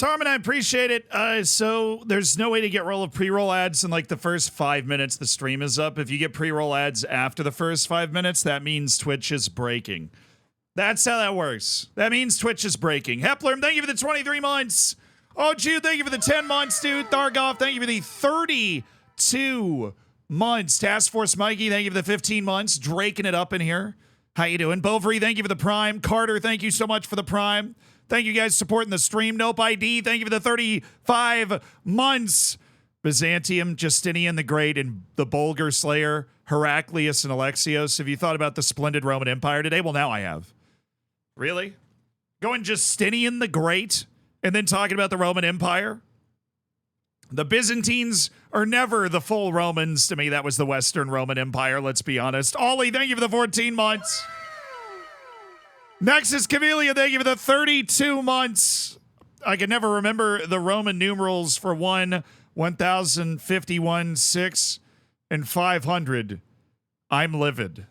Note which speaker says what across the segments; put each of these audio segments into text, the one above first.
Speaker 1: Tarman, I appreciate it. So there's no way to get pre-roll ads in like the first 5 minutes the stream is up. If you get pre-roll ads after the first 5 minutes, that means Twitch is breaking. That's how that works. That means Twitch is breaking. Hepler, thank you for the 23 months. Oh, Jude, thank you for the 10 months, dude. Thargoff, thank you for the 32 months. Task Force Mikey, thank you for the 15 months. Draking it up in here. How you doing? Bovary, thank you for the Prime. Carter, thank you so much for the Prime. Thank you guys supporting the stream. Nope ID, thank you for the 35 months. Byzantium, Justinian the Great, and the Bulgar Slayer, Heraclius and Alexios. Have you thought about the splendid Roman Empire today? Well, now I have. Really? Going Justinian the Great and then talking about the Roman Empire? The Byzantines are never the full Romans. To me, that was the Western Roman Empire, let's be honest. Ollie, thank you for the 14 months. Nexus Camellia, thank you for the 32 months. I can never remember the Roman numerals for 1,051, 6, and 500. I'm livid.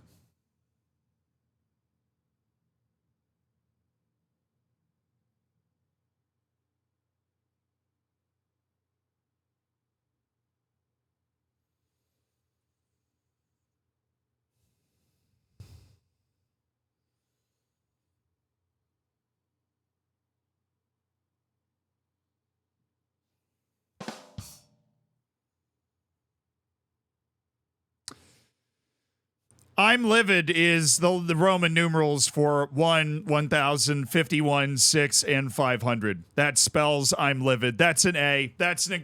Speaker 1: I'm livid is the Roman numerals for 1,051, 6, and 500. That spells I'm livid. That's an A. That's an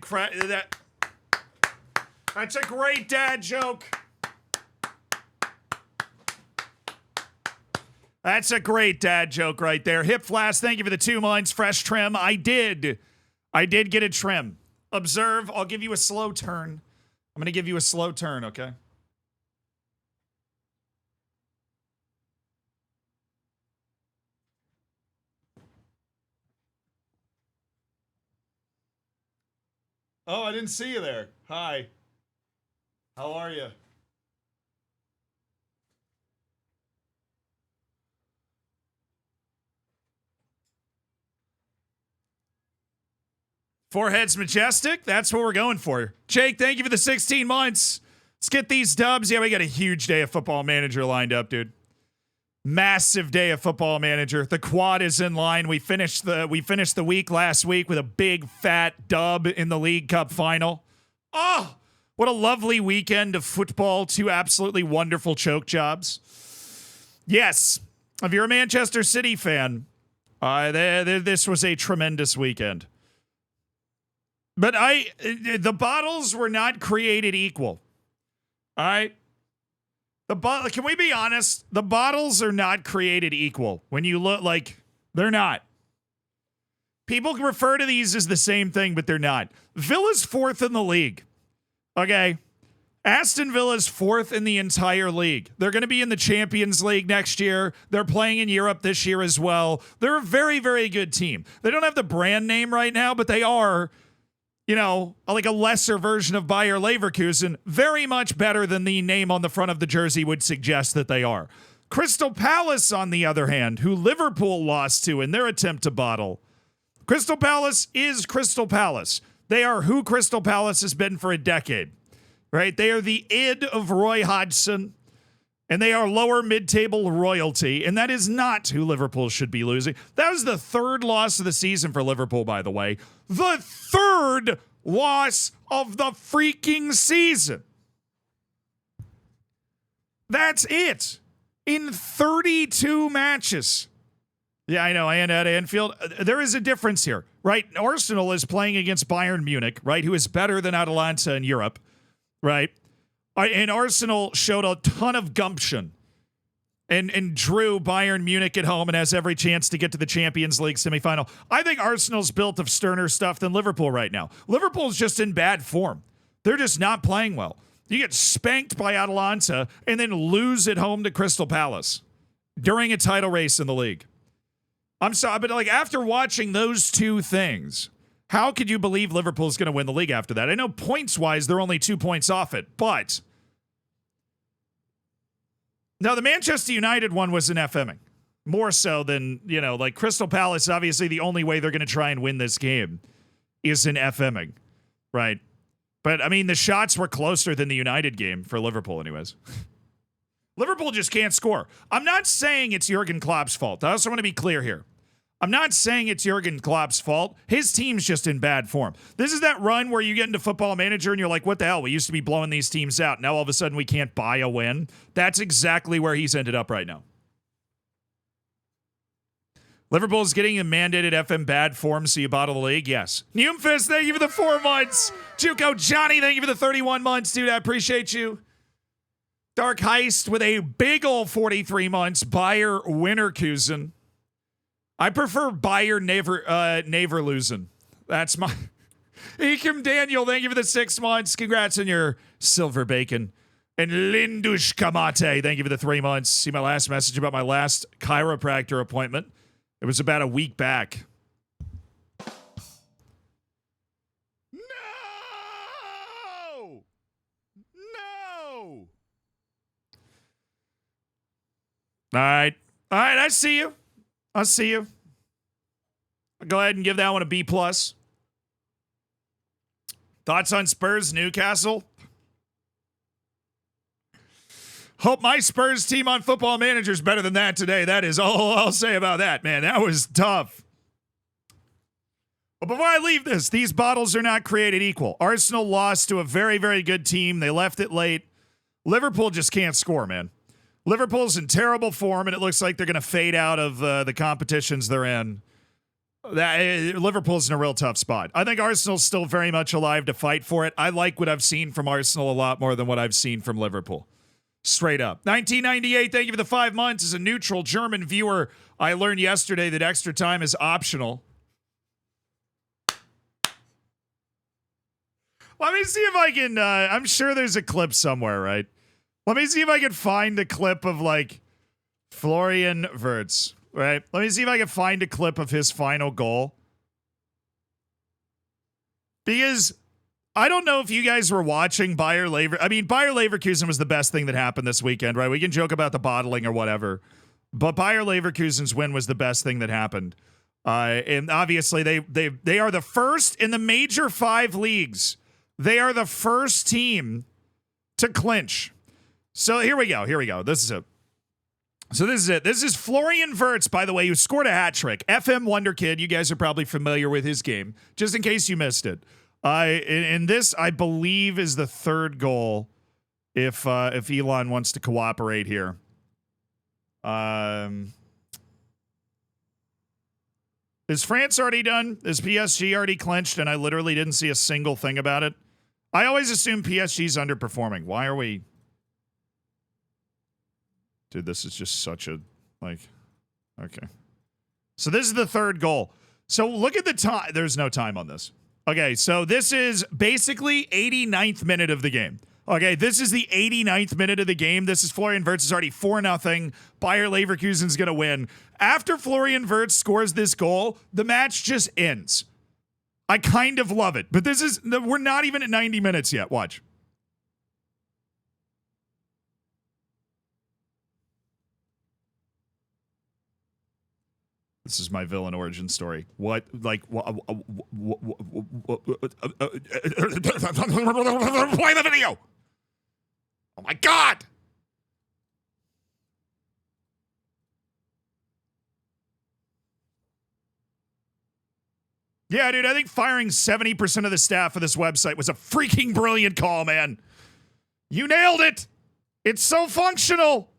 Speaker 1: that's a great dad joke. That's a great dad joke right there. Hip Flash, thank you for the 2 months. Fresh trim. I did get a trim. Observe. I'll give you a slow turn. I'm going to give you a slow turn, okay? Oh, I didn't see you there. Hi. How are you? Forehead's majestic. That's what we're going for. Jake, thank you for the 16 months. Let's get these dubs. Yeah, we got a huge day of Football Manager lined up, dude. Massive day of Football Manager. The quad is in line. We finished the week last week with a big fat dub in the League Cup final. Oh, what a lovely weekend of football. 2 absolutely wonderful choke jobs. Yes, if you're a Manchester City fan, this was a tremendous weekend. But the bottles were not created equal. All right? Can we be honest? The bottles are not created equal. When you look, like, they're not. People refer to these as the same thing, but they're not. Villa's 4th in the league. Okay? Aston Villa's 4th in the entire league. They're going to be in the Champions League next year. They're playing in Europe this year as well. They're a very, very good team. They don't have the brand name right now, but they are, you know, like a lesser version of Bayer Leverkusen, very much better than the name on the front of the jersey would suggest that they are. Crystal Palace, on the other hand, who Liverpool lost to in their attempt to bottle. Crystal Palace is Crystal Palace. They are who Crystal Palace has been for a decade, right? They are the id of Roy Hodgson, and they are lower mid-table royalty, and that is not who Liverpool should be losing. That was the 3rd loss of the season for Liverpool, by the way. The 3rd loss of the freaking season. That's it. In 32 matches. Yeah, I know, and at Anfield. There is a difference here, right? Arsenal is playing against Bayern Munich, right, who is better than Atalanta in Europe, right? And Arsenal showed a ton of gumption and drew Bayern Munich at home and has every chance to get to the Champions League semifinal. I think Arsenal's built of sterner stuff than Liverpool right now. Liverpool's just in bad form. They're just not playing well. You get spanked by Atalanta and then lose at home to Crystal Palace during a title race in the league. I'm sorry, but like after watching those 2 things, how could you believe Liverpool's going to win the league after that? I know points-wise, they're only 2 points off it, but now the Manchester United one was an FMing. More so than, you know, like Crystal Palace, obviously the only way they're going to try and win this game is in FMing, right? But, I mean, the shots were closer than the United game for Liverpool anyways. Liverpool just can't score. I'm not saying it's Jurgen Klopp's fault. I also want to be clear here. I'm not saying it's Jurgen Klopp's fault. His team's just in bad form. This is that run where you get into Football Manager and you're like, what the hell? We used to be blowing these teams out. Now all of a sudden we can't buy a win. That's exactly where he's ended up right now. Liverpool's getting a mandated FM bad form, so you bottle the league? Yes. Newmfist, thank you for the 4 months. Juco Johnny, thank you for the 31 months, dude. I appreciate you. Dark Heist with a big ol' 43 months. Bayer Winterkusen. I prefer Bayer Neverlusen. That's my... Ekim Daniel, thank you for the 6 months. Congrats on your silver bacon. And Lindush Kamate, thank you for the 3 months. See my last message about my last chiropractor appointment. It was about a week back. No! No! All right, I see you. I see you. I'll go ahead and give that one a B+. Thoughts on Spurs Newcastle? Hope my Spurs team on Football Manager is better than that today. That is all I'll say about that, man. That was tough. But before I leave this, these bottles are not created equal. Arsenal lost to a very, very good team. They left it late. Liverpool just can't score, man. Liverpool's in terrible form, and it looks like they're going to fade out of the competitions they're in. Liverpool's in a real tough spot. I think Arsenal's still very much alive to fight for it. I like what I've seen from Arsenal a lot more than what I've seen from Liverpool. Straight up. 1998, thank you for the 5 months. As a neutral German viewer, I learned yesterday that extra time is optional. Let me see if I can, I'm sure there's a clip somewhere, right? Let me see if I can find a clip of, like, Florian Wirtz, right? Let me see if I can find a clip of his final goal. Because I don't know if you guys were watching Bayer Leverkusen was the best thing that happened this weekend, right? We can joke about the bottling or whatever, but Bayer Leverkusen's win was the best thing that happened. And obviously they are the first in the major 5 leagues. They are the first team to clinch. So here we go. This is it. This is Florian Wirtz, by the way, who scored a hat trick. FM Wonder Kid. You guys are probably familiar with his game, just in case you missed it. And this, I believe, is the 3rd goal. If Elon wants to cooperate here. Is France already done? Is PSG already clinched? And I literally didn't see a single thing about it. I always assume PSG's underperforming. Why are we? Dude, this is just such a, like, okay. So this is the 3rd goal. So look at the time. There's no time on this. Okay, so this is basically 89th minute of the game. Okay, this is the 89th minute of the game. This is Florian Wirtz is already 4-0. Bayer Leverkusen's going to win. After Florian Wirtz scores this goal, the match just ends. I kind of love it. But we're not even at 90 minutes yet. Watch. This is my villain origin story. What, like, play the video. Oh my God. Yeah, dude, I think firing 70% of the staff of this website was a freaking brilliant call, man. You nailed it. It's so functional.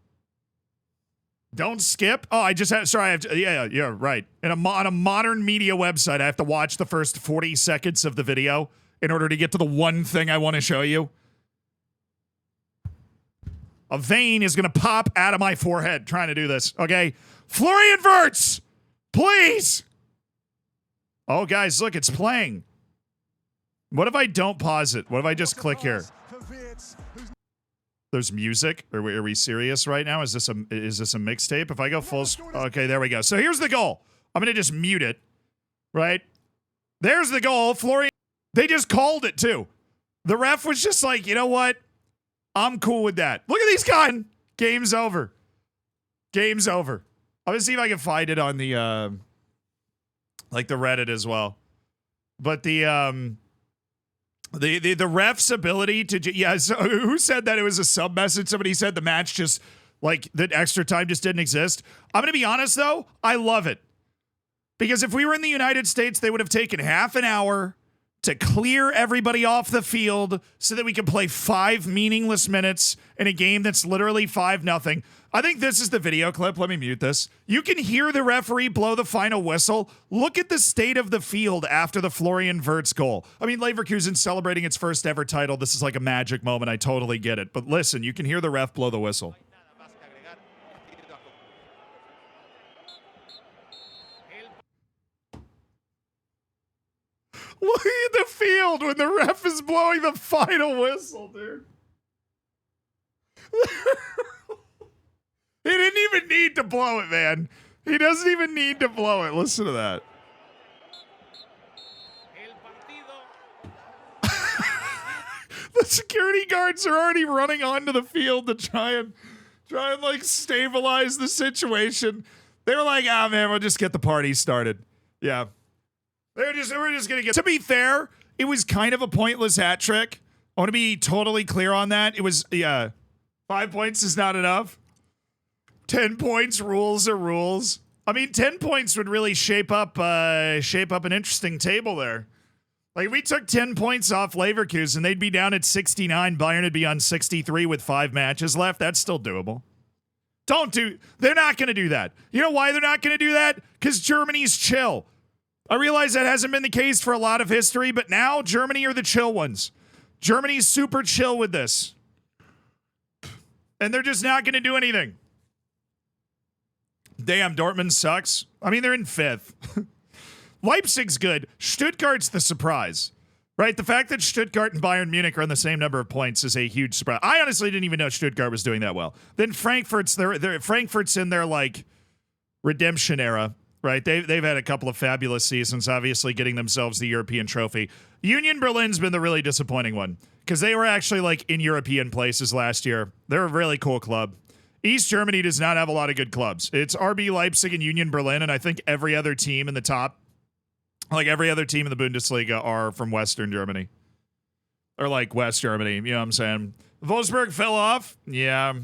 Speaker 1: Don't skip. Oh, I just have. Sorry, I have to, yeah, right. On a modern media website, I have to watch the first 40 seconds of the video in order to get to the one thing I want to show you. A vein is going to pop out of my forehead trying to do this. Okay, Florian Wirtz, please. Oh, guys, look, it's playing. What if I don't pause it? What if I just click here? There's music. Are we serious right now? Is this a mixtape? If I go full, okay, there we go. So here's the goal. I'm gonna just mute it, right? There's the goal. Florian. They just called it too. The ref was just like, you know what? I'm cool with that. Look at these guys. Game's over. Game's over. I'm gonna see if I can find it on the like the Reddit as well. But the ref's ability to so who said that it was a sub message? Somebody said the match just like the extra time just didn't exist. I'm gonna be honest though, I love it. Because if we were in the United States, they would have taken half an hour to clear everybody off the field so that we can play 5 meaningless minutes in a game that's literally 5-0. I think this is the video clip. Let me mute this. You can hear the referee blow the final whistle. Look at the state of the field after the Florian Wirtz goal. I mean, Leverkusen celebrating its first ever title. This is like a magic moment. I totally get it. But listen, you can hear the ref blow the whistle. Look at the field when the ref is blowing the final whistle, dude. He didn't even need to blow it, man. He doesn't even need to blow it. Listen to that. The security guards are already running onto the field to try and like stabilize the situation. They were like, man, we'll just get the party started. Yeah. We're just gonna get. To be fair, it was kind of a pointless hat trick. I want to be totally clear on that. It was 5 points is not enough. 10 points, rules are rules. I mean, 10 points would really shape up an interesting table there. Like if we took 10 points off Leverkusen, they'd be down at 69. Bayern would be on 63 with 5 matches left. That's still doable. They're not gonna do that. You know why they're not gonna do that? Because Germany's chill. I realize that hasn't been the case for a lot of history, but now Germany are the chill ones. Germany's super chill with this. And they're just not going to do anything. Damn, Dortmund sucks. I mean, they're in 5th. Leipzig's good. Stuttgart's the surprise, right? The fact that Stuttgart and Bayern Munich are on the same number of points is a huge surprise. I honestly didn't even know Stuttgart was doing that well. Then Frankfurt's in their like redemption era. Right, they've had a couple of fabulous seasons, obviously getting themselves the European trophy. Union Berlin's been the really disappointing one because they were actually like in European places last year. They're a really cool club. East Germany does not have a lot of good clubs. It's RB Leipzig and Union Berlin, and I think every other team in the top, like every other team in the Bundesliga, are from Western Germany or like West Germany. You know what I'm saying? Wolfsburg fell off, yeah,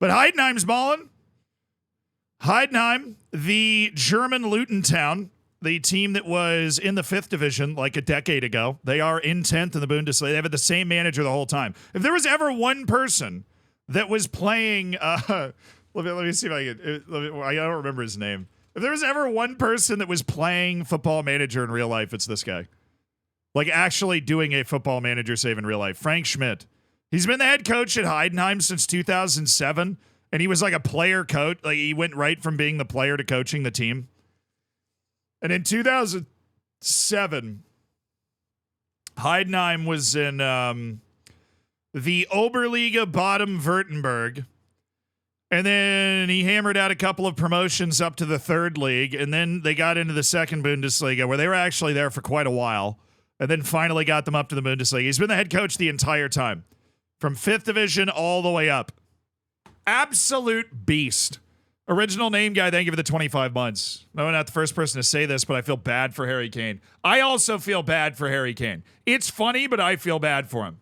Speaker 1: but Heidenheim's balling. Heidenheim, the German Luton town, the team that was in the 5th division like a decade ago. They are in 10th in the Bundesliga. They've had the same manager the whole time. If there was ever one person that was playing, let me see if I can, I don't remember his name. If there was ever one person that was playing Football Manager in real life, it's this guy. Like actually doing a Football Manager save in real life. Frank Schmidt. He's been the head coach at Heidenheim since 2007. And he was like a player coach. Like he went right from being the player to coaching the team. And in 2007, Heidenheim was in the Oberliga Baden-Württemberg. And then he hammered out a couple of promotions up to the 3rd league. And then they got into the 2nd Bundesliga where they were actually there for quite a while. And then finally got them up to the Bundesliga. He's been the head coach the entire time. From 5th division all the way up. Absolute beast. Original name guy, thank you for the 25 months. No, I'm not the first person to say this, but I feel bad for Harry Kane. I also feel bad for Harry Kane. It's funny, but I feel bad for him.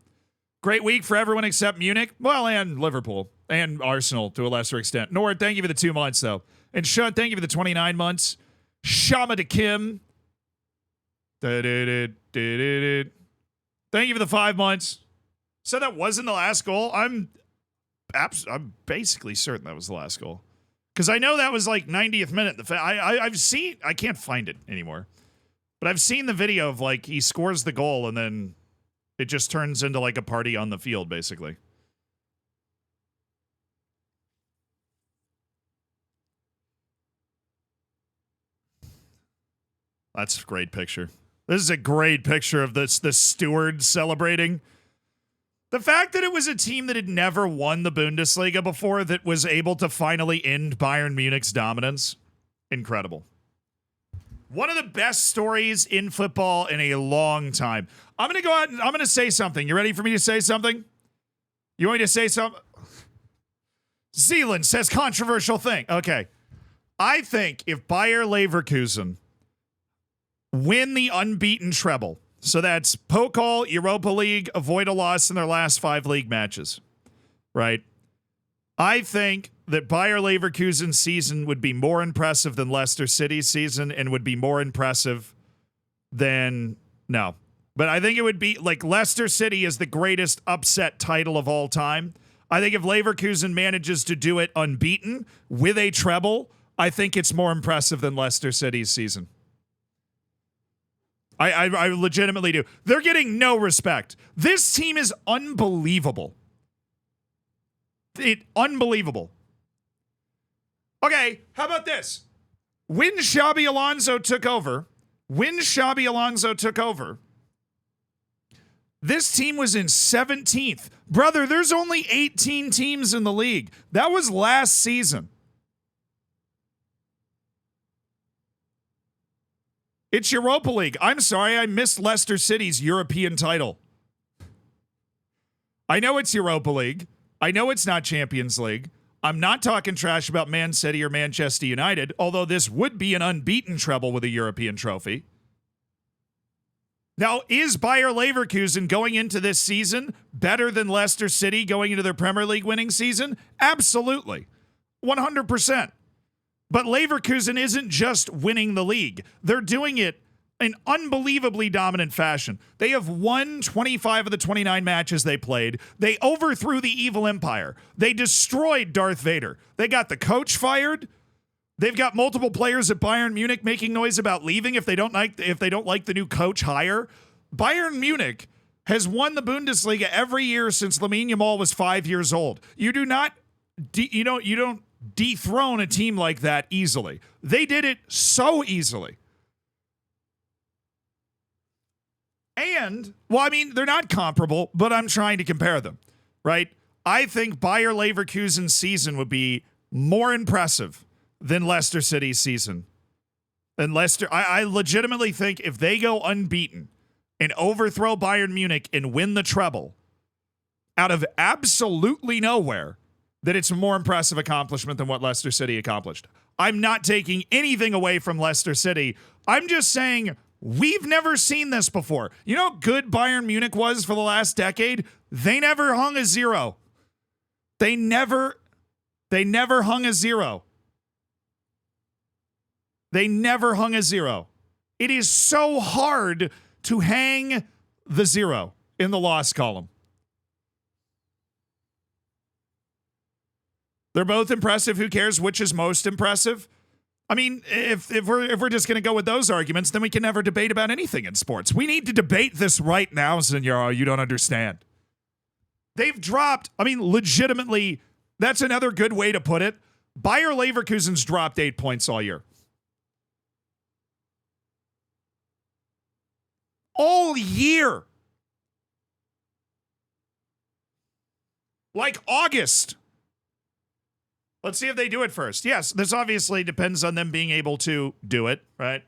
Speaker 1: Great week for everyone except Munich. Well, and Liverpool. And Arsenal to a lesser extent. Nord, thank you for the 2 months, though. And Sean, thank you for the 29 months. Shama to Kim. Thank you for the 5 months. So that wasn't the last goal. I'm basically certain that was the last goal. Because I know that was like 90th minute. I've seen, I can't find it anymore. But I've seen the video of like he scores the goal and then it just turns into like a party on the field, basically. That's a great picture. This is a great picture of the steward celebrating. The fact that it was a team that had never won the Bundesliga before that was able to finally end Bayern Munich's dominance, incredible. One of the best stories in football in a long time. I'm going to go out and I'm going to say something. You ready for me to say something? You want me to say something? Zealand says controversial thing. Okay. I think if Bayer Leverkusen win the unbeaten treble, so that's Pokal, Europa League, avoid a loss in their last 5 league matches, right? I think that Bayer Leverkusen's season would be more impressive than Leicester City's season and would be more impressive than, no. But I think it would be like Leicester City is the greatest upset title of all time. I think if Leverkusen manages to do it unbeaten with a treble, I think it's more impressive than Leicester City's season. I legitimately do. They're getting no respect. This team is unbelievable. Unbelievable. Okay, how about this? When Xabi Alonso took over, this team was in 17th. Brother, there's only 18 teams in the league. That was last season. It's Europa League. I'm sorry, I missed Leicester City's European title. I know it's Europa League. I know it's not Champions League. I'm not talking trash about Man City or Manchester United, although this would be an unbeaten treble with a European trophy. Now, is Bayer Leverkusen going into this season better than Leicester City going into their Premier League winning season? Absolutely. 100%. But Leverkusen isn't just winning the league. They're doing it in unbelievably dominant fashion. They have won 25 of the 29 matches they played. They overthrew the evil empire. They destroyed Darth Vader. They got the coach fired. They've got multiple players at Bayern Munich making noise about leaving if they don't like the new coach hire. Bayern Munich has won the Bundesliga every year since Lamine Yamal was 5 years old. You don't dethrone a team like that easily. They did it so easily. And, well, I mean, they're not comparable, but I'm trying to compare them, right? I think Bayer Leverkusen's season would be more impressive than Leicester City's season. And I legitimately think if they go unbeaten and overthrow Bayern Munich and win the treble out of absolutely nowhere, that it's a more impressive accomplishment than what Leicester City accomplished. I'm not taking anything away from Leicester City. I'm just saying we've never seen this before. You know how good Bayern Munich was for the last decade? They never hung a zero. They never hung a zero. They never hung a zero. It is so hard to hang the zero in the loss column. They're both impressive. Who cares which is most impressive? I mean, if we're just going to go with those arguments, then we can never debate about anything in sports. We need to debate this right now, Senor. You don't understand. They've dropped, I mean, legitimately, that's another good way to put it. Bayer Leverkusen's dropped 8 points all year. All year. Like August. Let's see if they do it first. Yes, this obviously depends on them being able to do it, right?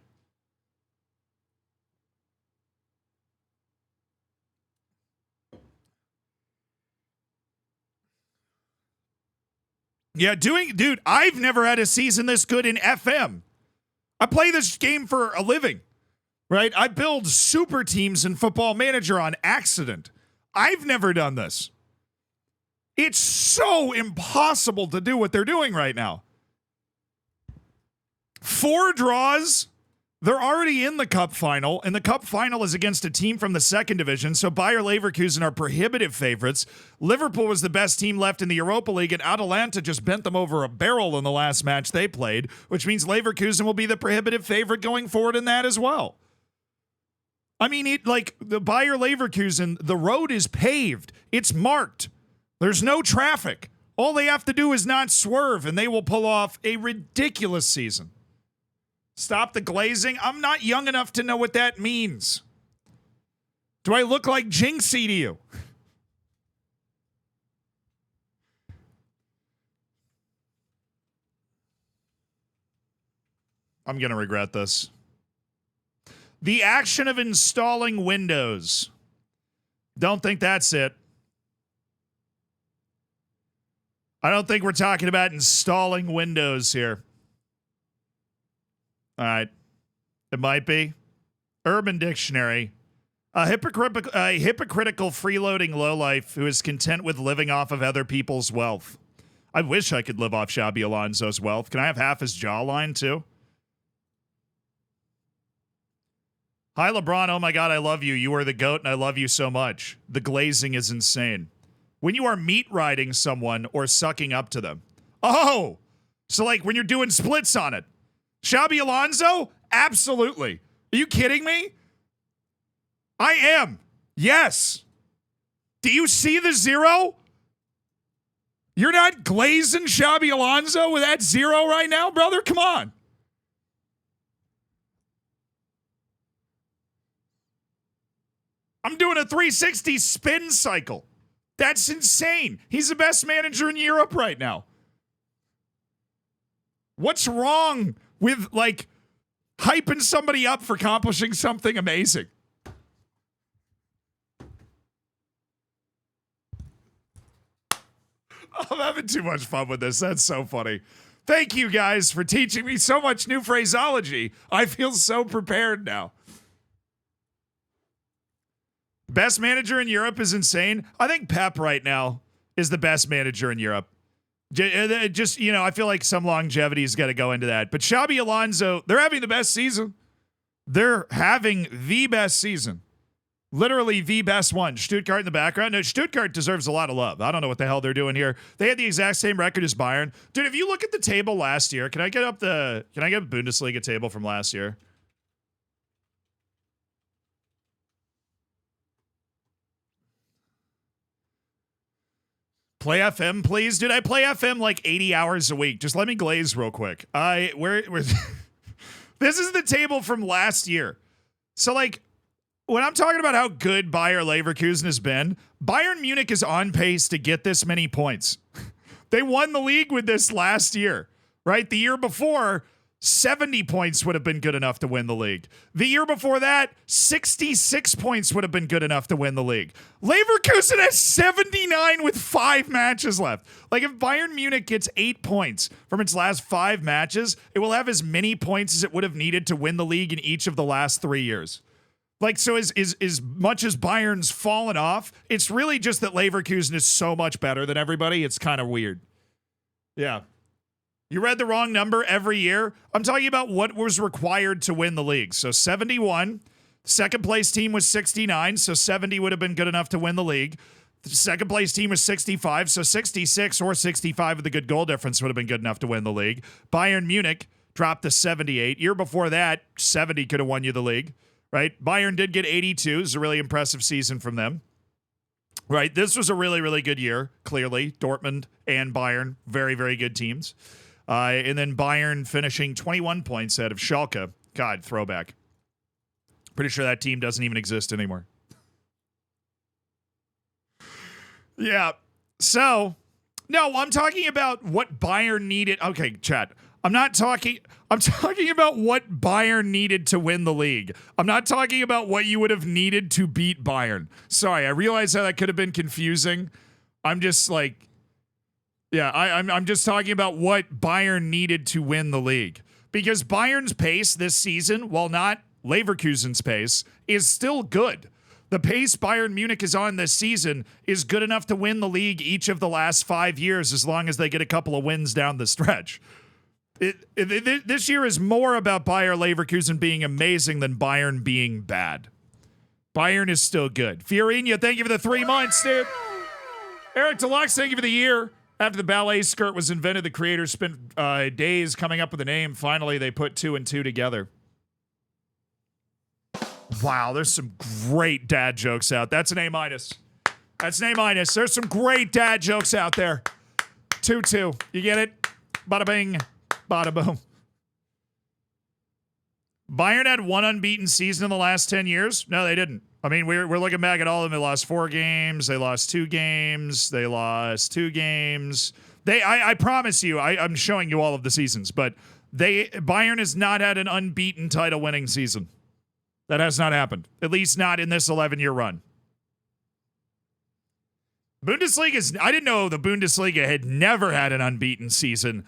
Speaker 1: Yeah, dude, I've never had a season this good in FM. I play this game for a living, right? I build super teams in Football Manager on accident. I've never done this. It's so impossible to do what they're doing right now. 4 draws. They're already in the cup final, and the cup final is against a team from the second division, so Bayer Leverkusen are prohibitive favorites. Liverpool was the best team left in the Europa League, and Atalanta just bent them over a barrel in the last match they played, which means Leverkusen will be the prohibitive favorite going forward in that as well. I mean, the Bayer Leverkusen, the road is paved. It's marked. There's no traffic. All they have to do is not swerve, and they will pull off a ridiculous season. Stop the glazing. I'm not young enough to know what that means. Do I look like Jinxie to you? I'm going to regret this. The action of installing Windows. Don't think that's it. I don't think we're talking about installing Windows here. All right. It might be. Urban Dictionary. A hypocritical freeloading lowlife who is content with living off of other people's wealth. I wish I could live off Xabi Alonso's wealth. Can I have half his jawline too? Hi, LeBron. Oh my God, I love you. You are the GOAT and I love you so much. The glazing is insane. When you are meat riding someone or sucking up to them. Oh, so like when you're doing splits on it. Xabi Alonso? Absolutely. Are you kidding me? I am. Yes. Do you see the zero? You're not glazing Xabi Alonso with that zero right now, brother? Come on. I'm doing a 360 spin cycle. That's insane. He's the best manager in Europe right now. What's wrong with, like, hyping somebody up for accomplishing something amazing? I'm having too much fun with this. That's so funny. Thank you guys for teaching me so much new phraseology. I feel so prepared now. Best manager in Europe is insane. I think Pep right now is the best manager in Europe. Just, you know, I feel like some longevity's got to go into that. But Xabi Alonso, they're having the best season. They're having the best season. Literally the best one. Stuttgart in the background. No, Stuttgart deserves a lot of love. I don't know what the hell they're doing here. They had the exact same record as Bayern. Dude, if you look at the table last year, can I get a Bundesliga table from last year? Play FM, please. Dude, I play FM like 80 hours a week. Just let me glaze real quick. Where this is the table from last year. So, like, when I'm talking about how good Bayer Leverkusen has been, Bayern Munich is on pace to get this many points. They won the league with this last year, right? The year before, 70 points would have been good enough to win the league. The year before that, 66 points would have been good enough to win the league. Leverkusen has 79 with 5 matches left. Like, if Bayern Munich gets 8 points from its last 5 matches, it will have as many points as it would have needed to win the league in each of the last 3 years. Like, so as much as Bayern's fallen off, it's really just that Leverkusen is so much better than everybody. It's kind of weird. Yeah. You read the wrong number every year. I'm talking about what was required to win the league. So 71. Second place team was 69. So 70 would have been good enough to win the league. The second place team was 65. So 66 or 65 with a good goal difference would have been good enough to win the league. Bayern Munich dropped to 78. Year before that, 70 could have won you the league. Right? Bayern did get 82. It's a really impressive season from them. Right? This was a really, really good year, clearly. Dortmund and Bayern, very, very good teams. And then Bayern finishing 21 points out of Schalke. God, throwback. Pretty sure that team doesn't even exist anymore. Yeah. So, no, I'm talking about what Bayern needed. Okay, chat. I'm talking about what Bayern needed to win the league. I'm not talking about what you would have needed to beat Bayern. Sorry, I realize how that could have been confusing. I'm just like, yeah, I'm just talking about what Bayern needed to win the league. Because Bayern's pace this season, while not Leverkusen's pace, is still good. The pace Bayern Munich is on this season is good enough to win the league each of the last 5 years as long as they get a couple of wins down the stretch. This year is more about Bayer Leverkusen being amazing than Bayern being bad. Bayern is still good. Fiorina, thank you for the 3 months, dude. Eric Deluxe, thank you for the year. After the ballet skirt was invented, the creators spent days coming up with a name. Finally, they put 2 and 2 together. Wow, there's some great dad jokes out. That's an A-. That's an A-. There's some great dad jokes out there. 2-2. You get it? Bada bing. Bada boom. Bayern had 1 unbeaten season in the last 10 years. No, they didn't. I mean, we're looking back at all of them. They lost 4 games. They lost 2 games. They lost 2 games. I promise you, I'm showing you all of the seasons, but Bayern has not had an unbeaten title-winning season. That has not happened. At least not in this 11-year run. Bundesliga I didn't know the Bundesliga had never had an unbeaten season.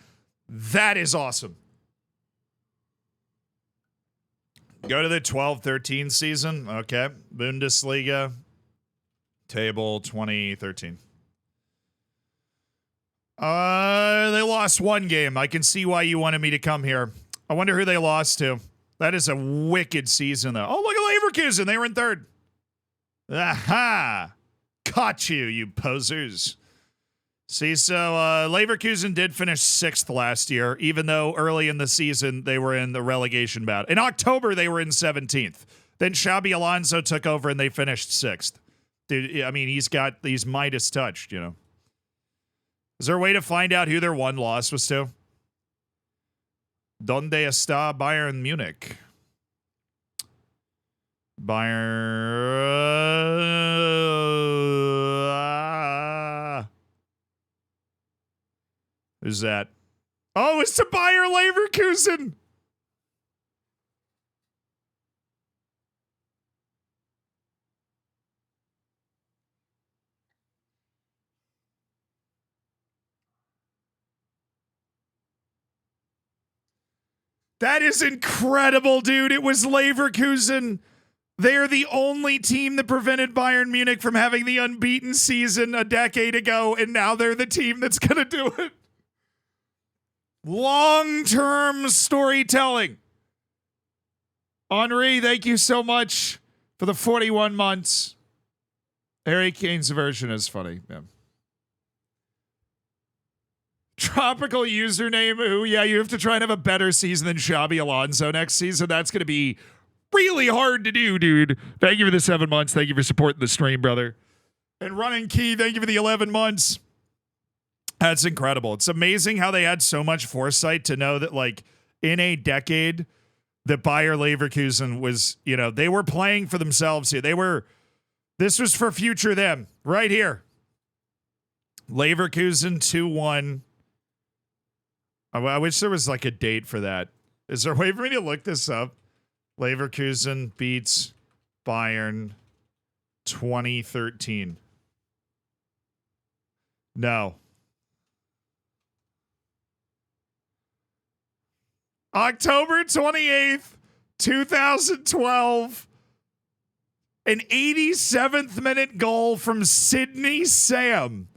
Speaker 1: That is awesome. Go to the 12-13 season. Okay. Bundesliga. Table 2013. They lost one game. I can see why you wanted me to come here. I wonder who they lost to. That is a wicked season, though. Oh, look at Leverkusen. They were in third. Aha! Caught you, you posers. See, so Leverkusen did finish 6th last year, even though early in the season they were in the relegation battle. In October, they were in 17th. Then Xabi Alonso took over and they finished 6th. Dude, I mean, he's Midas touched, you know. Is there a way to find out who their one loss was to? Donde está Bayern Munich? Who's that? Oh, it's to Bayer Leverkusen. That is incredible, dude. It was Leverkusen. They're the only team that prevented Bayern Munich from having the unbeaten season a decade ago, and now they're the team that's going to do it. Long-term storytelling. Henri, thank you so much for the 41 months. Harry Kane's version is funny. Yeah. Tropical username. Ooh, yeah, you have to try and have a better season than Xabi Alonso next season. That's going to be really hard to do, dude. Thank you for the 7 months. Thank you for supporting the stream, brother. And Running Key, thank you for the 11 months. That's incredible. It's amazing how they had so much foresight to know that, like, in a decade, that Bayer Leverkusen was, you know, they were playing for themselves here. This was for future them, right here. Leverkusen 2-1. I wish there was, like, a date for that. Is there a way for me to look this up? Leverkusen beats Bayern 2013. No. October 28th, 2012. An 87th minute goal from Sidney Sam.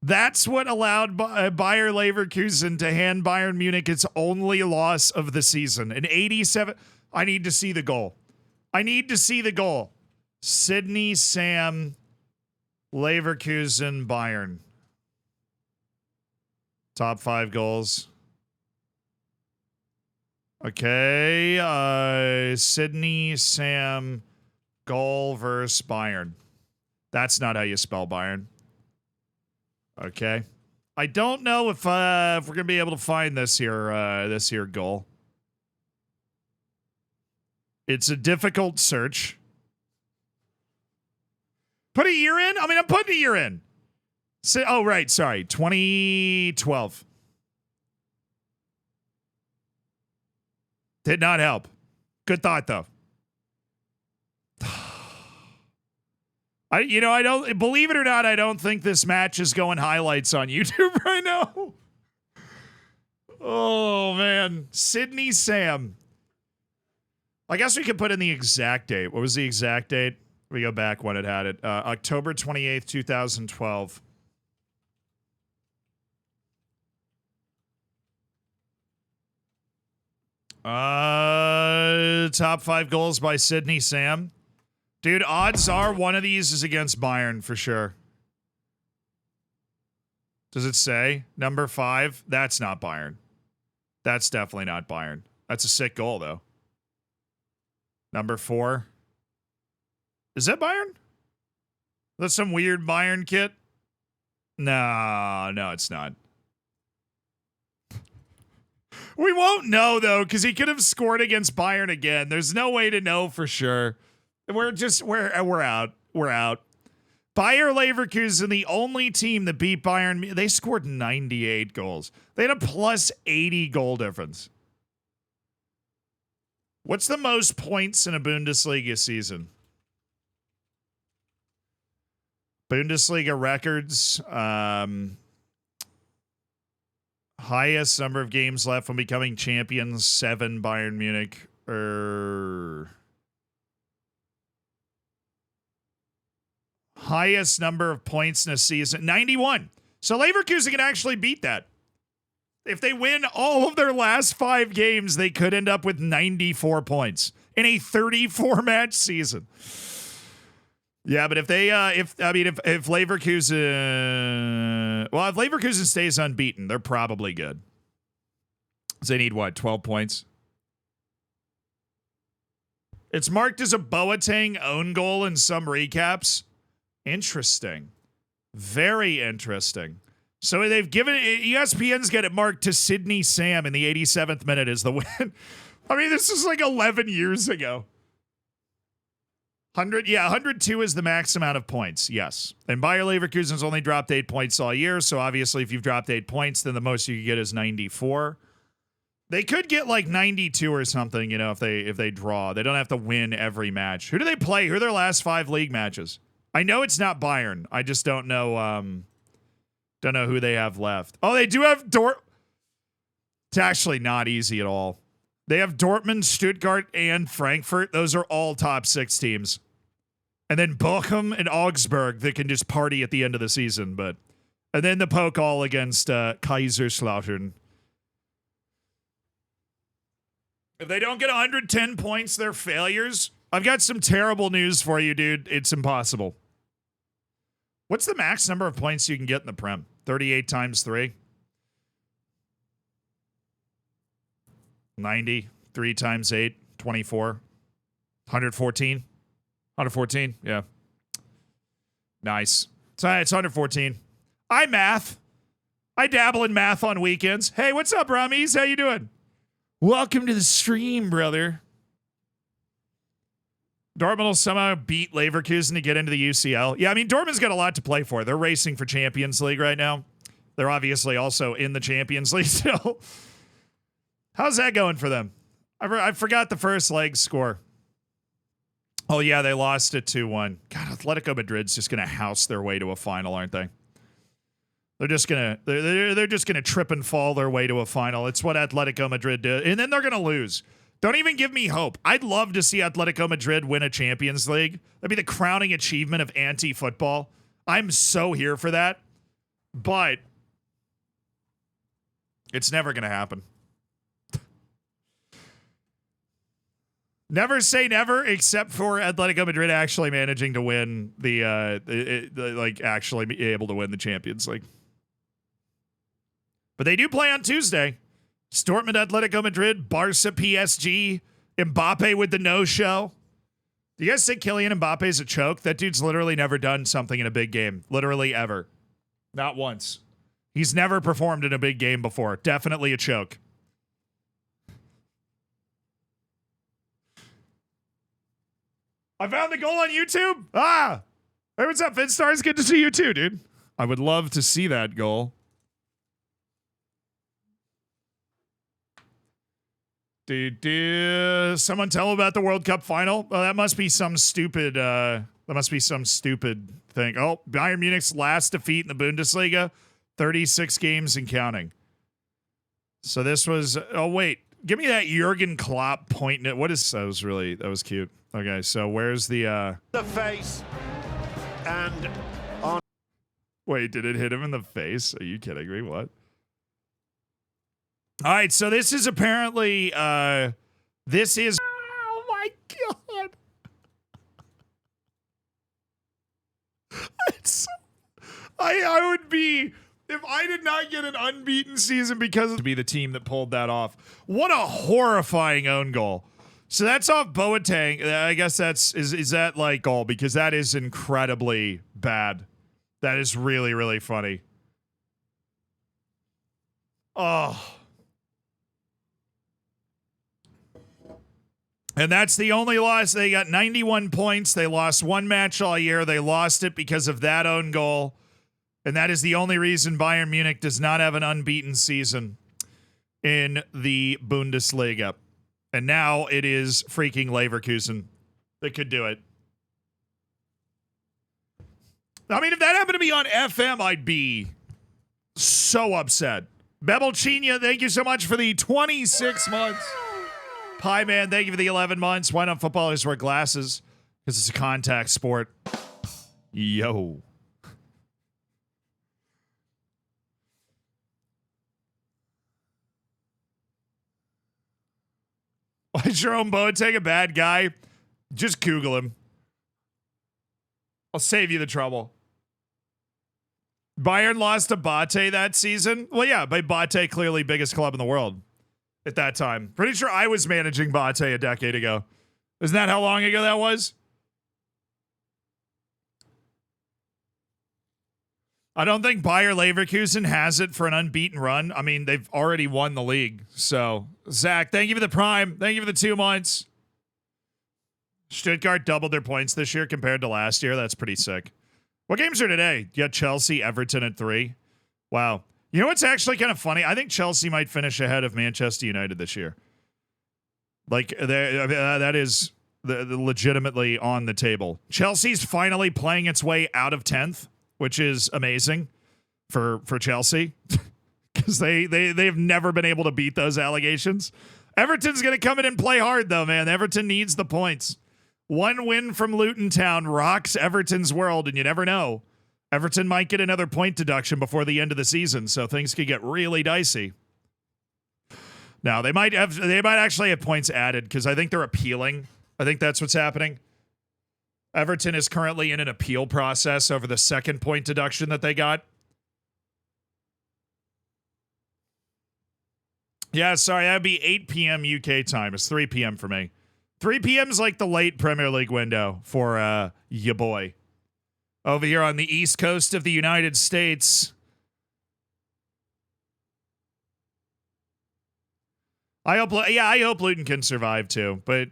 Speaker 1: That's what allowed Bayer Leverkusen to hand Bayern Munich its only loss of the season. An 87. I need to see the goal. I need to see the goal. Sidney Sam, Leverkusen, Bayern. Top 5 goals. Okay. Sidney Sam, goal versus Bayern. That's not how you spell Bayern. Okay. I don't know if we're going to be able to find this here goal. It's a difficult search. Put a year in? I mean, I'm putting a year in. Oh, right. Sorry. 2012. Did not help. Good thought, though. I don't, believe it or not, I don't think this match is going highlights on YouTube right now. Oh, man. Sidney Sam. I guess we could put in the exact date. What was the exact date? We go back when it had it. October 28th, 2012. Top 5 goals by Sidney Sam. Dude, odds are one of these is against Bayern for sure. Does it say? Number 5? That's not Bayern. That's definitely not Bayern. That's a sick goal, though. Number 4. Is that Bayern? That's some weird Bayern kit? No, it's not. We won't know, though, because he could have scored against Bayern again. There's no way to know for sure. We're out. We're out. Bayer Leverkusen, the only team that beat Bayern, they scored 98 goals. They had a plus 80 goal difference. What's the most points in a Bundesliga season? Bundesliga records. Highest number of games left when becoming champions, 7 Bayern Munich. Highest number of points in a season, 91. So Leverkusen can actually beat that. If they win all of their last 5 games, they could end up with 94 points in a 34-match season. Yeah, but if Leverkusen stays unbeaten, they're probably good. So they need what, 12 points? It's marked as a Boateng own goal in some recaps. Interesting. Very interesting. So they've given it, ESPN's got it marked to Sidney Sam in the 87th minute as the win. I mean, this is like 11 years ago. 102 is the max amount of points, yes. And Bayer Leverkusen's only dropped 8 points all year, so obviously if you've dropped 8 points, then the most you could get is 94. They could get like 92 or something, you know, if they draw. They don't have to win every match. Who do they play? Who are their last 5 league matches? I know it's not Bayern. I just don't know who they have left. Oh, they do have It's actually not easy at all. They have Dortmund, Stuttgart, and Frankfurt. Those are all top 6 teams. And then Bochum and Augsburg that can just party at the end of the season. And then the Pokal against Kaiserslautern. If they don't get 110 points, they're failures. I've got some terrible news for you, dude. It's impossible. What's the max number of points you can get in the Prem? 38 times 3? 90. 3 times 8? 24. 114? 114? Yeah. Nice. It's 114. I math. I dabble in math on weekends. Hey, what's up, Ramis? How you doing? Welcome to the stream, brother. Dortmund will somehow beat Leverkusen to get into the UCL. Yeah, I mean, Dortmund's got a lot to play for. They're racing for Champions League right now. They're obviously also in the Champions League still. How's that going for them? I forgot the first leg score. Oh, yeah, they lost it 2-1. God, Atletico Madrid's just going to house their way to a final, aren't they? They're just gonna trip and fall their way to a final. It's what Atletico Madrid did, and then they're gonna lose. Don't even give me hope. I'd love to see Atletico Madrid win a Champions League. That'd be the crowning achievement of anti-football. I'm so here for that, but it's never gonna happen. Never say never, except for Atletico Madrid actually managing to win actually be able to win the Champions League. But they do play on Tuesday. It's Dortmund, Atletico Madrid, Barca, PSG, Mbappe with the no-show. Do you guys think Kylian Mbappe is a choke? That dude's literally never done something in a big game. Literally ever. Not once. He's never performed in a big game before. Definitely a choke. I found the goal on YouTube. Ah! Hey, what's up, Finstars? Good to see you too, dude. I would love to see that goal. Someone tell about the World Cup final. Well, that must be some stupid. That must be some stupid thing. Oh, Bayern Munich's last defeat in the Bundesliga, 36 games and counting. So this was. Oh wait, give me that Jurgen Klopp pointing at. What is that? That was cute. Okay, so where's the
Speaker 2: face and on.
Speaker 1: Wait, did it hit him in the face? Are you kidding me? What? All right, so this is apparently, this is, oh my God. I would be, if I did not get an unbeaten season because to be the team that pulled that off. What a horrifying own goal. So that's off Boateng. I guess is that like goal? Because that is incredibly bad. That is really, really funny. Oh. And that's the only loss. They got 91 points. They lost one match all year. They lost it because of that own goal. And that is the only reason Bayern Munich does not have an unbeaten season in the Bundesliga. And now it is freaking Leverkusen that could do it. I mean, if that happened to be on FM, I'd be so upset. Bebelchinia, thank you so much for the 26 months. Pie Man, thank you for the 11 months. Why don't footballers wear glasses? Because it's a contact sport. Yo. Why is Jerome Boateng a bad guy? Just Google him. I'll save you the trouble. Bayern lost to Bate that season. Well, yeah, by Bate, clearly biggest club in the world at that time. Pretty sure I was managing Bate a decade ago. Isn't that how long ago that was? I don't think Bayer Leverkusen has it for an unbeaten run. I mean, they've already won the league. So, Zach, thank you for the prime. Thank you for the 2 months. Stuttgart doubled their points this year compared to last year. That's pretty sick. What games are today? You got Chelsea, Everton at 3. Wow. You know what's actually kind of funny? I think Chelsea might finish ahead of Manchester United this year. Like, that is the legitimately on the table. Chelsea's finally playing its way out of 10th, which is amazing for Chelsea because they've never been able to beat those allegations. Everton's going to come in and play hard, though, man. Everton needs the points. One win from Luton Town rocks Everton's world, and you never know. Everton might get another point deduction before the end of the season, so things could get really dicey. Now, they might actually have points added because I think they're appealing. I think that's what's happening. Everton is currently in an appeal process over the second point deduction that they got. Yeah, sorry, that'd be 8 p.m. UK time. It's 3 p.m. for me. 3 p.m. is like the late Premier League window for ya boy. Over here on the East Coast of the United States. I hope Luton can survive too. But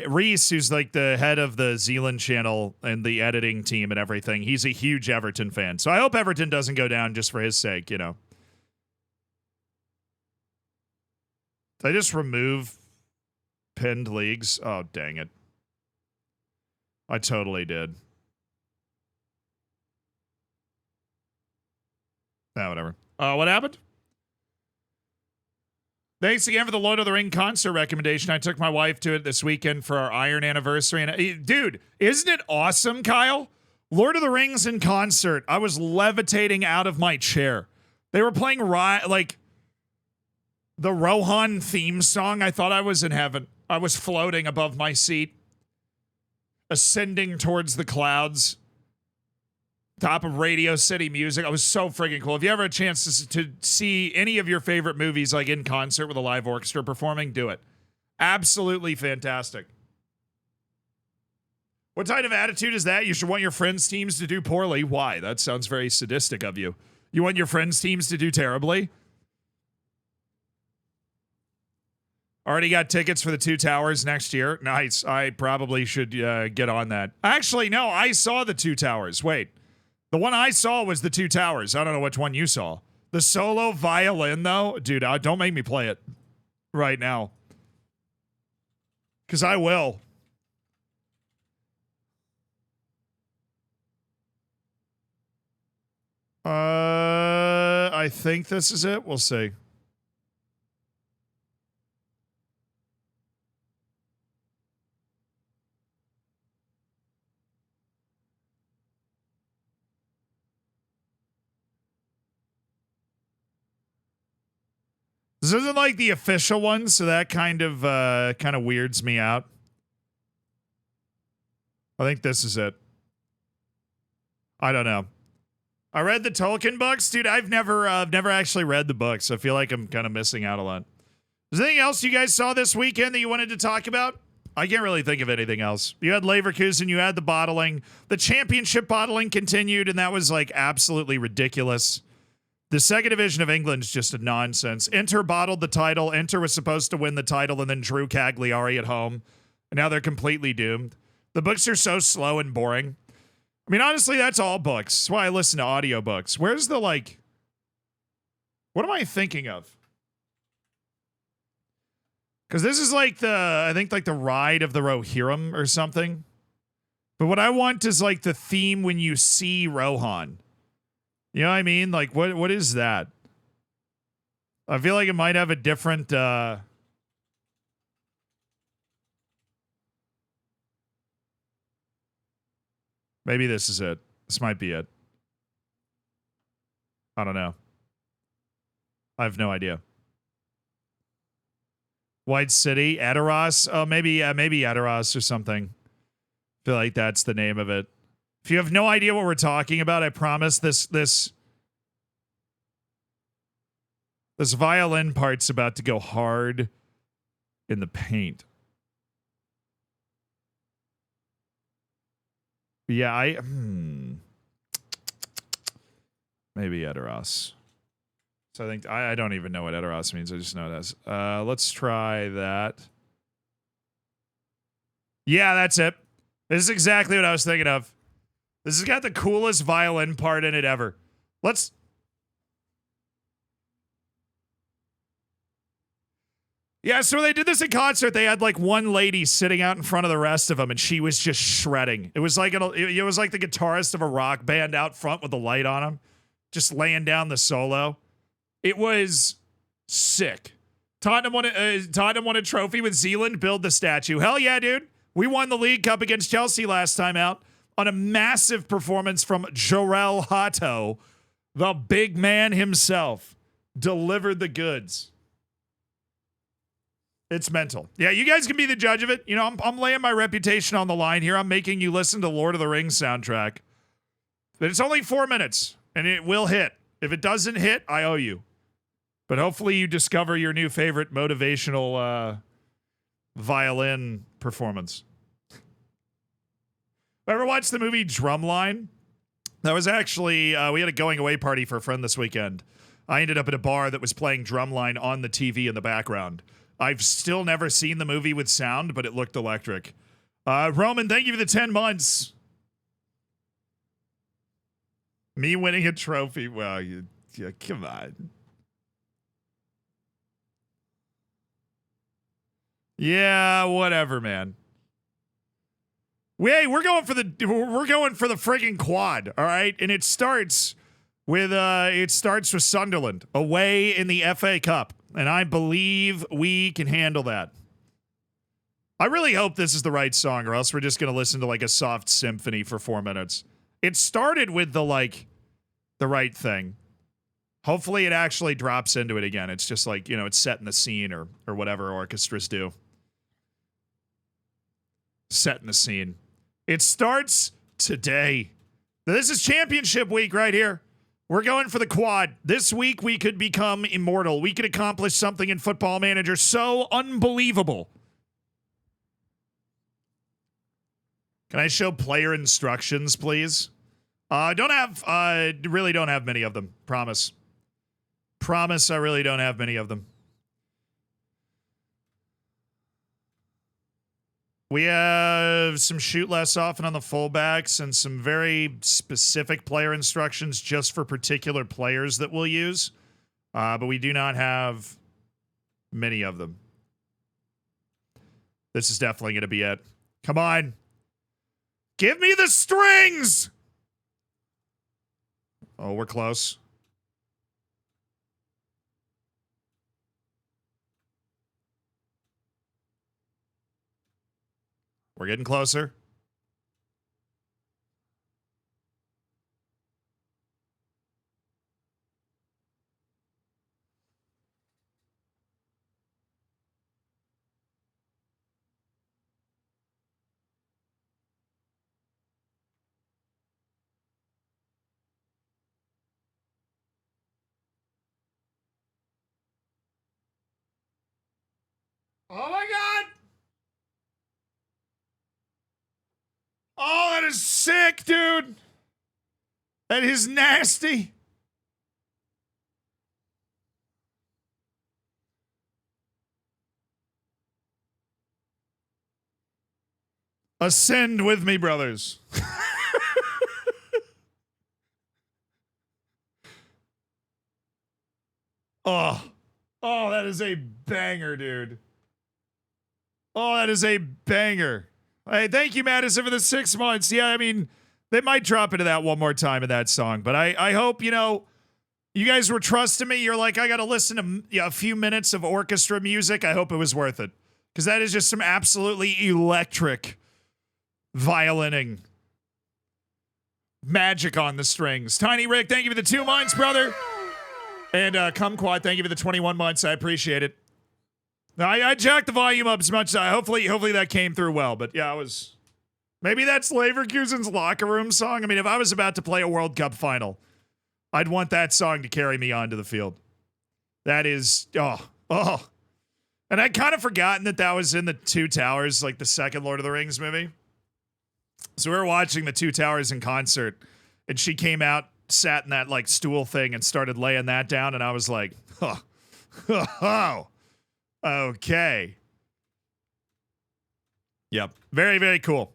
Speaker 1: Reese, who's like the head of the Zealand channel and the editing team and everything, he's a huge Everton fan. So I hope Everton doesn't go down just for his sake, you know. Did I just remove pinned leagues? Oh, dang it. I totally did. Whatever. What happened? Thanks again for the Lord of the Ring concert recommendation. I took my wife to it this weekend for our Iron anniversary. And dude, isn't it awesome, Kyle? Lord of the Rings in concert. I was levitating out of my chair. They were playing like the Rohan theme song. I thought I was in heaven. I was floating above my seat, ascending towards the clouds. Top of Radio City Music. I was so freaking cool. If you ever have a chance to see any of your favorite movies like in concert with a live orchestra performing, do it. Absolutely fantastic. What kind of attitude is that? You should want your friends' teams to do poorly. Why? That sounds very sadistic of you. You want your friends' teams to do terribly? Already got tickets for the Two Towers next year. Nice. I probably should get on that. Actually, no, I saw the Two Towers. Wait. The one I saw was the Two Towers. I don't know which one you saw. The solo violin, though? Dude, don't make me play it right now. Because I will. I think this is it. We'll see. This isn't like the official one, so that kind of weirds me out. I think this is it. I don't know. I read the Tolkien books, dude. I've never actually read the books. I feel like I'm kind of missing out a lot. Is there anything else you guys saw this weekend that you wanted to talk about? I can't really think of anything else. You had Leverkusen, you had the bottling. The championship bottling continued, and that was like absolutely ridiculous. The second division of England is just a nonsense. Inter bottled the title. Inter was supposed to win the title and then drew Cagliari at home. And now they're completely doomed. The books are so slow and boring. I mean, honestly, that's all books. That's why I listen to audiobooks. Where's the, like... What am I thinking of? Because this is like I think like the Ride of the Rohirrim or something. But what I want is like the theme when you see Rohan. You know what I mean? Like, what is that? I feel like it might have a different, Maybe this is it. This might be it. I don't know. I have no idea. White City, Aderos. Oh, maybe Aderos or something. I feel like that's the name of it. If you have no idea what we're talking about, I promise this violin part's about to go hard in the paint. Yeah, maybe Aderos. So I think I don't even know what Eteros means. I just know it as. Let's try that. Yeah, that's it. This is exactly what I was thinking of. This has got the coolest violin part in it ever. Let's. Yeah, so when they did this in concert, they had like one lady sitting out in front of the rest of them, and she was just shredding. It was like it was like the guitarist of a rock band out front with the light on him, just laying down the solo. It was sick. Tottenham won a trophy with Zealand. Build the statue. Hell yeah, dude. We won the League Cup against Chelsea last time out on a massive performance from Jorel Hato. The big man himself delivered the goods. It's mental. Yeah, you guys can be the judge of it. You know, I'm laying my reputation on the line here. I'm making you listen to Lord of the Rings soundtrack. But it's only 4 minutes, and it will hit. If it doesn't hit, I owe you. But hopefully you discover your new favorite motivational violin performance. Ever watched the movie Drumline? That was actually, we had a going away party for a friend this weekend. I ended up at a bar that was playing Drumline on the TV in the background. I've still never seen the movie with sound, but it looked electric. Roman, thank you for the 10 months. Me winning a trophy. Well, yeah, come on. Yeah, whatever, man. We're going for the friggin' quad, all right? And it starts with Sunderland away in the FA Cup, and I believe we can handle that. I really hope this is the right song, or else we're just gonna listen to like a soft symphony for 4 minutes. It started with the right thing. Hopefully it actually drops into it again. It's just like, you know, it's setting the scene or whatever orchestras do. Setting the scene. It starts today. This is championship week right here. We're going for the quad. This week we could become immortal. We could accomplish something in Football Manager so unbelievable. Can I show player instructions, please? Really don't have many of them. Promise. Promise I really don't have many of them. We have some shoot less often on the fullbacks and some very specific player instructions just for particular players that we'll use. But we do not have many of them. This is definitely going to be it. Come on. Give me the strings! Oh, we're close. We're getting closer. Oh my God! Oh, that is sick, dude. That is nasty. Ascend with me, brothers. Oh, that is a banger, dude. Oh, that is a banger. Hey, thank you, Madison, for the 6 months. Yeah, I mean, they might drop into that one more time in that song, but I hope, you know, you guys were trusting me. You're like, I got to listen to a few minutes of orchestra music. I hope it was worth it, because that is just some absolutely electric violining. magic on the strings. Tiny Rick, thank you for the 2 months, brother. And Kumquat, thank you for the 21 months. I appreciate it. Now, I jacked the volume up as much as hopefully that came through well. But yeah, maybe that's Leverkusen's locker room song. I mean, if I was about to play a World Cup final, I'd want that song to carry me onto the field. That is, oh. And I'd kind of forgotten that was in the Two Towers, like the second Lord of the Rings movie. So we were watching the Two Towers in concert, and she came out, sat in that like stool thing, and started laying that down, and I was like, oh, okay. Yep. Very, very cool.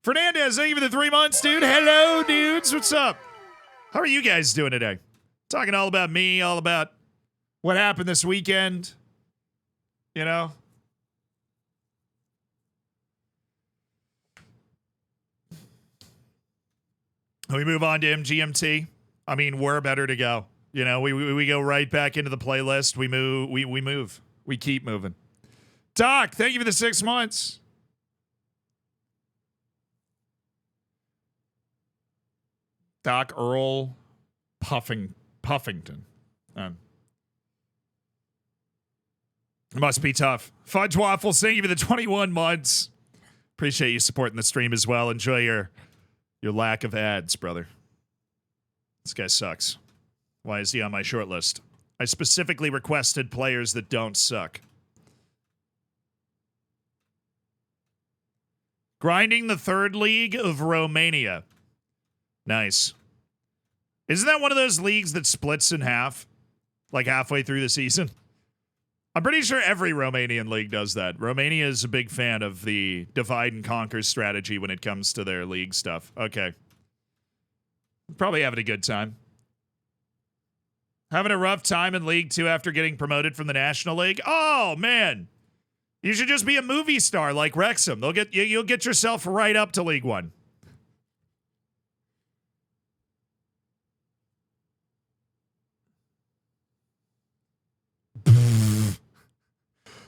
Speaker 1: Fernandez, thank you for the 3 months, dude. Hello, dudes. What's up? How are you guys doing today? Talking all about me, all about what happened this weekend. You know? We move on to MGMT. I mean, we're better to go. You know, we go right back into the playlist. We move. We move. We keep moving. Doc, thank you for the 6 months. Doc Earl Puffington. Must be tough. Fudge Waffles, thank you for the 21 months. Appreciate you supporting the stream as well. Enjoy your lack of ads, brother. This guy sucks. Why is he on my short list? I specifically requested players that don't suck. Grinding the third league of Romania. Nice. Isn't that one of those leagues that splits in half? Like halfway through the season? I'm pretty sure every Romanian league does that. Romania is a big fan of the divide and conquer strategy when it comes to their league stuff. Okay. Probably having a good time. Having a rough time in League 2 after getting promoted from the National League? Oh, man. You should just be a movie star like Wrexham. You'll get yourself right up to League 1.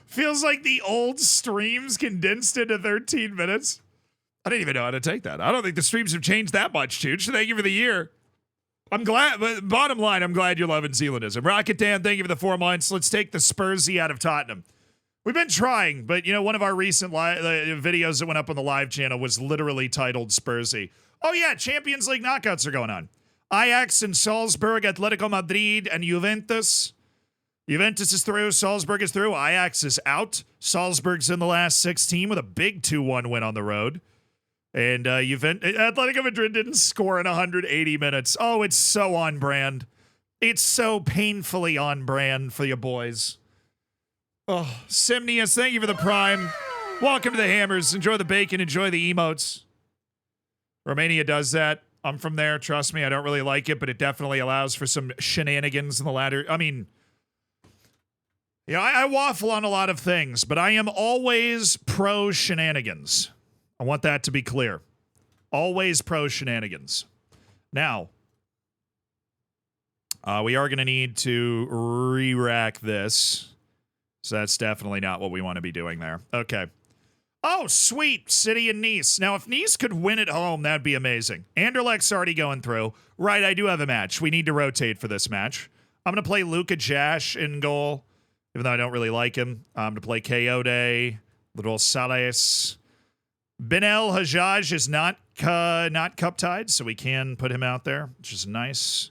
Speaker 1: Feels like the old streams condensed into 13 minutes. I didn't even know how to take that. I don't think the streams have changed that much, Chooch. Thank you for the year. I'm glad, but bottom line, I'm glad you're loving Zealandism. Rocket Dan, thank you for the 4 months. Let's take the Spursy out of Tottenham. We've been trying, but you know, one of our recent videos that went up on the live channel was literally titled Spursy. Oh yeah, Champions League knockouts are going on. Ajax and Salzburg, Atletico Madrid, and Juventus. Juventus is through. Salzburg is through. Ajax is out. Salzburg's in the last 16 with a big 2-1 win on the road. And Atletico Madrid didn't score in 180 minutes. Oh, it's so on brand. It's so painfully on brand for you boys. Oh, Simnius, thank you for the prime. Welcome to the Hammers. Enjoy the bacon. Enjoy the emotes. Romania does that. I'm from there. Trust me, I don't really like it, but it definitely allows for some shenanigans in the ladder. I mean... Yeah, I waffle on a lot of things, but I am always pro shenanigans. I want that to be clear. Always pro shenanigans. Now, we are going to need to re-rack this. So that's definitely not what we want to be doing there. Okay. Oh, sweet. City and Nice. Now, if Nice could win at home, that'd be amazing. Anderlecht's already going through. Right, I do have a match. We need to rotate for this match. I'm going to play Luka Jash in goal. Even though I don't really like him. I'm going to play Coyote, Little Sales. Benel Hajjaj is not cup tied, so we can put him out there, which is nice.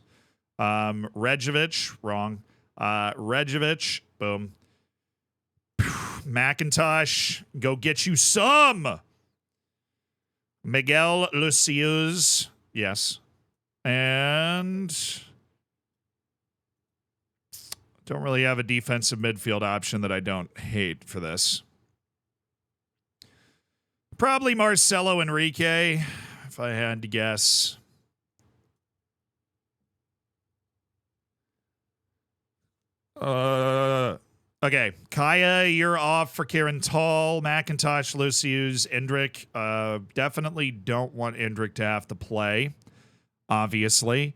Speaker 1: Rejovic, wrong. Rejovic, boom. McIntosh, go get you some. Miguel Lucius, yes. And... don't really have a defensive midfield option that I don't hate for this. Probably Marcelo Enrique, if I had to guess. Okay. Kaya, you're off for Kieran Tall. McIntosh, Lucius, Endrick. Definitely don't want Endrick to have to play, obviously.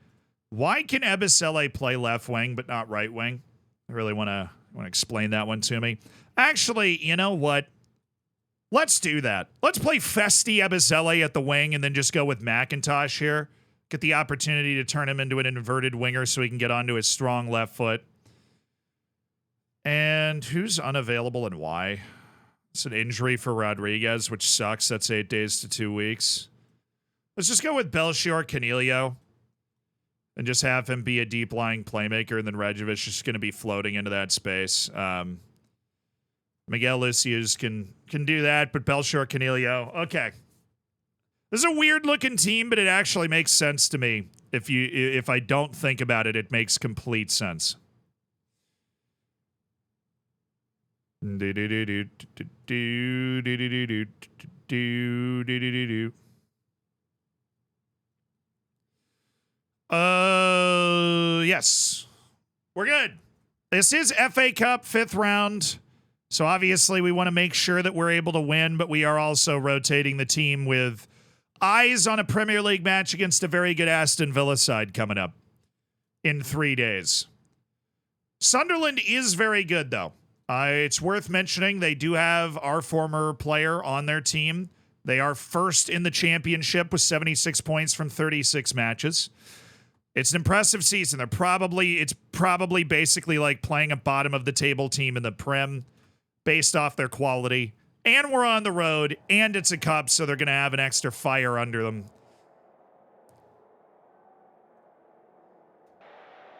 Speaker 1: Why can Ebisele play left wing but not right wing? I really want to explain that one to me. Actually, you know what? Let's do that. Let's play Festi Ebizele at the wing and then just go with McIntosh here. Get the opportunity to turn him into an inverted winger so he can get onto his strong left foot. And who's unavailable and why? It's an injury for Rodriguez, which sucks. That's 8 days to 2 weeks. Let's just go with Belchior Canelio and just have him be a deep-lying playmaker, and then Rejovic is just going to be floating into that space. Miguel Lucius can do that, but Belchior Canelio, okay. This is a weird-looking team, but it actually makes sense to me. If I don't think about it, it makes complete sense. Yes. We're good. This is FA Cup 5th round. So obviously we want to make sure that we're able to win, but we are also rotating the team with eyes on a Premier League match against a very good Aston Villa side coming up in 3 days. Sunderland is very good, though. It's worth mentioning they do have our former player on their team. They are first in the championship with 76 points from 36 matches. It's an impressive season. It's probably basically like playing a bottom of the table team in the Prem based off their quality. And we're on the road, and it's a cup, so they're going to have an extra fire under them.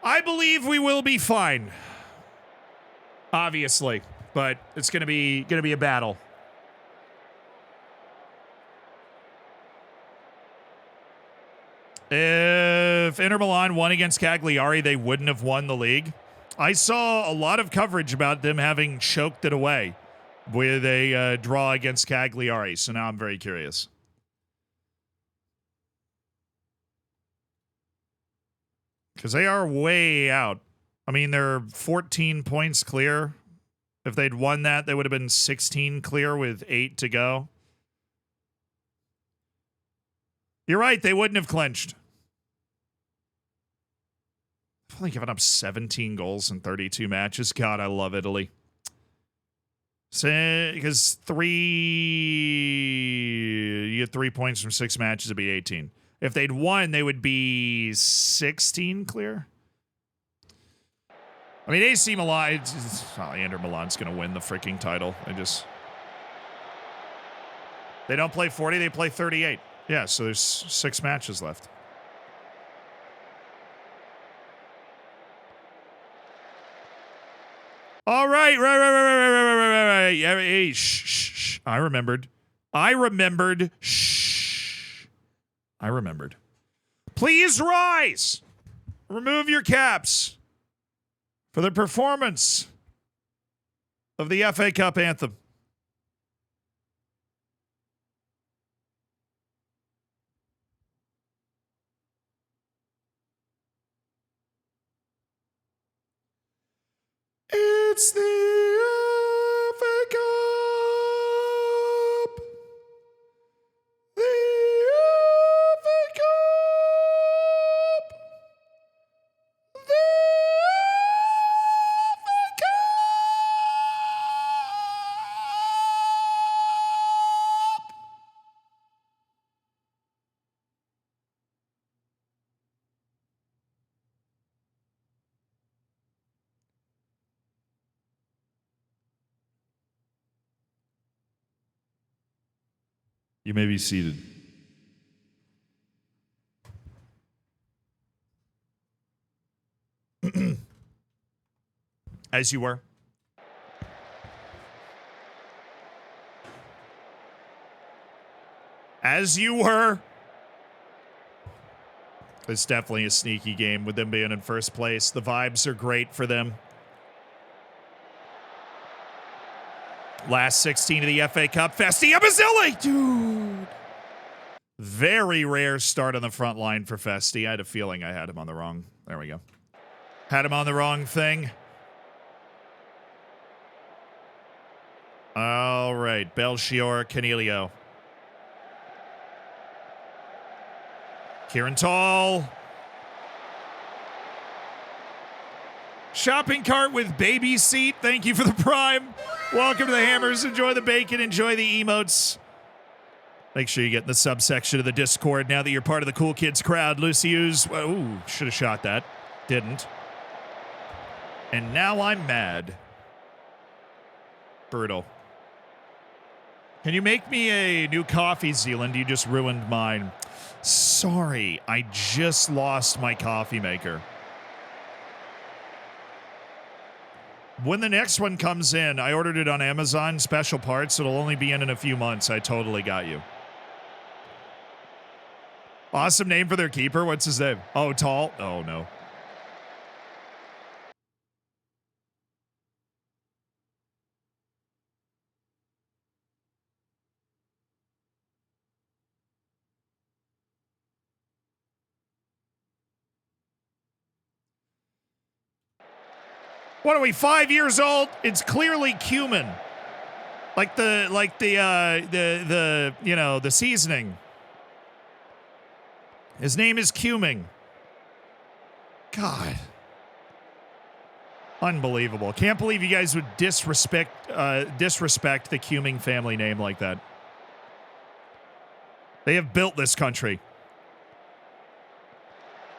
Speaker 1: I believe we will be fine. Obviously, but it's going to be a battle. If Inter Milan won against Cagliari, they wouldn't have won the league. I saw a lot of coverage about them having choked it away with a draw against Cagliari, so now I'm very curious. Because they are way out. I mean, they're 14 points clear. If they'd won that, they would have been 16 clear with 8 to go. You're right, they wouldn't have clinched. I've only given up 17 goals in 32 matches. God, I love Italy. Because you get 3 points from 6 matches, it'd be 18. If they'd won, they would be 16 clear. I mean, AC Milan, Inter Milan's going to win the freaking title. They don't play 40, they play 38. Yeah, so there's 6 matches left. All right, right. Yeah, hey, shh. I remembered. Shh. I remembered. Please rise. Remove your caps for the performance of the FA Cup anthem. It's the FA Cup. The FA Cup. The FA Cup. You may be seated. As you were. As you were. It's definitely a sneaky game with them being in first place. The vibes are great for them. Last 16 of the FA Cup. Festi Ebizele! Dude. Very rare start on the front line for Festi. I had a feeling I had him on the wrong. There we go. Had him on the wrong thing. All right. Belchior Canelio. Kieran Tall. Shopping cart with baby seat. Thank you for the prime. Welcome to the Hammers. Enjoy the bacon. Enjoy the emotes. Make sure you get in the subsection of the Discord now that you're part of the cool kids crowd. Lucius. Ooh, should have shot that. Didn't. And now I'm mad. Brutal. Can you make me a new coffee, Zealand? You just ruined mine. Sorry, I just lost my coffee maker. When the next one comes in, I ordered it on Amazon, special parts. It'll only be in a few months. I totally got you. Awesome name for their keeper. What's his name? Oh, Tall? Oh, no. What are we, 5 years old? It's clearly cumin. Like the seasoning. His name is Cuming. God. Unbelievable. Can't believe you guys would disrespect the Cuming family name like that. They have built this country.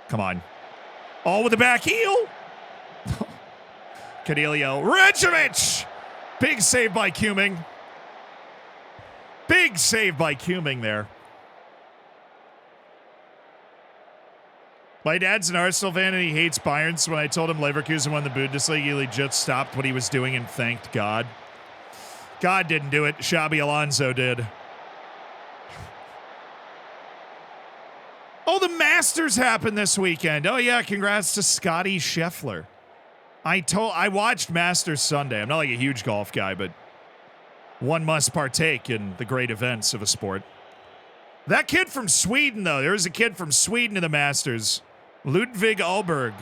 Speaker 1: Come on. All with the back heel. Cadilio. Regiment! Big save by Cuming. Big save by Cuming there. My dad's an Arsenal fan and he hates Bayern, so when I told him Leverkusen won the Bundesliga, he just stopped what he was doing and thanked God. God didn't do it. Xabi Alonso did. Oh, the Masters happened this weekend. Oh, yeah, congrats to Scotty Scheffler. I watched Masters Sunday. I'm not like a huge golf guy, but one must partake in the great events of a sport. That kid from Sweden, though, there was a kid from Sweden in the Masters. Ludvig Ahlberg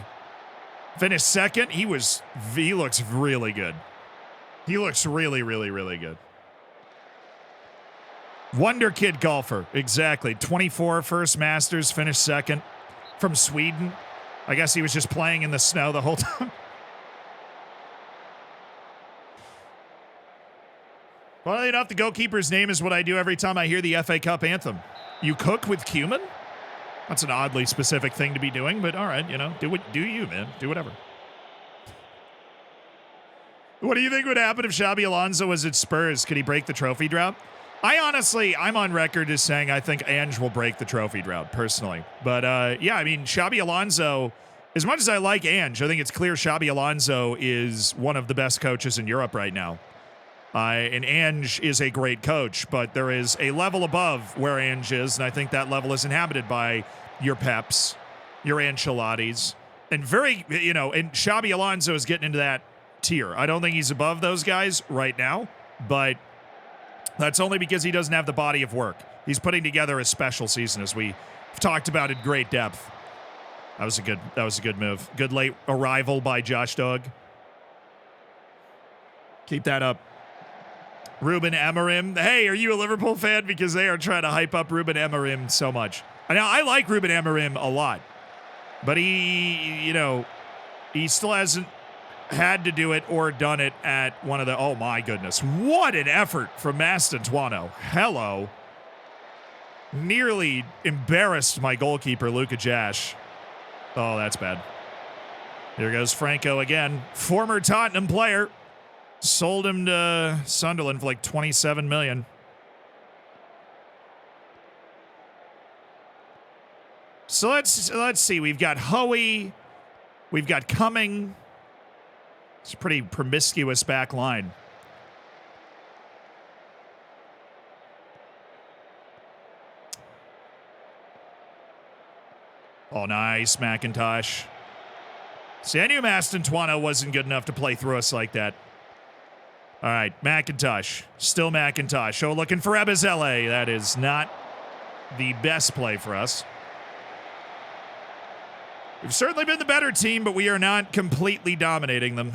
Speaker 1: finished second. He looks really good. He looks really, really, really good. Wonder kid golfer, exactly. 24, first Masters, finished second from Sweden. I guess he was just playing in the snow the whole time. Well, enough, the goalkeeper's name is what I do every time I hear the FA Cup anthem. You cook with cumin? That's an oddly specific thing to be doing, but all right, do you, man. Do whatever. What do you think would happen if Xabi Alonso was at Spurs? Could he break the trophy drought? I'm on record as saying I think Ange will break the trophy drought, personally. But, yeah, I mean, Xabi Alonso, as much as I like Ange, I think it's clear Xabi Alonso is one of the best coaches in Europe right now. And Ange is a great coach, but there is a level above where Ange is, and I think that level is inhabited by your Peps, your Ancelottis, and and Xabi Alonso is getting into that tier. I don't think he's above those guys right now, but that's only because he doesn't have the body of work. He's putting together a special season, as we've talked about in great depth. That was a good move. Good late arrival by Josh Dog. Keep that up. Ruben Amorim. Hey, are you a Liverpool fan? Because they are trying to hype up Ruben Amorim so much. Now, I like Ruben Amorim a lot. But he still hasn't had to do it or done it at one of the... Oh, my goodness. What an effort from Mastantuono. Hello. Nearly embarrassed my goalkeeper, Luka Jash. Oh, that's bad. Here goes Franco again. Former Tottenham player. Sold him to Sunderland for like $27 million. So let's see. We've got Hoey. We've got Cumming. It's a pretty promiscuous back line. Oh, nice, McIntosh. See, I knew Mastantuono wasn't good enough to play through us like that. All right, McIntosh. Still McIntosh. Oh, looking for Ebizele. That is not the best play for us. We've certainly been the better team, but we are not completely dominating them.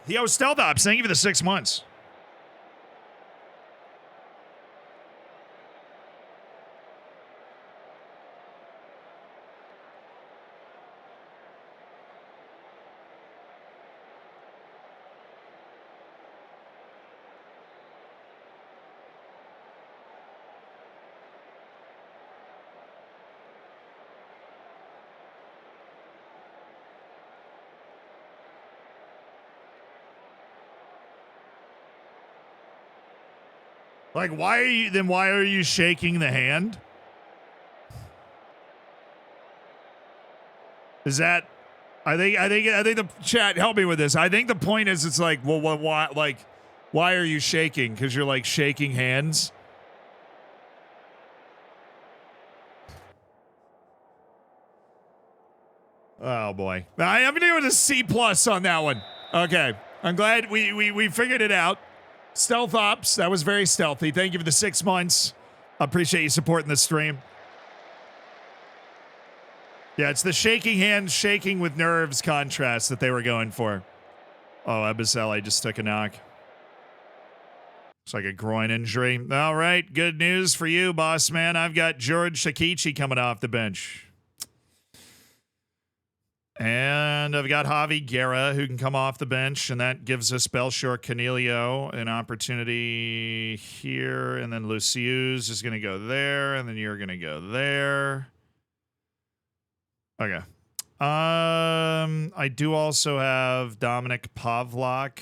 Speaker 1: Theo Stealth Ops, thank you for the 6 months. Like, why are you shaking the hand? Is that, I think the chat, help me with this. I think the point is, it's like, well, why are you shaking? Because you're like shaking hands. Oh boy. I'm gonna give it a C+ on that one. Okay. I'm glad we figured it out. Stealth Ops, that was very stealthy. Thank you for the 6 months. I appreciate you supporting the stream. Yeah, it's the shaking hands, shaking with nerves contrast that they were going for. Oh, Ebisel, just took a knock. It's like a groin injury. All right, good news for you, boss man. I've got JRicky coming off the bench. And I've got Javi Guerra, who can come off the bench, and that gives us Belshore Canelio an opportunity here, and then Lucius is going to go there, and then you're going to go there. Okay. I do also have Dominic Pavlak.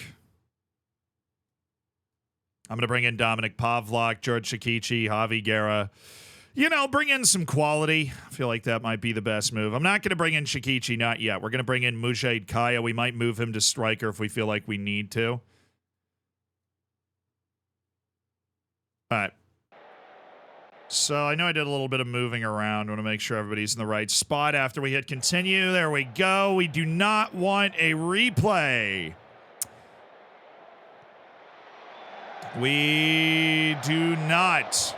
Speaker 1: I'm going to bring in Dominic Pavlak, JRicky, Javi Guerra. You know, bring in some quality. I feel like that might be the best move. I'm not going to bring in Shakichi, not yet. We're going to bring in Mujahid Kaya. We might move him to striker if we feel like we need to. All right. So I know I did a little bit of moving around. I want to make sure everybody's in the right spot after we hit continue. There we go. We do not want a replay. We do not.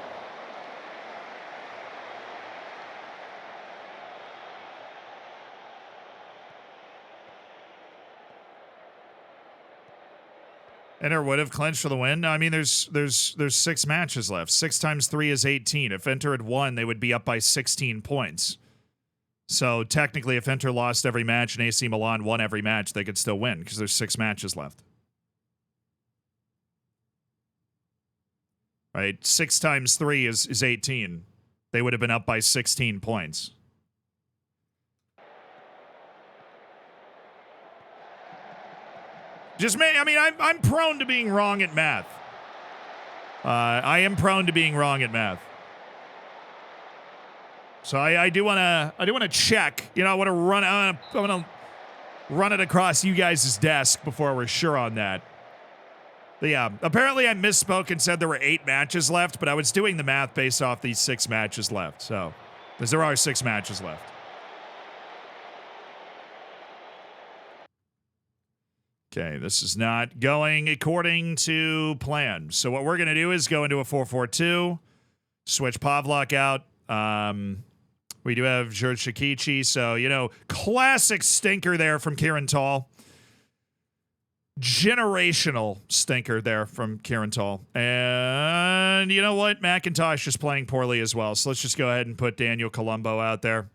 Speaker 1: Inter would have clinched for the win. No, I mean, there's 6 matches left. 6 times 3 is 18. If Inter had won, they would be up by 16 points. So technically, if Inter lost every match and AC Milan won every match, they could still win because there's 6 matches left. Right? 6 times 3 is 18. They would have been up by 16 points. Just me. I mean, I'm prone to being wrong at math. I am prone to being wrong at math. So I do want to check. You know, I want to run it across you guys' desk before we're sure on that. But yeah, apparently I misspoke and said there were 8 matches left, but I was doing the math based off these 6 matches left. So, because there are 6 matches left. Okay, this is not going according to plan. So what we're going to do is go into a 4-4-2, switch Pavlak out. We do have JRicky, so, you know, classic stinker there from Kieran Tall. Generational stinker there from Kieran Tall. And you know what? McIntosh is playing poorly as well, so let's just go ahead and put Daniel Colombo out there.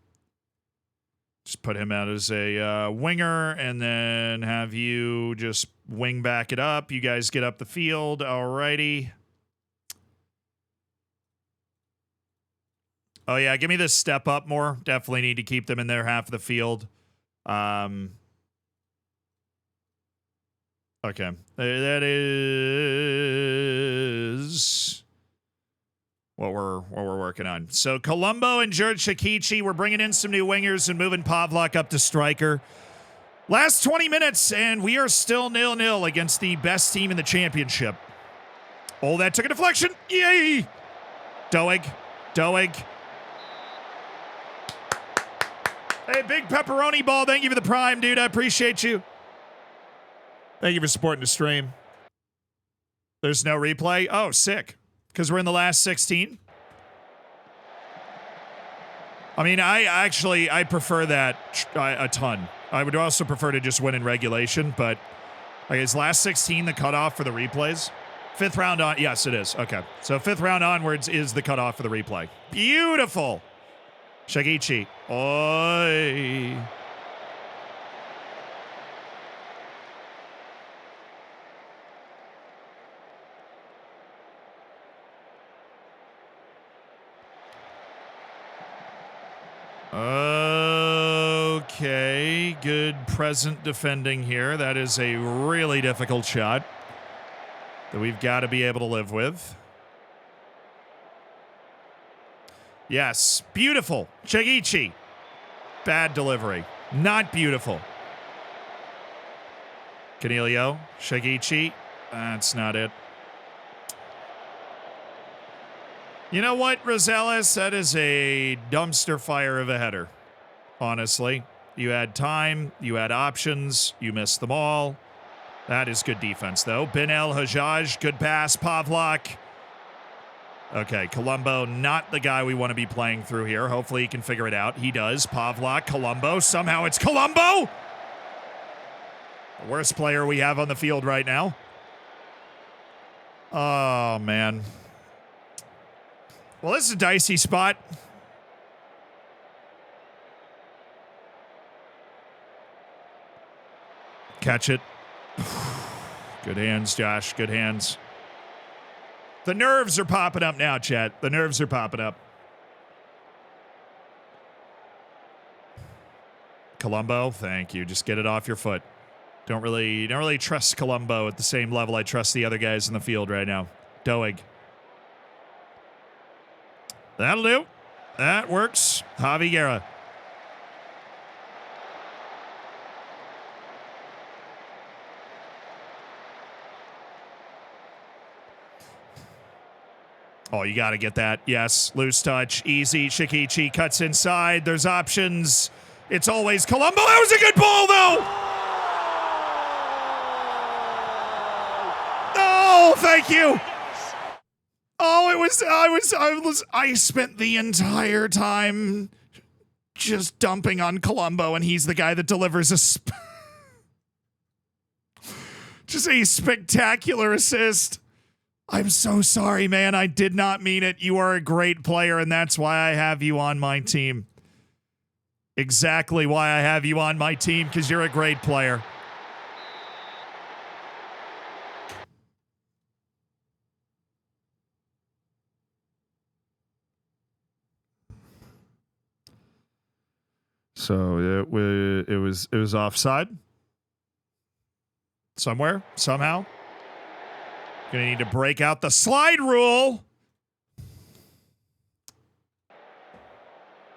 Speaker 1: Just put him out as a winger, and then have you just wing back it up. You guys get up the field. Alrighty. Oh, yeah. Give me this step up more. Definitely need to keep them in their half of the field. Okay. That is what we're working on. So Colombo and JRicky, we're bringing in some new wingers and moving Pavlak up to striker. Last 20 minutes, and we are still 0-0 against the best team in the championship. Oh, that took a deflection. Yay! Doeg. Hey, big pepperoni ball. Thank you for the prime, dude. I appreciate you. Thank you for supporting the stream. There's no replay? Oh, sick. Because we're in the last 16? I mean, I prefer that a ton. I would also prefer to just win in regulation, but is last 16 the cutoff for the replays? 5th round on, yes, it is. Okay. So 5th round onwards is the cutoff for the replay. Beautiful. Shagichi. Oi. Okay, good present defending here. That is a really difficult shot that we've got to be able to live with. Yes. Beautiful. Chigichi. Bad delivery. Not beautiful. Canelio. Chigichi. That's not it. You know what, Rosales? That is a dumpster fire of a header. Honestly. You had time. You had options. You missed them all. That is good defense, though. Ben El Hajjaj. Good pass. Pavlak. Okay, Colombo, not the guy we want to be playing through here. Hopefully he can figure it out. He does. Pavlak, Colombo. Somehow it's Colombo! The worst player we have on the field right now. Oh, man. Well, this is a dicey spot. Catch it. Good hands, Josh. Good hands. The nerves are popping up now, chat. The nerves are popping up. Colombo, thank you. Just get it off your foot. Don't really trust Colombo at the same level I trust the other guys in the field right now. Doeg. That'll do. That works. Javi Guerra. Oh, you got to get that. Yes. Loose touch. Easy. Shikichi cuts inside. There's options. It's always Colombo. That was a good ball, though. Oh, thank you. Oh, I spent the entire time just dumping on Colombo, and he's the guy that delivers just a spectacular assist. I'm so sorry, man. I did not mean it. You are a great player, and that's why I have you on my team. Exactly why I have you on my team, because you're a great player. So it was offside. Somewhere, somehow. Gonna need to break out the slide rule.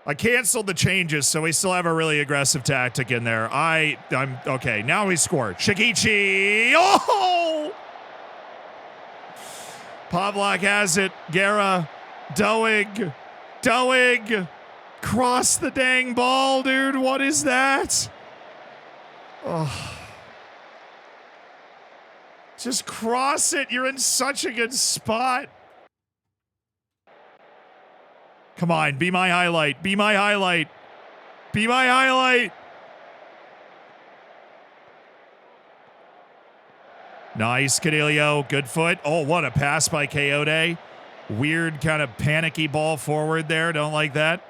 Speaker 1: I canceled the changes, so we still have a really aggressive tactic in there. I'm okay. Now we scored. Shikichi. Oh! Pavlak has it. Guerra. Doeg. Cross the dang ball, dude. What is that? Oh. Just cross it. You're in such a good spot. Come on, be my highlight. Be my highlight. Be my highlight. Nice, Cadillo. Good foot. Oh, what a pass by Coyote. Weird kind of panicky ball forward there. Don't like that.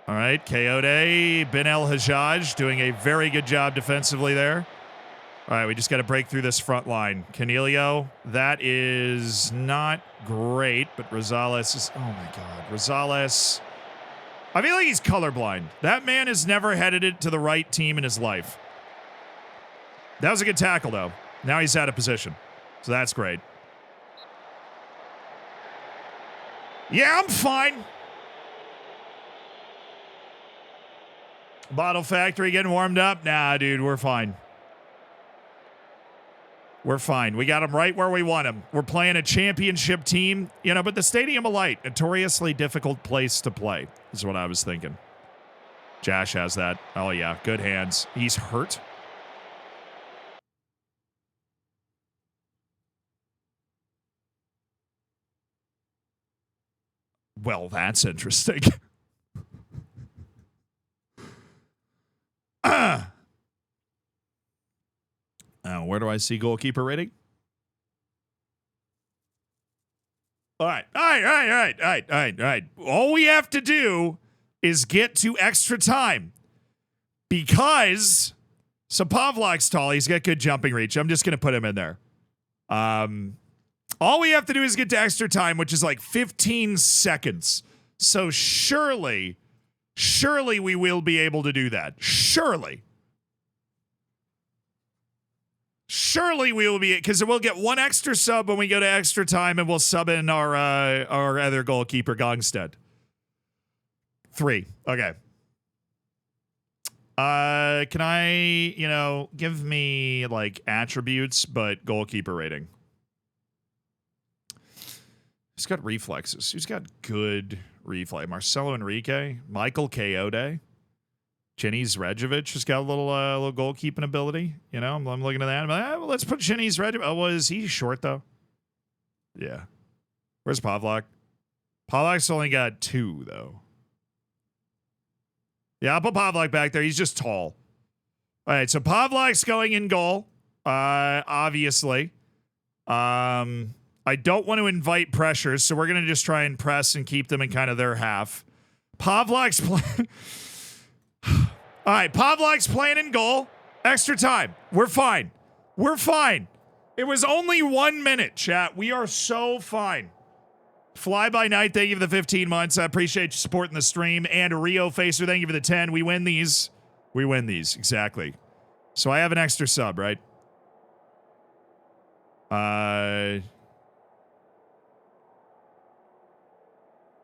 Speaker 1: All right, Coyote. Ben El Hajjaj doing a very good job defensively there. All right, we just got to break through this front line. Canelio, that is not great, but Rosales is... Oh, my God. Rosales... I feel like he's colorblind. That man has never headed it to the right team in his life. That was a good tackle, though. Now he's out of position. So that's great. Yeah, I'm fine. Bottle Factory getting warmed up? Nah, dude, we're fine. We're fine. We got him right where we want him. We're playing a championship team, you know, but the Stadium of Light, notoriously difficult place to play, is what I was thinking. Josh has that. Oh, yeah. Good hands. He's hurt. Well, that's interesting. Where do I see goalkeeper rating? All right. All we have to do is get to extra time. Because Pavlak's tall. He's got good jumping reach. I'm just going to put him in there. All we have to do is get to extra time, which is like 15 seconds. So surely we will be able to do that. Surely. Surely we will be, because we'll get one extra sub when we go to extra time, and we'll sub in our other goalkeeper, Gongstead. 3. Okay. Can I, give me, like, attributes, but goalkeeper rating? Who's got reflexes? Who's got good reflex? Marcelo Enrique? Michael Coyote? Chinny's Rejovic has got a little goalkeeping ability. I'm looking at that. I'm like, well, let's put Chinny's Rejovic. Oh, is he short, though? Yeah. Where's Pavlak? Pavlak's only got 2, though. Yeah, I'll put Pavlak back there. He's just tall. All right, so Pavlak's going in goal, obviously. I don't want to invite pressures, so we're going to just try and press and keep them in kind of their half. Pavlak's playing... All right, Pavlak's playing in goal. Extra time. We're fine. We're fine. It was only 1 minute, chat. We are so fine. Fly by night, thank you for the 15 months. I appreciate you supporting the stream. And Rio Facer, thank you for the 10. We win these. We win these, exactly. So I have an extra sub, right?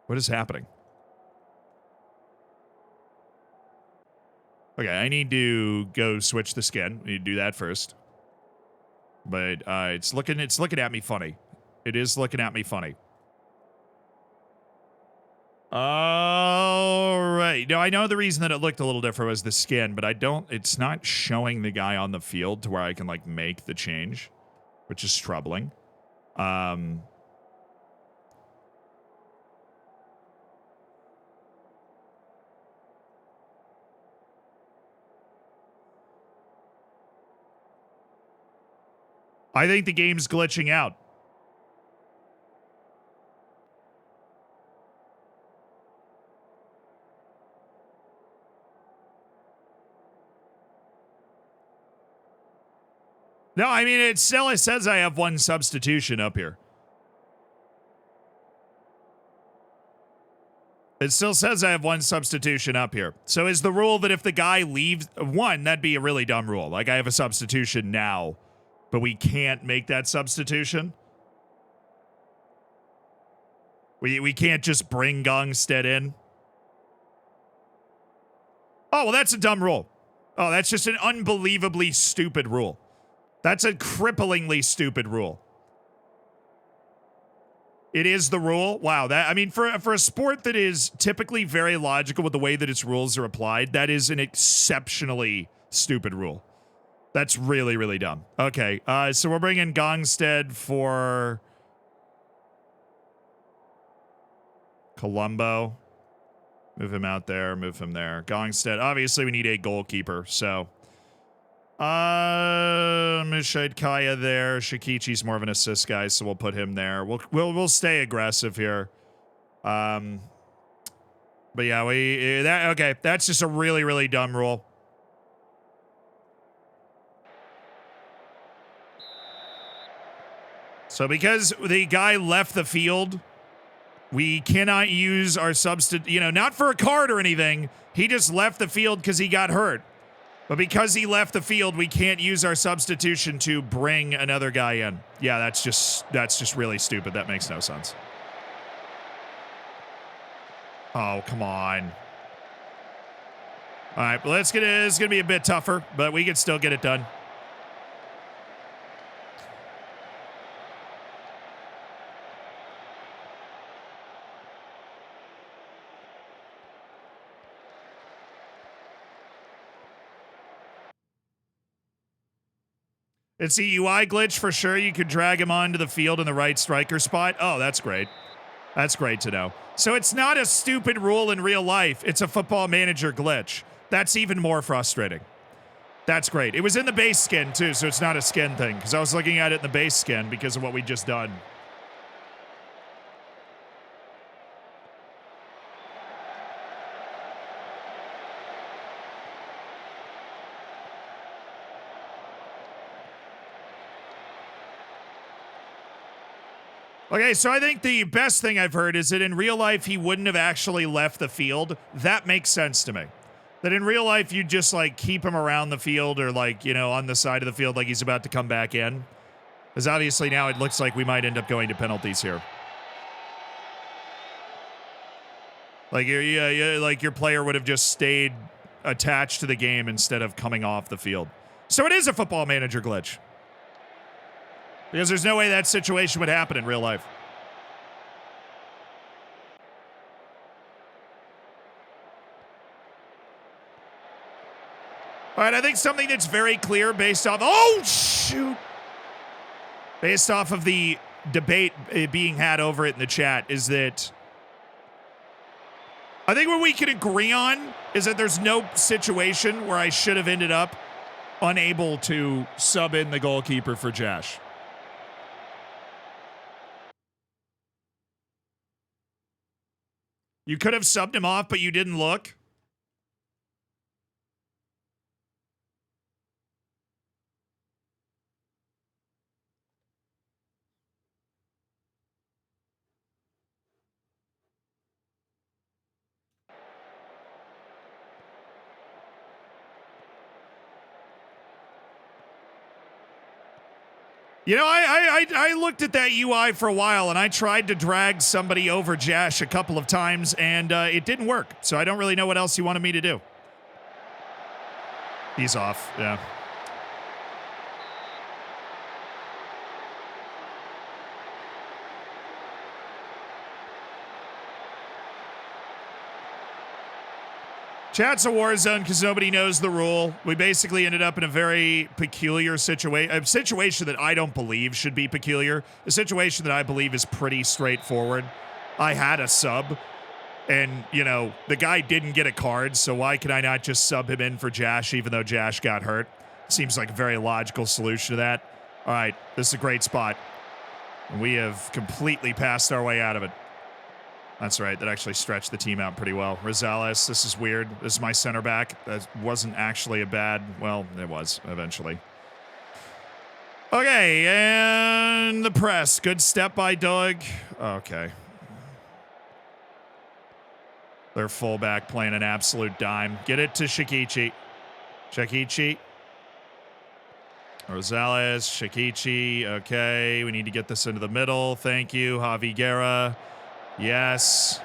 Speaker 1: What is happening? Okay, I need to go switch the skin. I need to do that first. But it's looking at me funny. It is looking at me funny. All right. No, I know the reason that it looked a little different was the skin, but it's not showing the guy on the field to where I can, like, make the change, which is troubling. I think the game's glitching out. No, I mean, it says I have one substitution up here. It still says I have one substitution up here. So is the rule that if the guy leaves... One, that'd be a really dumb rule. Like, I have a substitution now, but we can't make that substitution. We can't just bring Gongstead in. Oh, well, that's a dumb rule. Oh, that's just an unbelievably stupid rule. That's a cripplingly stupid rule. It is the rule. Wow, that, I mean, for a sport that is typically very logical with the way that its rules are applied, that is an exceptionally stupid rule. That's really, really dumb. Okay, so we're bringing Gongstead for Colombo. Move him out there, move him there. Gongstead, obviously we need a goalkeeper, so... Mishide Kaya there. Shikichi's more of an assist guy, so we'll put him there. We'll stay aggressive here. But yeah, okay, that's just a really, really dumb rule. So because the guy left the field, we cannot use our substitute, not for a card or anything. He just left the field because he got hurt. But because he left the field, we can't use our substitution to bring another guy in. Yeah, that's just really stupid. That makes no sense. Oh, come on. All right, well, it's gonna be a bit tougher, but we can still get it done. It's a UI glitch for sure. You could drag him onto the field in the right striker spot. Oh, that's great. That's great to know. So it's not a stupid rule in real life. It's a Football Manager glitch. That's even more frustrating. That's great. It was in the base skin, too, so it's not a skin thing, because I was looking at it in the base skin because of what we just done. Okay, so I think the best thing I've heard is that in real life, he wouldn't have actually left the field. That makes sense to me. That in real life, you just, like, keep him around the field or, like, you know, on the side of the field like he's about to come back in. Because obviously now it looks like we might end up going to penalties here. Like, like your player would have just stayed attached to the game instead of coming off the field. So it is a football manager glitch. Because there's no way that situation would happen in real life. All right, I think something that's very clear based off... Oh, shoot! Based off of the debate being had over it in the chat is that... I think what we can agree on is that there's no situation where I should have ended up unable to sub in the goalkeeper for Jash. You could have subbed him off, but you didn't look. You know, I looked at that UI for a while, and I tried to drag somebody over Jash a couple of times, and it didn't work. So I don't really know what else he wanted me to do. He's off, yeah. Chat's a war zone because nobody knows the rule. We basically ended up in a very peculiar situation, a situation that I don't believe should be peculiar, a situation that I believe is pretty straightforward. I had a sub, and, you know, the guy didn't get a card, so why could I not just sub him in for Jash even though Jash got hurt? Seems like a very logical solution to that. All right, this is a great spot. We have completely passed our way out of it. That's right. That actually stretched the team out pretty well. Rosales, this is weird. This is my center back. That wasn't actually a bad... Well, it was, eventually. Okay, and the press. Good step by Doug. Okay. Their fullback playing an absolute dime. Get it to Shikichi. Shikichi. Rosales, Shikichi. Okay, we need to get this into the middle. Thank you, Javi Guerra. Yes.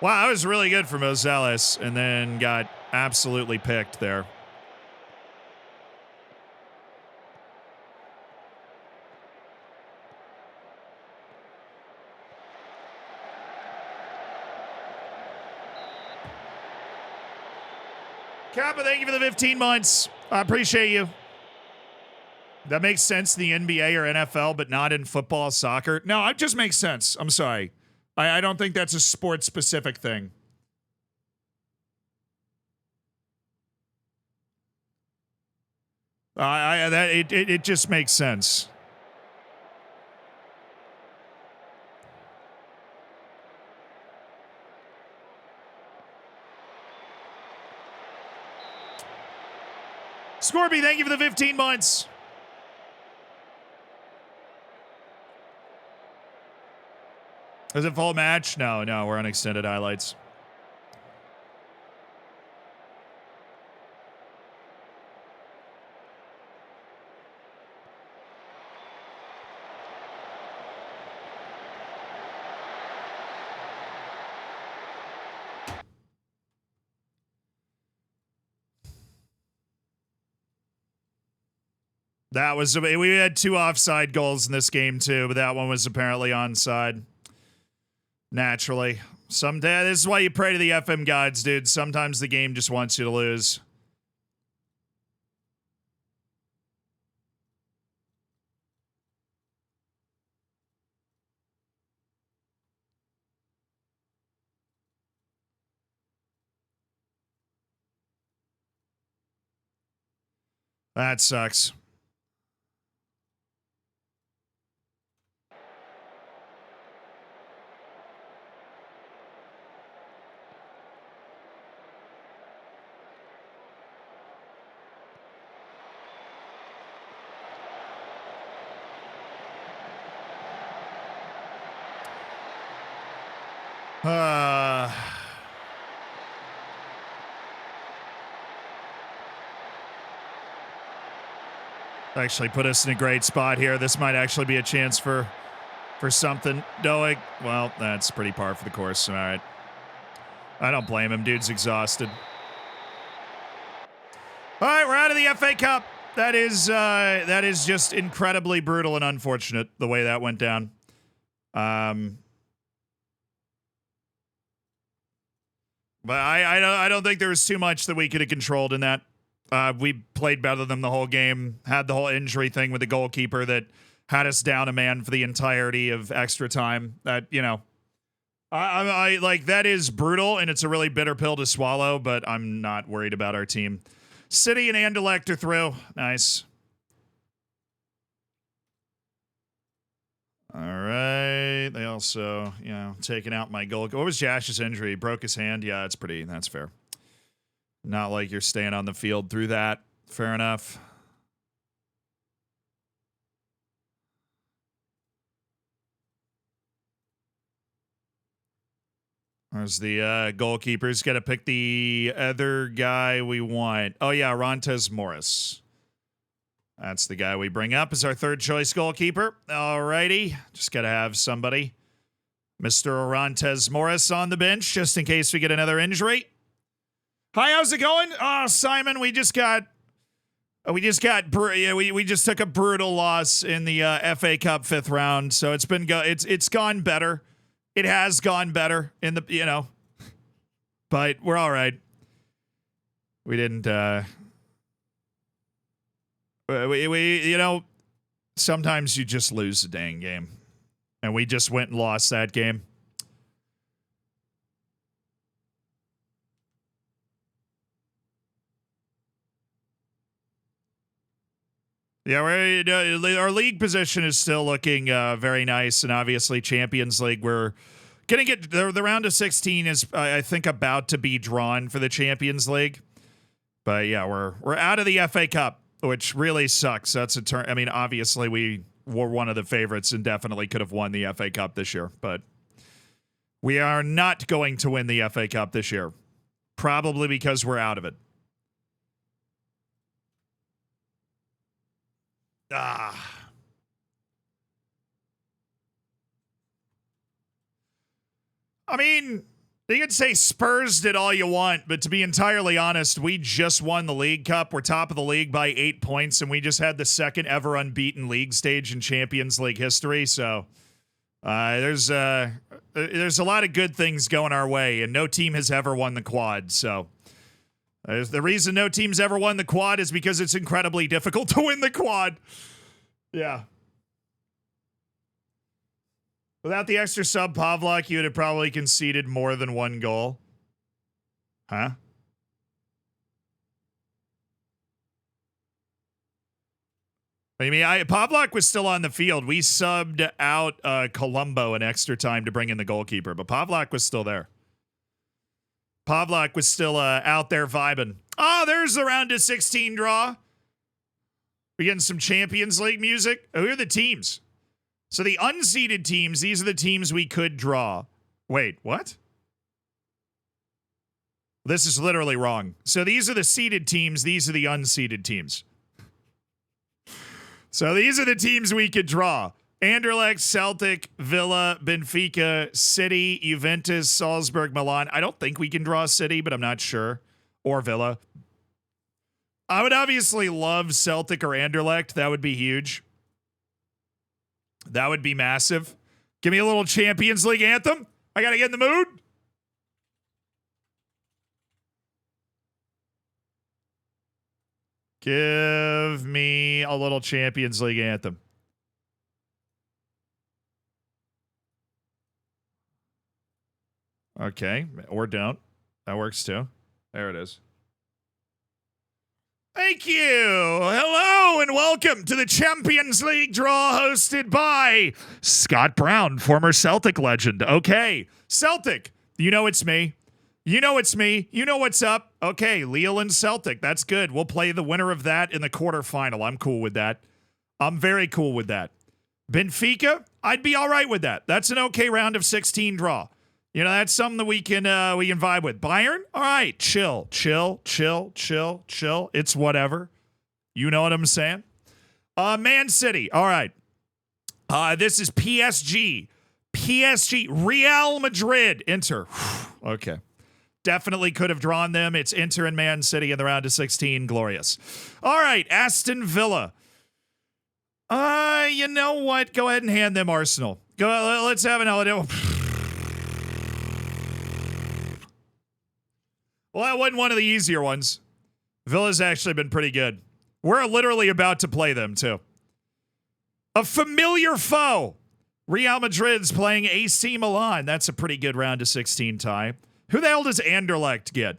Speaker 1: Wow, that was really good for Rosales, and then got absolutely picked there. Kappa, thank you for the 15 months. I appreciate you. That makes sense in the NBA or NFL, but not in football, soccer. No, it just makes sense. I'm sorry. I don't think that's a sports-specific thing. It just makes sense. Scorby, thank you for the 15 months. Is it full match? No, we're on extended highlights. That was, we had 2 offside goals in this game too, but that one was apparently onside. Naturally. Someday, this is why you pray to the FM gods, dude. Sometimes the game just wants you to lose. That sucks. Actually put us in a great spot here. This might actually be a chance for something. Doeg, well, that's pretty par for the course. All right. I don't blame him. Dude's exhausted. All right, we're out of the FA Cup. That is just incredibly brutal and unfortunate the way that went down. But I don't think there was too much that we could have controlled in that. We played better than the whole game. Had the whole injury thing with the goalkeeper that had us down a man for the entirety of extra time. That, you know, I like, that is brutal and it's a really bitter pill to swallow, but I'm not worried about our team. City and Anderlecht are through. Nice. All right. They also, you know, taking out my goal. What was Jash's injury? He broke his hand? Yeah, that's fair. Not like you're staying on the field through that. Fair enough. There's the goalkeeper. He's got to pick the other guy we want. Oh, yeah, Orantes Morris. That's the guy we bring up as our third choice goalkeeper. All righty. Just got to have somebody. Mr. Orantes Morris on the bench just in case we get another injury. Hi, how's it going? Simon, we just took a brutal loss in the FA Cup 5th round. So it's gone better. It has gone better in the, you know, but we're all right. We didn't, we you know, sometimes you just lose the dang game. And we just went and lost that game. Yeah, our league position is still looking very nice, and obviously Champions League, we're gonna get the round of 16 is I think about to be drawn for the Champions League, but yeah, we're out of the FA Cup, which really sucks. That's a turn. I mean, obviously we were one of the favorites and definitely could have won the FA Cup this year, but we are not going to win the FA Cup this year, probably because we're out of it. I mean, you could say Spurs did all you want, but to be entirely honest, we just won the League Cup. We're top of the league by 8 points, and we just had the second ever unbeaten league stage in Champions League history. So there's a lot of good things going our way, and no team has ever won the quad. So the reason no team's ever won the quad is because it's incredibly difficult to win the quad. Yeah. Without the extra sub Pavlak, you would have probably conceded more than one goal. Huh? I mean, Pavlak was still on the field. We subbed out Colombo in extra time to bring in the goalkeeper, but Pavlak was still there. Pavlak was still out there vibing. Oh, there's the round of 16 draw. We're getting some Champions League music. Oh, who are the teams? So the unseeded teams, these are the teams we could draw. Wait, what? This is literally wrong. So these are the seeded teams. These are the unseeded teams. So these are the teams we could draw. Anderlecht, Celtic, Villa, Benfica, City, Juventus, Salzburg, Milan. I don't think we can draw City, but I'm not sure. Or Villa. I would obviously love Celtic or Anderlecht. That would be huge. That would be massive. Give me a little Champions League anthem. I got to get in the mood. Give me a little Champions League anthem. Okay, or don't. That works too. There it is. Thank you. Hello and welcome to the Champions League draw hosted by Scott Brown, former Celtic legend. Okay, Celtic, you know it's me. You know it's me. You know what's up. Okay, Lille and Celtic. That's good. We'll play the winner of that in the quarterfinal. I'm cool with that. I'm very cool with that. Benfica, I'd be all right with that. That's an okay round of 16 draw. You know, that's something that we can vibe with. Bayern, all right, chill. It's whatever. You know what I'm saying? Man City. All right. This is PSG. Real Madrid. Inter. Okay. Definitely could have drawn them. It's Inter and Man City in the round of 16. Glorious. All right. Aston Villa. You know what? Go ahead and hand them Arsenal. Let's have an holiday. Well, that wasn't one of the easier ones. Villa's actually been pretty good. We're literally about to play them, too. A familiar foe. Real Madrid's playing AC Milan. That's a pretty good round of 16 tie. Who the hell does Anderlecht get?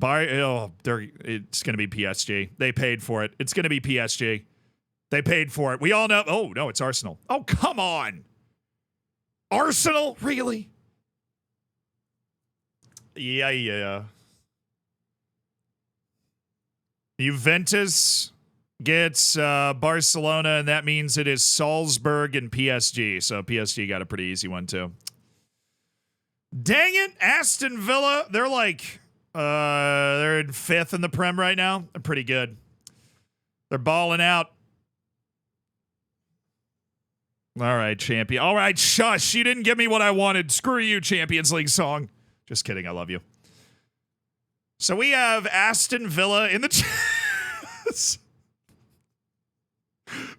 Speaker 1: It's going to be PSG. They paid for it. It's going to be PSG. They paid for it. We all know. Oh, no, it's Arsenal. Oh, come on. Arsenal? Really? Yeah. Juventus gets Barcelona, and that means it is Salzburg and PSG. So PSG got a pretty easy one, too. Dang it. Aston Villa, they're like, they're in 5th in the Prem right now. They're pretty good. They're balling out. All right, champion. All right, shush. You didn't give me what I wanted. Screw you, Champions League song. Just kidding. I love you. So we have Aston Villa in the...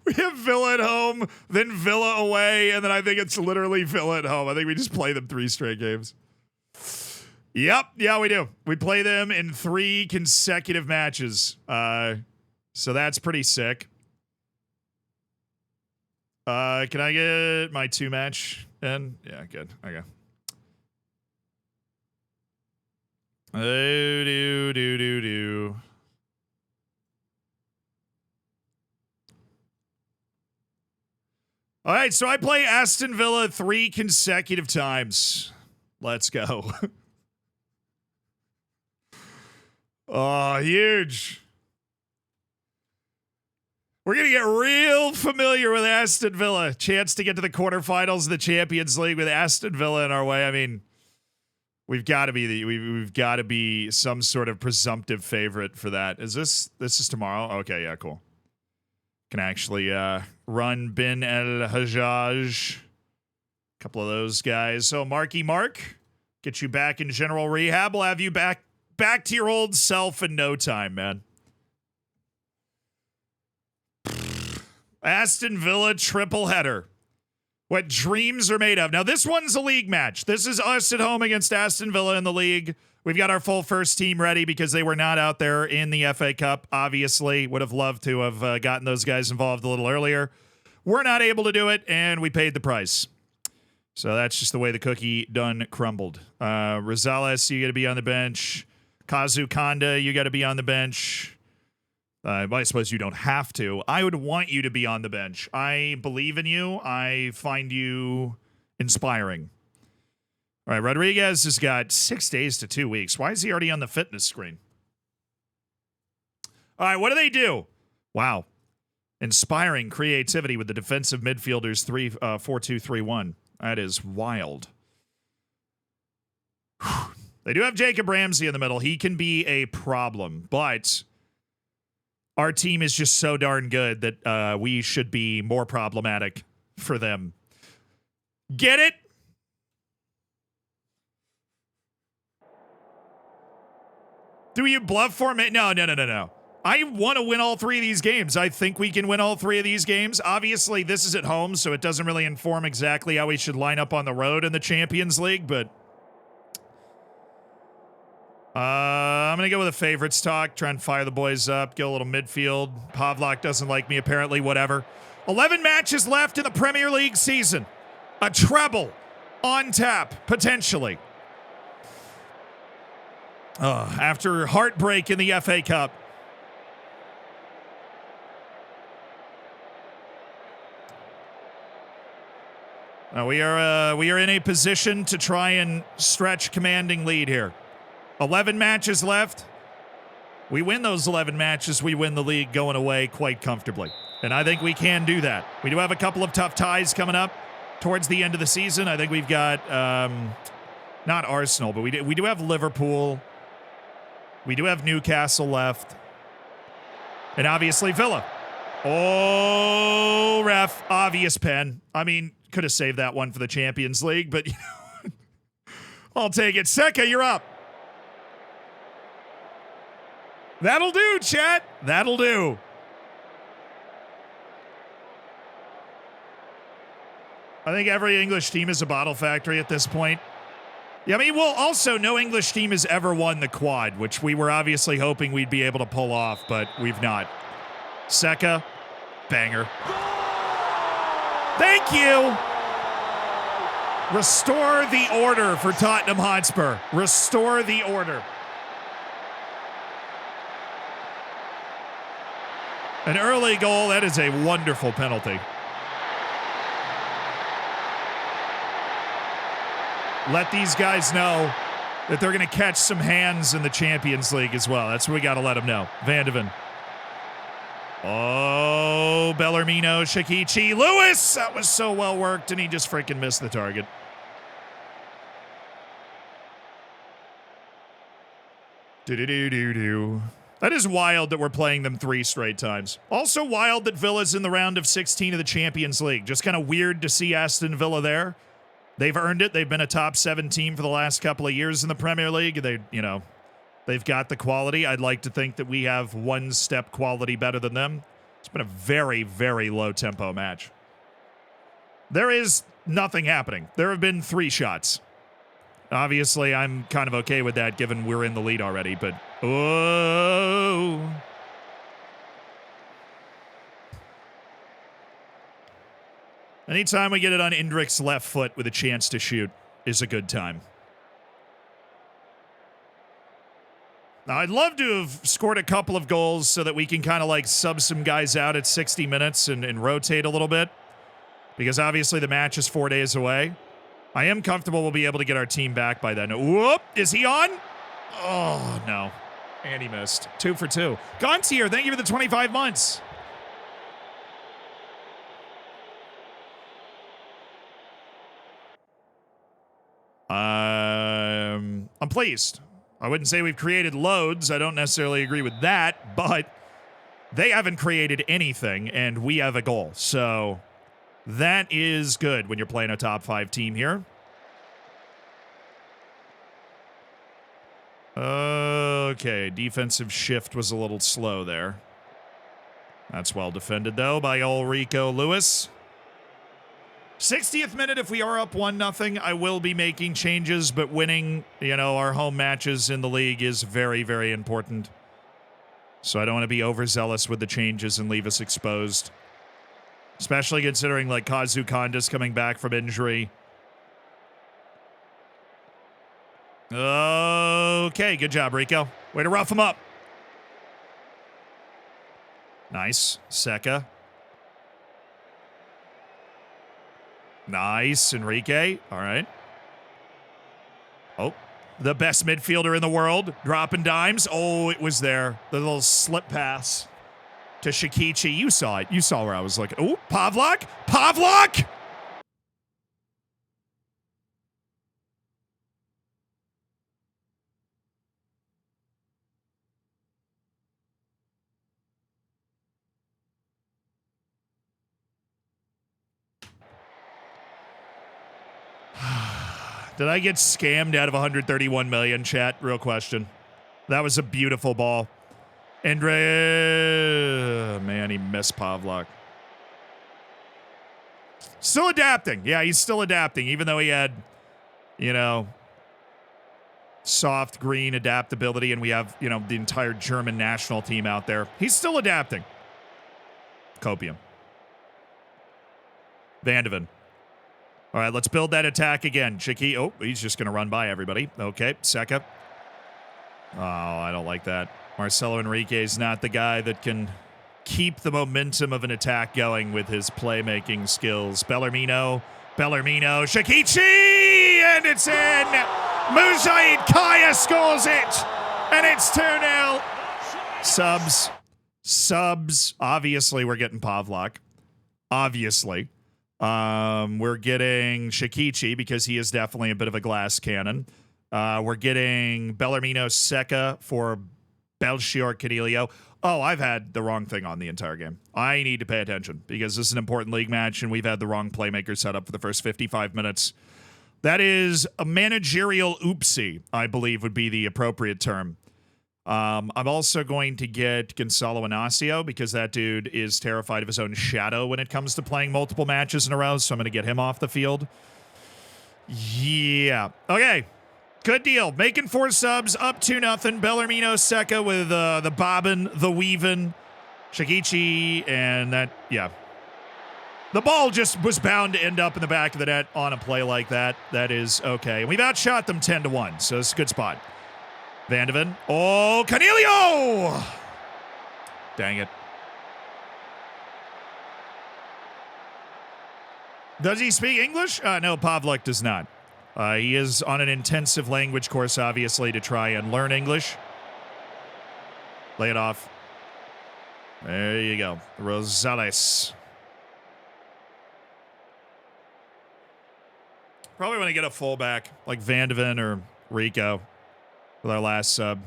Speaker 1: We have Villa at home, then Villa away, and then I think it's literally Villa at home. I think we just play them 3 straight games. Yep. Yeah, we do. We play them in 3 consecutive matches. So that's pretty sick. Can I get my 2 match in? Yeah, good. Okay. Do. All right, so I play Aston Villa 3 consecutive times. Let's go. Oh, huge. We're going to get real familiar with Aston Villa. Chance to get to the quarterfinals of the Champions League with Aston Villa in our way. I mean, we've got to be we've got to be some sort of presumptive favorite for that. Is this is tomorrow? Okay, yeah, cool. Can actually run Bin El Hajjaj. A couple of those guys. So Marky Mark, get you back in general rehab. We'll have you back to your old self in no time, man. Aston Villa triple header. What dreams are made of. Now, this one's a league match. This is us at home against Aston Villa in the league. We've got our full first team ready because they were not out there in the FA Cup. Obviously, would have loved to have gotten those guys involved a little earlier. We're not able to do it, and we paid the price. So that's just the way the cookie done crumbled. Rosales, you got to be on the bench. Kazu Kanda, you got to be on the bench. I suppose you don't have to. I would want you to be on the bench. I believe in you. I find you inspiring. All right, Rodriguez has got 6 days to 2 weeks. Why is he already on the fitness screen? All right, what do they do? Wow. Inspiring creativity with the defensive midfielders 4-2-3-1. That is wild. They do have Jacob Ramsey in the middle. He can be a problem, but our team is just so darn good that we should be more problematic for them. Get it? Do you bluff for me? No. I want to win all 3 of these games. I think we can win all 3 of these games. Obviously, this is at home, so it doesn't really inform exactly how we should line up on the road in the Champions League, but I'm going to go with a favorites talk, try and fire the boys up, go a little midfield. Pavlak doesn't like me, apparently, whatever. 11 matches left in the Premier League season. A treble on tap, potentially. After heartbreak in the FA Cup. We are in a position to try and stretch commanding lead here. 11 matches left. We win those 11 matches, we win the league going away quite comfortably. And I think we can do that. We do have a couple of tough ties coming up towards the end of the season. I think we've got, not Arsenal, but we do have Liverpool. We do have Newcastle left. And obviously Villa. Oh, ref. Obvious pen. I mean, could have saved that one for the Champions League, but I'll take it. Seka, you're up. That'll do, chat. That'll do. I think every English team is a bottle factory at this point. Yeah, I mean, well, also, no English team has ever won the quad, which we were obviously hoping we'd be able to pull off, but we've not. Seka, banger. Thank you. Restore the order for Tottenham Hotspur. Restore the order. An early goal, that is a wonderful penalty. Let these guys know that they're going to catch some hands in the Champions League as well. That's what we got to let them know. Van de Ven. Oh, Bellarmino, Shakichi, Lewis! That was so well worked, and he just freaking missed the target. Do-do-do-do-do. That is wild that we're playing them 3 straight times. Also wild that Villa's in the round of 16 of the Champions League. Just kind of weird to see Aston Villa there. They've earned it. They've been a top 7 team for the last couple of years in the Premier League. They've got the quality. I'd like to think that we have one step quality better than them. It's been a very, very low tempo match. There is nothing happening. There have been 3 shots. Obviously, I'm kind of okay with that given we're in the lead already, but oh. Anytime we get it on Indrik's left foot with a chance to shoot is a good time. Now, I'd love to have scored a couple of goals so that we can kind of like sub some guys out at 60 minutes and rotate a little bit. Because obviously the match is 4 days away. I am comfortable we'll be able to get our team back by then. Whoop! Is he on? Oh, no. And he missed. 2 for 2. Gaunt's here. Thank you for the 25 months. I'm pleased. I wouldn't say we've created loads. I don't necessarily agree with that, but they haven't created anything, and we have a goal. So that is good when you're playing a top 5 team here. Okay, defensive shift was a little slow there. That's well defended, though, by Ulrico Lewis. 60th minute, if we are up 1-0, I will be making changes, but winning, our home matches in the league is very, very important. So I don't want to be overzealous with the changes and leave us exposed. Especially considering, like, Kazu Konda's coming back from injury. Okay, good job, Rico. Way to rough him up. Nice. Seka. Nice, Enrique. All right. Oh, the best midfielder in the world. Dropping dimes. Oh, it was there. The little slip pass to Shakichi. You saw it. You saw where I was like, oh, Pavlak. Pavlak! Did I get scammed out of 131 million, chat? Real question. That was a beautiful ball. Man, he missed Pavlak. Still adapting. Yeah, he's still adapting, even though he had, soft green adaptability, and we have, the entire German national team out there. He's still adapting. Copium. Van de Ven. All right, let's build that attack again. Chicky. Oh, he's just going to run by everybody. Okay, Seka. Oh, I don't like that. Marcelo Enrique is not the guy that can keep the momentum of an attack going with his playmaking skills. Bellarmino, Shakichi, and it's in. Mujaid Kaya scores it, and it's 2-0. Subs. Obviously, we're getting Pavlak. Obviously. We're getting Shakichi because he is definitely a bit of a glass cannon. We're getting Bellarmino Seka for Belchior Cadillo. Oh, I've had the wrong thing on the entire game. I need to pay attention because this is an important league match, and we've had the wrong playmaker set up for the first 55 minutes. That is a managerial oopsie, I believe would be the appropriate term. I'm also going to get Gonzalo Inacio because that dude is terrified of his own shadow when it comes to playing multiple matches in a row, so I'm going to get him off the field. Yeah. Okay. Good deal. Making 4 subs, up 2-0. Bellarmino Secca with the bobbin, the weaving, Shakichi, and that, yeah. The ball just was bound to end up in the back of the net on a play like that. That is okay. And we've outshot them 10-1, so it's a good spot. Van de Ven. Oh, Canelio! Dang it. Does he speak English? No, Pavlik does not. He is on an intensive language course, obviously, to try and learn English. Lay it off. There you go. Rosales. Probably want to get a fullback like Van de Ven or Rico with our last sub.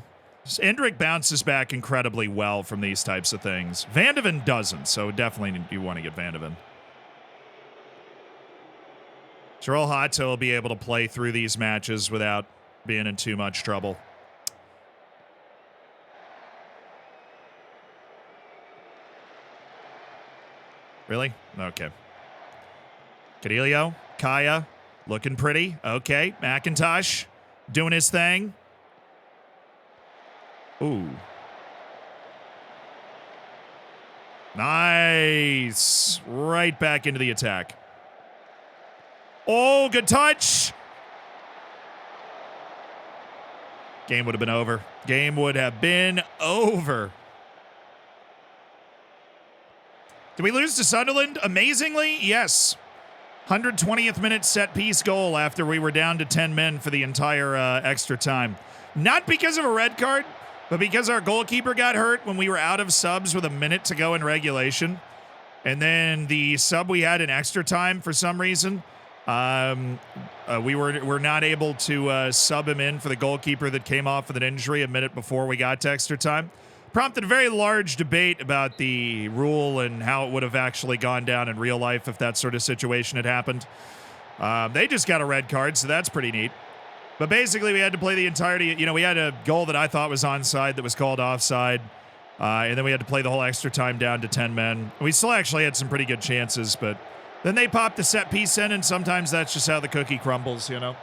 Speaker 1: Endrick bounces back incredibly well from these types of things. Van de Ven doesn't, so definitely you want to get Van de Ven. Jarrell Hato will be able to play through these matches without being in too much trouble. Really? Okay. Cadillo, Kaya, looking pretty. Okay, McIntosh doing his thing. Ooh. Nice. Right back into the attack. Oh, good touch. Game would have been over. Game would have been over. Did we lose to Sunderland? Amazingly, yes. 120th minute set piece goal after we were down to 10 men for the entire extra time. Not because of a red card, but because our goalkeeper got hurt when we were out of subs with a minute to go in regulation. And then the sub we had in extra time for some reason, we were not able to sub him in for the goalkeeper that came off with an injury a minute before we got to extra time. Prompted a very large debate about the rule and how it would have actually gone down in real life if that sort of situation had happened. They just got a red card, so that's pretty neat. But basically, we had to play the entirety. You know, we had a goal that I thought was onside that was called offside. And then we had to play the whole extra time down to 10 men. We still actually had some pretty good chances, but then they popped the set piece in, and sometimes that's just how the cookie crumbles, you know?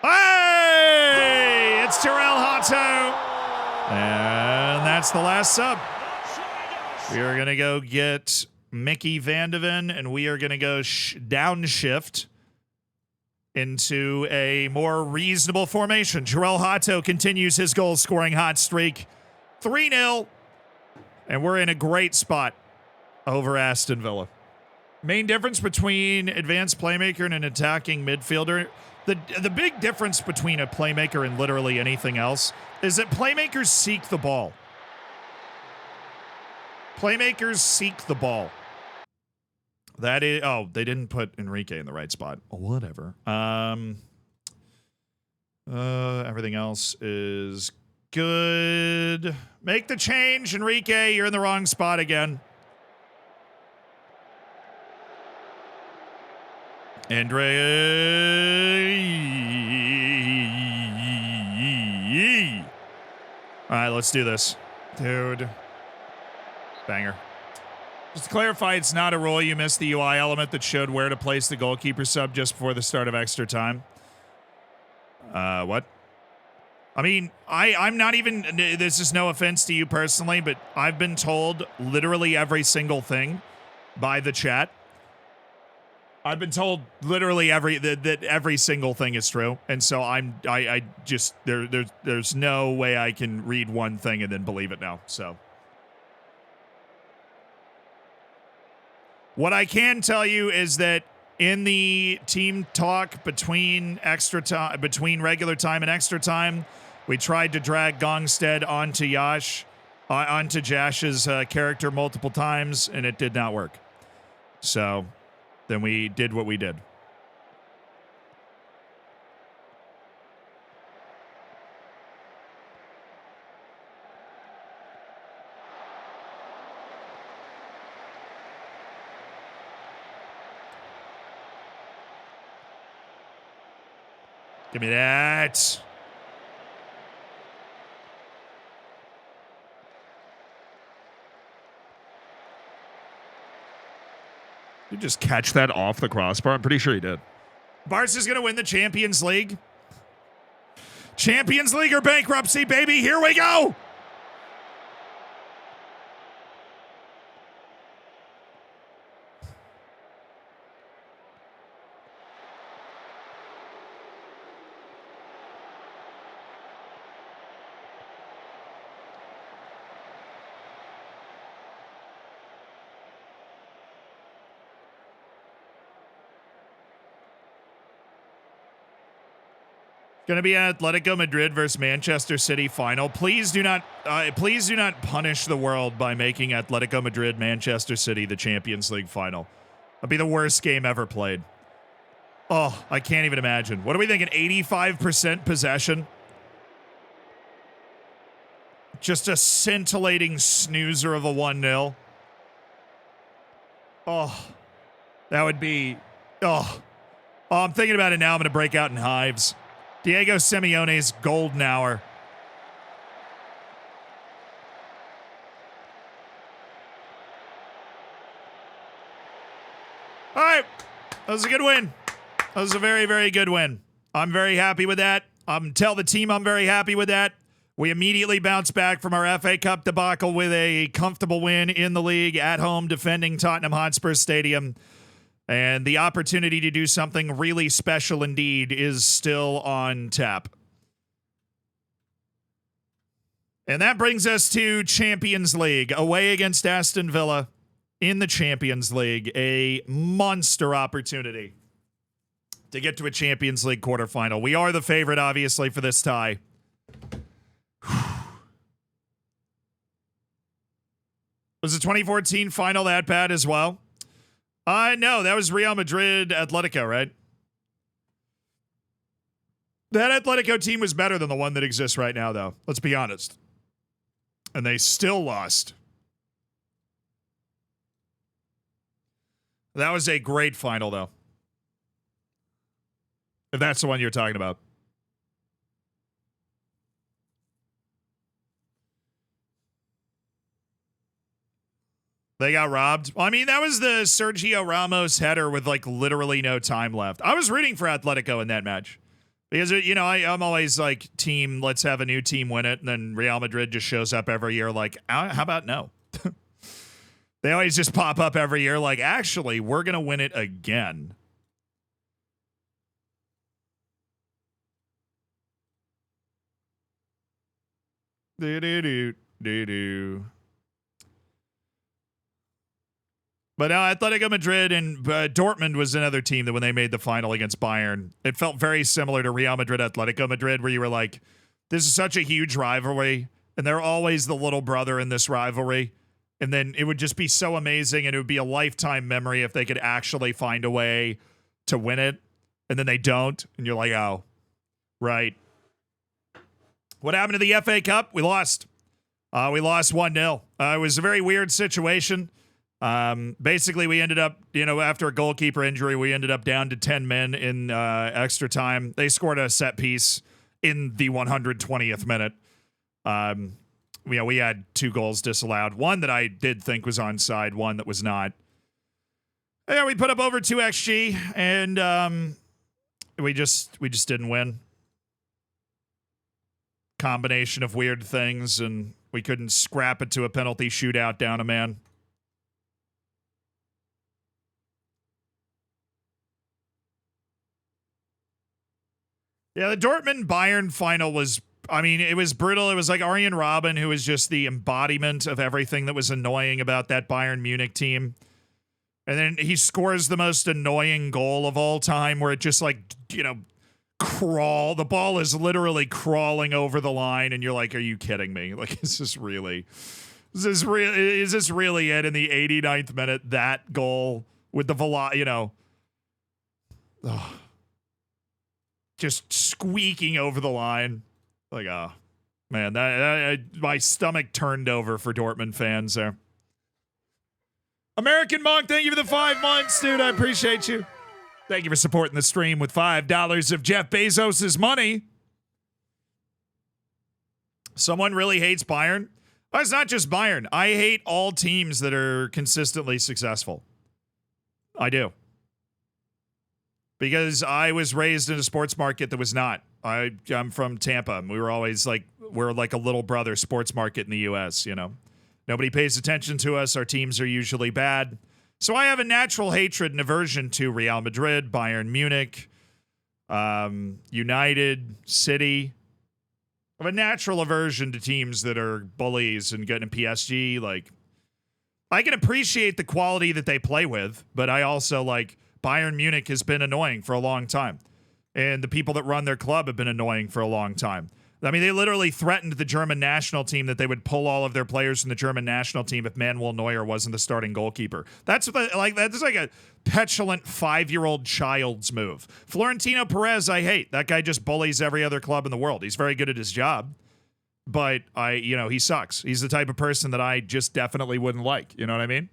Speaker 1: Hey! It's Terrell Hato! And that's the last sub. We are going to go get Mickey Van de Ven, and we are going to go downshift into a more reasonable formation. Jarrell Hato continues his goal-scoring hot streak. 3-0, and we're in a great spot over Aston Villa. Main difference between advanced playmaker and an attacking midfielder, the big difference between a playmaker and literally anything else is that playmakers seek the ball. Playmakers seek the ball. That is, oh, they didn't put Enrique in the right spot. Oh, whatever. Everything else is good. Make the change, Enrique. You're in the wrong spot again. Andre. All right, let's do this. Dude. Banger. Just to clarify, it's not a rule. You missed the UI element that showed where to place the goalkeeper sub just before the start of extra time. What? I mean, I'm not even, this is no offense to you personally, but I've been told literally every single thing by the chat. I've been told literally that every single thing is true, and so I just there's no way I can read one thing and then believe it now. So what I can tell you is that in the team talk between regular time and extra time, we tried to drag Gongstead onto Jash's character multiple times, and it did not work. So then we did what we did. Give me that. Did you just catch that off the crossbar? I'm pretty sure he did. Barca's going to win the Champions League. Champions League or bankruptcy, baby. Here we go. Going to be an Atletico Madrid versus Manchester City final. Please do not punish the world by making Atletico Madrid Manchester City the Champions League final. That'd be the worst game ever played. Oh, I can't even imagine. What are we thinking? 85% possession? Just a scintillating snoozer of a 1-0. Oh, that would be. Oh, I'm thinking about it now. I'm going to break out in hives. Diego Simeone's golden hour. All right. That was a good win. That was a very, very good win. I'm very happy with that. Tell the team I'm very happy with that. We immediately bounced back from our FA Cup debacle with a comfortable win in the league at home defending Tottenham Hotspur Stadium. And the opportunity to do something really special indeed is still on tap. And that brings us to Champions League, away against Aston Villa in the Champions League. A monster opportunity to get to a Champions League quarterfinal. We are the favorite, obviously, for this tie. Was the 2014 final that bad as well? No, that was Real Madrid Atletico, right? That Atletico team was better than the one that exists right now, though. Let's be honest. And they still lost. That was a great final, though. If that's the one you're talking about. They got robbed. Well, I mean, that was the Sergio Ramos header with like literally no time left. I was rooting for Atletico in that match because, you know, I'm always like, team, let's have a new team win it. And then Real Madrid just shows up every year like, how about no? They always just pop up every year like, actually, we're going to win it again. Do-do-do-do-do. But Atletico Madrid and Dortmund was another team that when they made the final against Bayern, it felt very similar to Real Madrid, Atletico Madrid, where you were like, this is such a huge rivalry, and they're always the little brother in this rivalry. And then it would just be so amazing, and it would be a lifetime memory if they could actually find a way to win it, and then they don't, and you're like, oh, right. What happened to the FA Cup? We lost. We lost 1-0. It was a very weird situation. Basically, we ended up, you know, after a goalkeeper injury, we ended up down to 10 men in extra time. They scored a set piece in the 120th minute. You know, we had 2 goals disallowed. One that I did think was onside, one that was not. Yeah, we put up over 2 XG, and we just didn't win. Combination of weird things, and we couldn't scrap it to a penalty shootout down a man. Yeah, the Dortmund Bayern final was, I mean, it was brutal. It was like Arjen Robben, who was just the embodiment of everything that was annoying about that Bayern Munich team. And then he scores the most annoying goal of all time where it just like, you know, the ball is literally crawling over the line and you're like, are you kidding me? Like, is this really it in the 89th minute, that goal? with the just squeaking over the line. Like, oh, man, my stomach turned over for Dortmund fans there. American Monk, thank you for the 5 months, dude. I appreciate you. Thank you for supporting the stream with $5 of Jeff Bezos' money. Someone really hates Bayern. Oh, it's not just Bayern. I hate all teams that are consistently successful. I do. Because I was raised in a sports market that was not. I'm from Tampa. We're like a little brother sports market in the U.S., you know. Nobody pays attention to us. Our teams are usually bad. So I have a natural hatred and aversion to Real Madrid, Bayern Munich, United, City. I have a natural aversion to teams that are bullies and getting PSG. Like, I can appreciate the quality that they play with, but I also Bayern Munich has been annoying for a long time. And the people that run their club have been annoying for a long time. I mean, they literally threatened the German national team that they would pull all of their players from the German national team if Manuel Neuer wasn't the starting goalkeeper. That's like a petulant 5-year-old child's move. Florentino Perez, I hate. That guy just bullies every other club in the world. He's very good at his job, but he sucks. He's the type of person that I just definitely wouldn't like. You know what I mean?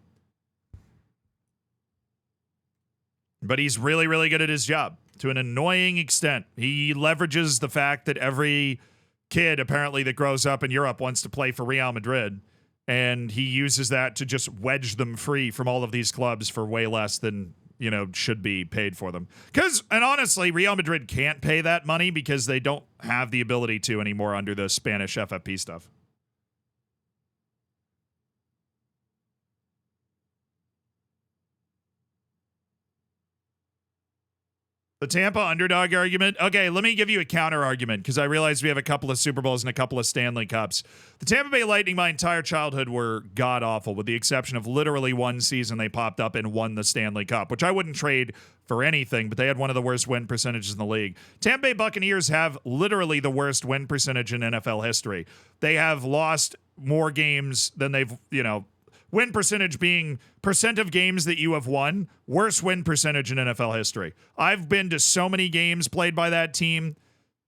Speaker 1: But he's really, really good at his job to an annoying extent. He leverages the fact that every kid apparently that grows up in Europe wants to play for Real Madrid, and he uses that to just wedge them free from all of these clubs for way less than should be paid for them. And honestly, Real Madrid can't pay that money because they don't have the ability to anymore under the Spanish FFP stuff. The Tampa underdog argument. Okay, let me give you a counter argument because I realize we have a couple of Super Bowls and a couple of Stanley Cups. The Tampa Bay Lightning, my entire childhood, were god awful, with the exception of literally one season they popped up and won the Stanley Cup, which I wouldn't trade for anything, but they had one of the worst win percentages in the league. Tampa Bay Buccaneers have literally the worst win percentage in NFL history. They have lost more games than they've, win percentage being percent of games that you have won, worst win percentage in NFL history. I've been to so many games played by that team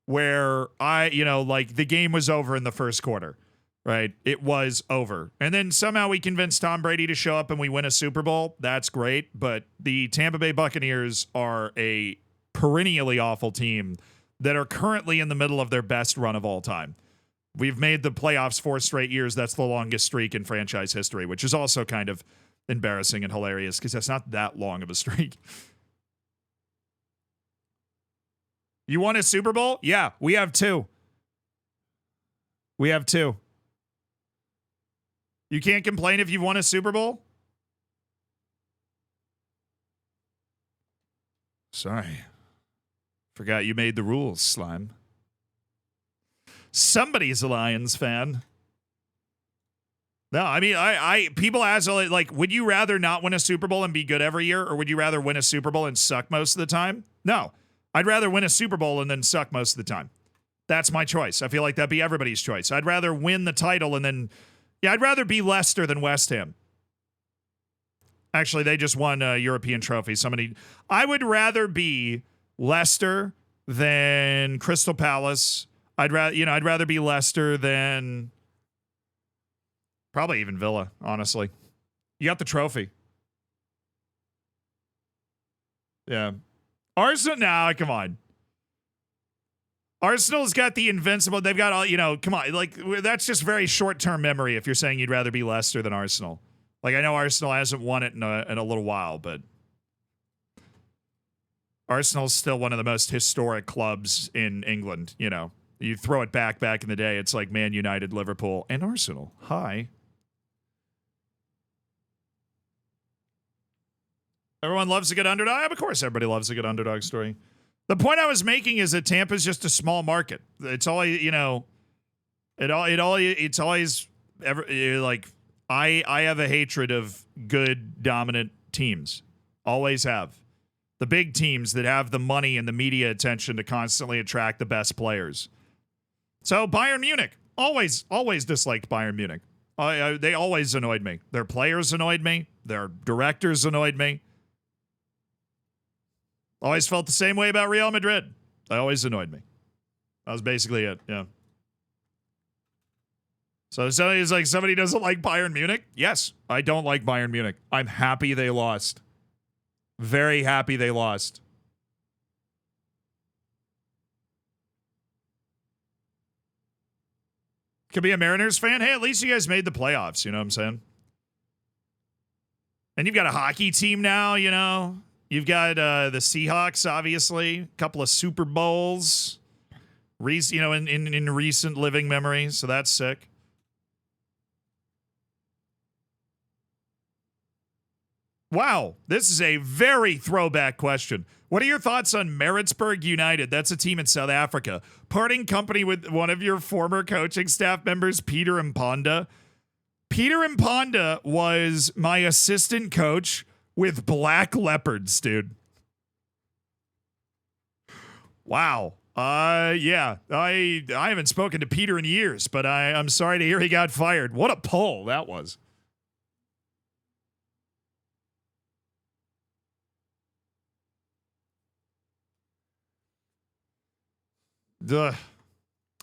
Speaker 1: where the game was over in the first quarter, right? It was over. And then somehow we convinced Tom Brady to show up and we win a Super Bowl. That's great. But the Tampa Bay Buccaneers are a perennially awful team that are currently in the middle of their best run of all time. We've made the playoffs 4 straight years. That's the longest streak in franchise history, which is also kind of embarrassing and hilarious because that's not that long of a streak. You won a Super Bowl? Yeah, we have 2. We have 2. You can't complain if you've won a Super Bowl? Sorry. Forgot you made the rules, Slime. Somebody's a Lions fan. No, I mean, people ask, would you rather not win a Super Bowl and be good every year, or would you rather win a Super Bowl and suck most of the time? No, I'd rather win a Super Bowl and then suck most of the time. That's my choice. I feel like that'd be everybody's choice. I'd rather win the title and then, I'd rather be Leicester than West Ham. Actually, they just won a European trophy. I would rather be Leicester than Crystal Palace. I'd rather be Leicester than probably even Villa, honestly. You got the trophy. Yeah. Arsenal, nah, come on. Arsenal's got the invincible. They've got all, come on. That's just very short-term memory if you're saying you'd rather be Leicester than Arsenal. I know Arsenal hasn't won it in a little while, but Arsenal's still one of the most historic clubs in England, You throw it back in the day, it's like Man United, Liverpool, and Arsenal. Hi. Everyone loves a good underdog? Of course everybody loves a good underdog story. The point I was making is that Tampa's just a small market. It's always, it's always I have a hatred of good, dominant teams. Always have. The big teams that have the money and the media attention to constantly attract the best players. So Bayern Munich, always disliked Bayern Munich. They always annoyed me. Their players annoyed me. Their directors annoyed me. Always felt the same way about Real Madrid. They always annoyed me. That was basically it. Yeah. So somebody's like, somebody doesn't like Bayern Munich? Yes, I don't like Bayern Munich. I'm happy they lost. Very happy they lost. Could be a Mariners fan. Hey, at least you guys made the playoffs. You know what I'm saying? And you've got a hockey team now, you know. You've got the Seahawks, obviously. A couple of Super Bowls. You know, in recent living memory. So that's sick. Wow, this is a very throwback question. What are your thoughts on Maritzburg United? That's a team in South Africa. Parting company with one of your former coaching staff members, Peter Mponda. Peter Mponda was my assistant coach with Black Leopards, dude. Wow. Yeah. I haven't spoken to Peter in years, but I'm sorry to hear he got fired. What a pull that was. Duh.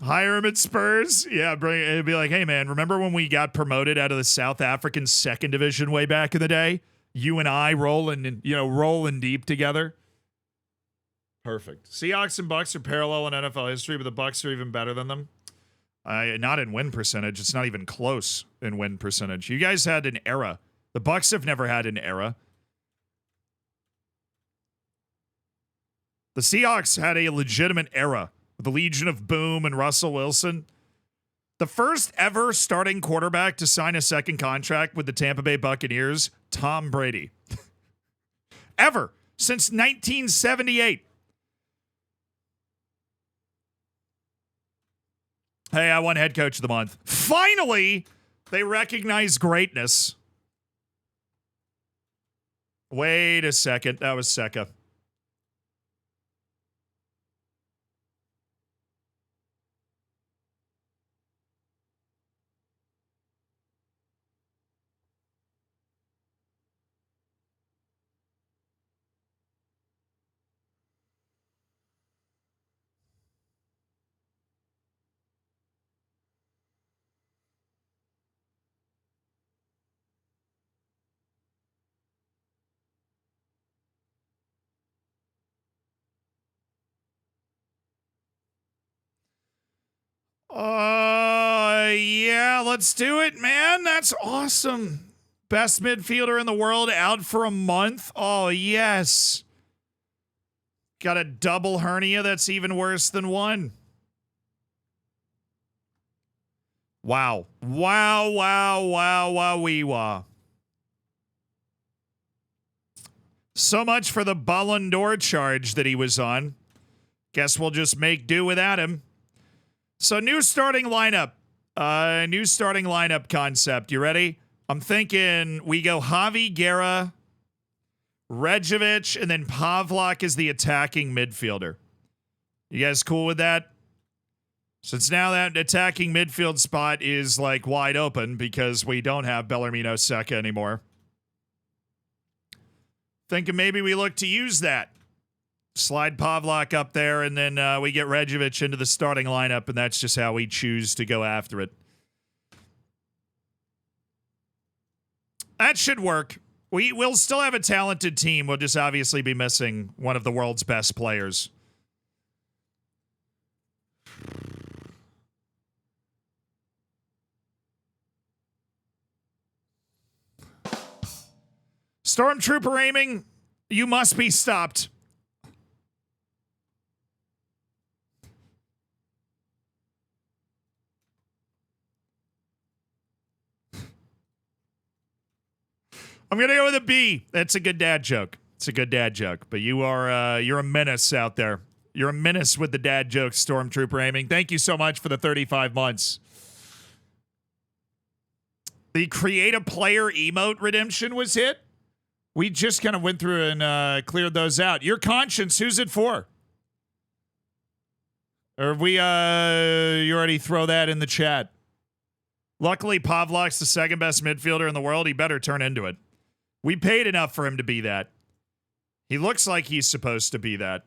Speaker 1: Hire him at Spurs. Yeah, it'd be like, hey man, remember when we got promoted out of the South African second division way back in the day? You and I rolling deep together. Perfect. Seahawks and Bucks are parallel in NFL history, but the Bucks are even better than them. Not in win percentage. It's not even close in win percentage. You guys had an era. The Bucks have never had an era. The Seahawks had a legitimate era. The Legion of Boom and Russell Wilson. The first ever starting quarterback to sign a second contract with the Tampa Bay Buccaneers, Tom Brady. Ever. Since 1978. Hey, I won head coach of the month. Finally, they recognize greatness. Wait a second. That was Secca. Yeah, let's do it, man. That's awesome. Best midfielder in the world out for a month. Oh, yes. Got a double hernia that's even worse than one. Wow. Wow, wow, wow, wow, wee wah. So much for the Ballon d'Or charge that he was on. Guess we'll just make do without him. So new starting lineup. New starting lineup concept. You ready? I'm thinking we go Javi Guerra, Rejovic, and then Pavlak is the attacking midfielder. You guys cool with that? Since now that attacking midfield spot is like wide open because we don't have Bellarmino Secca anymore. Thinking maybe we look to use that. Slide Pavlak up there, and then we get Rejovic into the starting lineup, and that's just how we choose to go after it. That should work. We'll still have a talented team. We'll just obviously be missing one of the world's best players. Stormtrooper aiming, you must be stopped. I'm going to go with a B. That's a good dad joke. It's a good dad joke. But you're a menace out there. You're a menace with the dad jokes, Stormtrooper aiming. Thank you so much for the 35 months. The create a player emote redemption was hit. We just kind of went through and cleared those out. Your conscience, who's it for? Or we you already throw that in the chat. Luckily, Pavlak's the second best midfielder in the world. He better turn into it. We paid enough for him to be that. He looks like he's supposed to be that.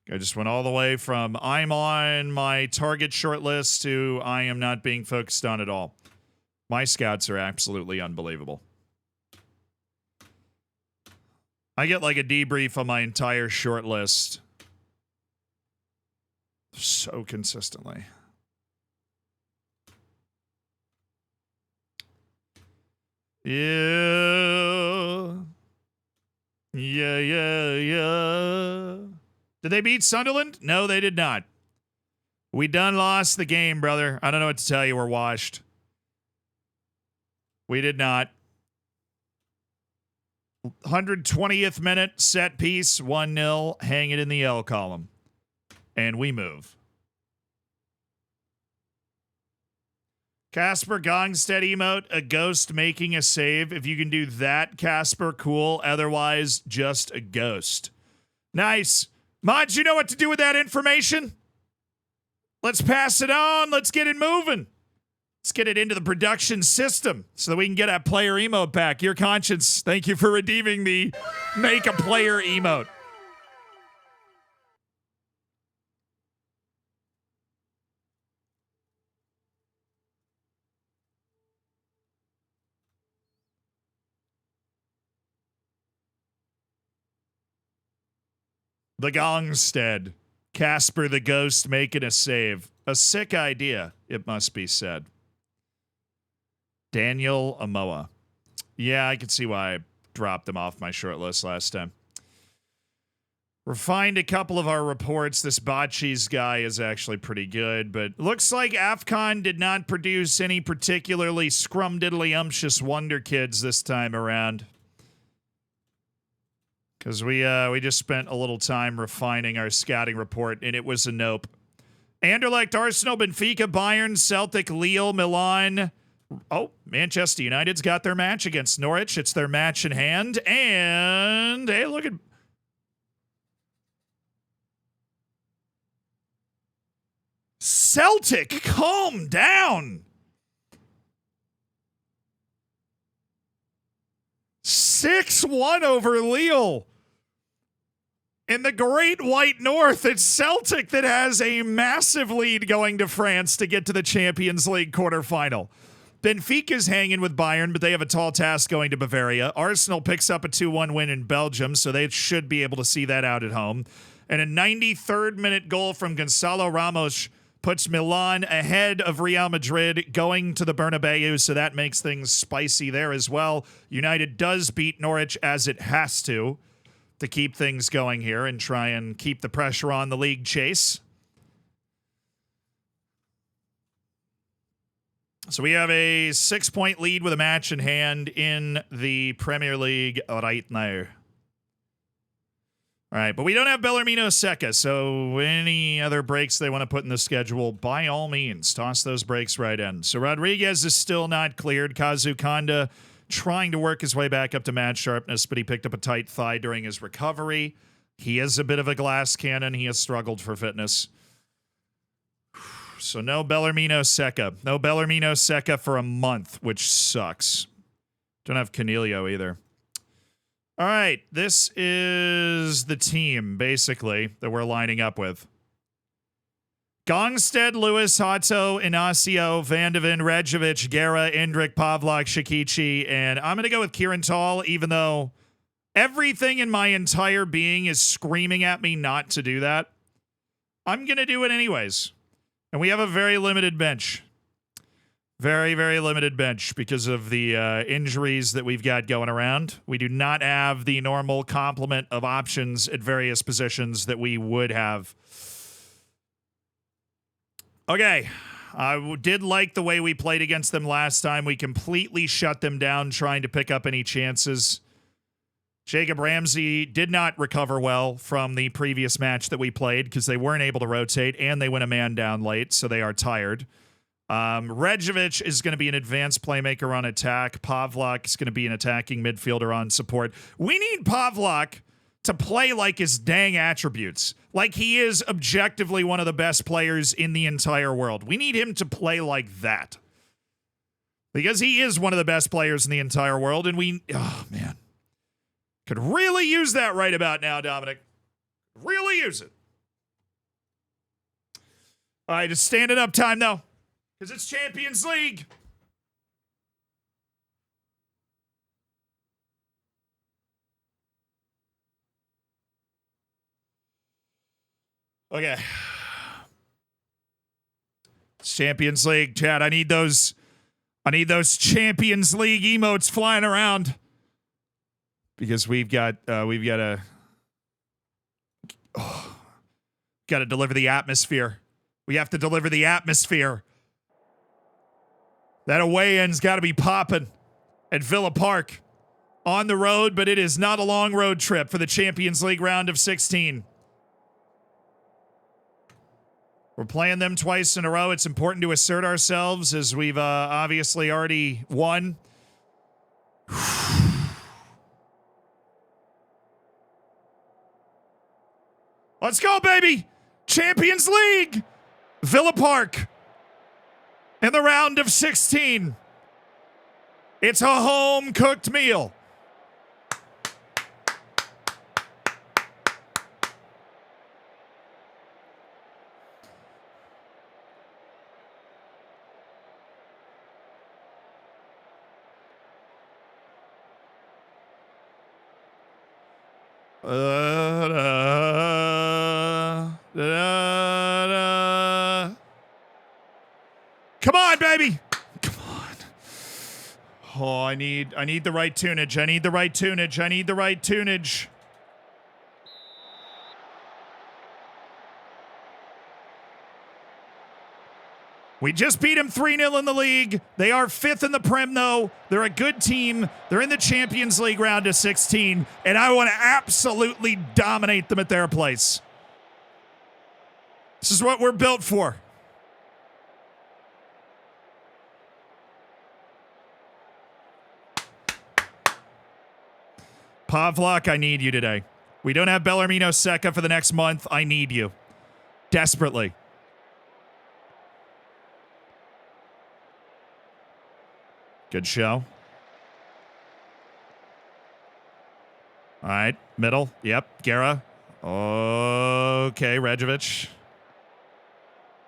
Speaker 1: I just went all the way from I'm on my target short list to I am not being focused on at all. My scouts are absolutely unbelievable. I get like a debrief on my entire short list so consistently. Yeah. Did they beat Sunderland? No, they did not. We done lost the game, brother. I don't know what to tell you. We're washed. We did not. 120th minute, set piece, 1-0. Hang it in the L column. And we move. Casper Gongstead emote, a ghost making a save. If you can do that, Casper, cool. Otherwise, just a ghost. Nice. Mods, you know what to do with that information? Let's pass it on. Let's get it moving. Let's get it into the production system so that we can get that player emote back. Your conscience, thank you for redeeming the make a player emote. The Gongstead. Casper the Ghost making a save. A sick idea, it must be said. Daniel Amoa. Yeah, I can see why I dropped him off my short list last time. Refined a couple of our reports. This Bocce's guy is actually pretty good, but looks like AFCON did not produce any particularly scrumdiddly-umptious wonder kids this time around. Because we just spent a little time refining our scouting report, and it was a nope. Anderlecht, Arsenal, Benfica, Bayern, Celtic, Lille, Milan. Oh, Manchester United's got their match against Norwich. It's their match in hand. And, hey, look at... Celtic, calm down. 6-1 over Lille. In the Great White North, it's Celtic that has a massive lead going to France to get to the Champions League quarterfinal. Benfica's hanging with Bayern, but they have a tall task going to Bavaria. Arsenal picks up a 2-1 win in Belgium, so they should be able to see that out at home. And a 93rd minute goal from Gonçalo Ramos puts Milan ahead of Real Madrid going to the Bernabeu, so that makes things spicy there as well. United does beat Norwich as it has to keep things going here and try and keep the pressure on the league chase. So we have a 6-point lead with a match in hand in the Premier League right now. All right, but we don't have Bellarmino Seca, so any other breaks they want to put in the schedule, by all means, toss those breaks right in. So Rodriguez is still not cleared. Kazu Kanda trying to work his way back up to match sharpness, but he picked up a tight thigh during his recovery. He is a bit of a glass cannon. He has struggled for fitness. So no Bellarmino Seca. No Bellarmino Seca for a month, which sucks. Don't have Canelio either. All right, this is the team, basically, that we're lining up with. Gongstead, Lewis, Hato, Inacio, Vandeven, Rejovic, Guerra, Indrik, Pavlak, Shakichi, and I'm going to go with Kieran Tall, even though everything in my entire being is screaming at me not to do that. I'm going to do it anyways. And we have a very limited bench. Very, very limited bench because of the injuries that we've got going around. We do not have the normal complement of options at various positions that we would have. Okay, I did like the way we played against them last time. We completely shut them down trying to pick up any chances. Jacob Ramsey did not recover well from the previous match that we played because they weren't able to rotate and they went a man down late, so they are tired. Rejovic is going to be an advanced playmaker on attack. Pavlak is going to be an attacking midfielder on support. We need Pavlak to play like his dang attributes. Like he is objectively one of the best players in the entire world. We need him to play like that. Because he is one of the best players in the entire world, and oh man. Could really use that right about now, Dominic. Really use it. All right, it's standing up time, though, because it's Champions League. Okay. It's Champions League, Chad. I need those Champions League emotes flying around. Because we've got to deliver the atmosphere. We have to deliver the atmosphere. That away end's got to be popping at Villa Park. On the road, but it is not a long road trip for the Champions League round of 16. We're playing them twice in a row. It's important to assert ourselves as we've obviously already won. Let's go, baby! Champions League! Villa Park. In the round of 16. It's a home-cooked meal. Come on, baby. Come on. Oh, I need the right tunage. I need the right tunage. I need the right tunage. We just beat them 3-0 in the league. They are 5th in the Prem, though. They're a good team. They're in the Champions League round of 16, and I want to absolutely dominate them at their place. This is what we're built for. Pavlak, I need you today. We don't have Bellarmino Secca for the next month. I need you. Desperately. Good show. All right, middle. Yep, Guerra. Okay, Rejovic.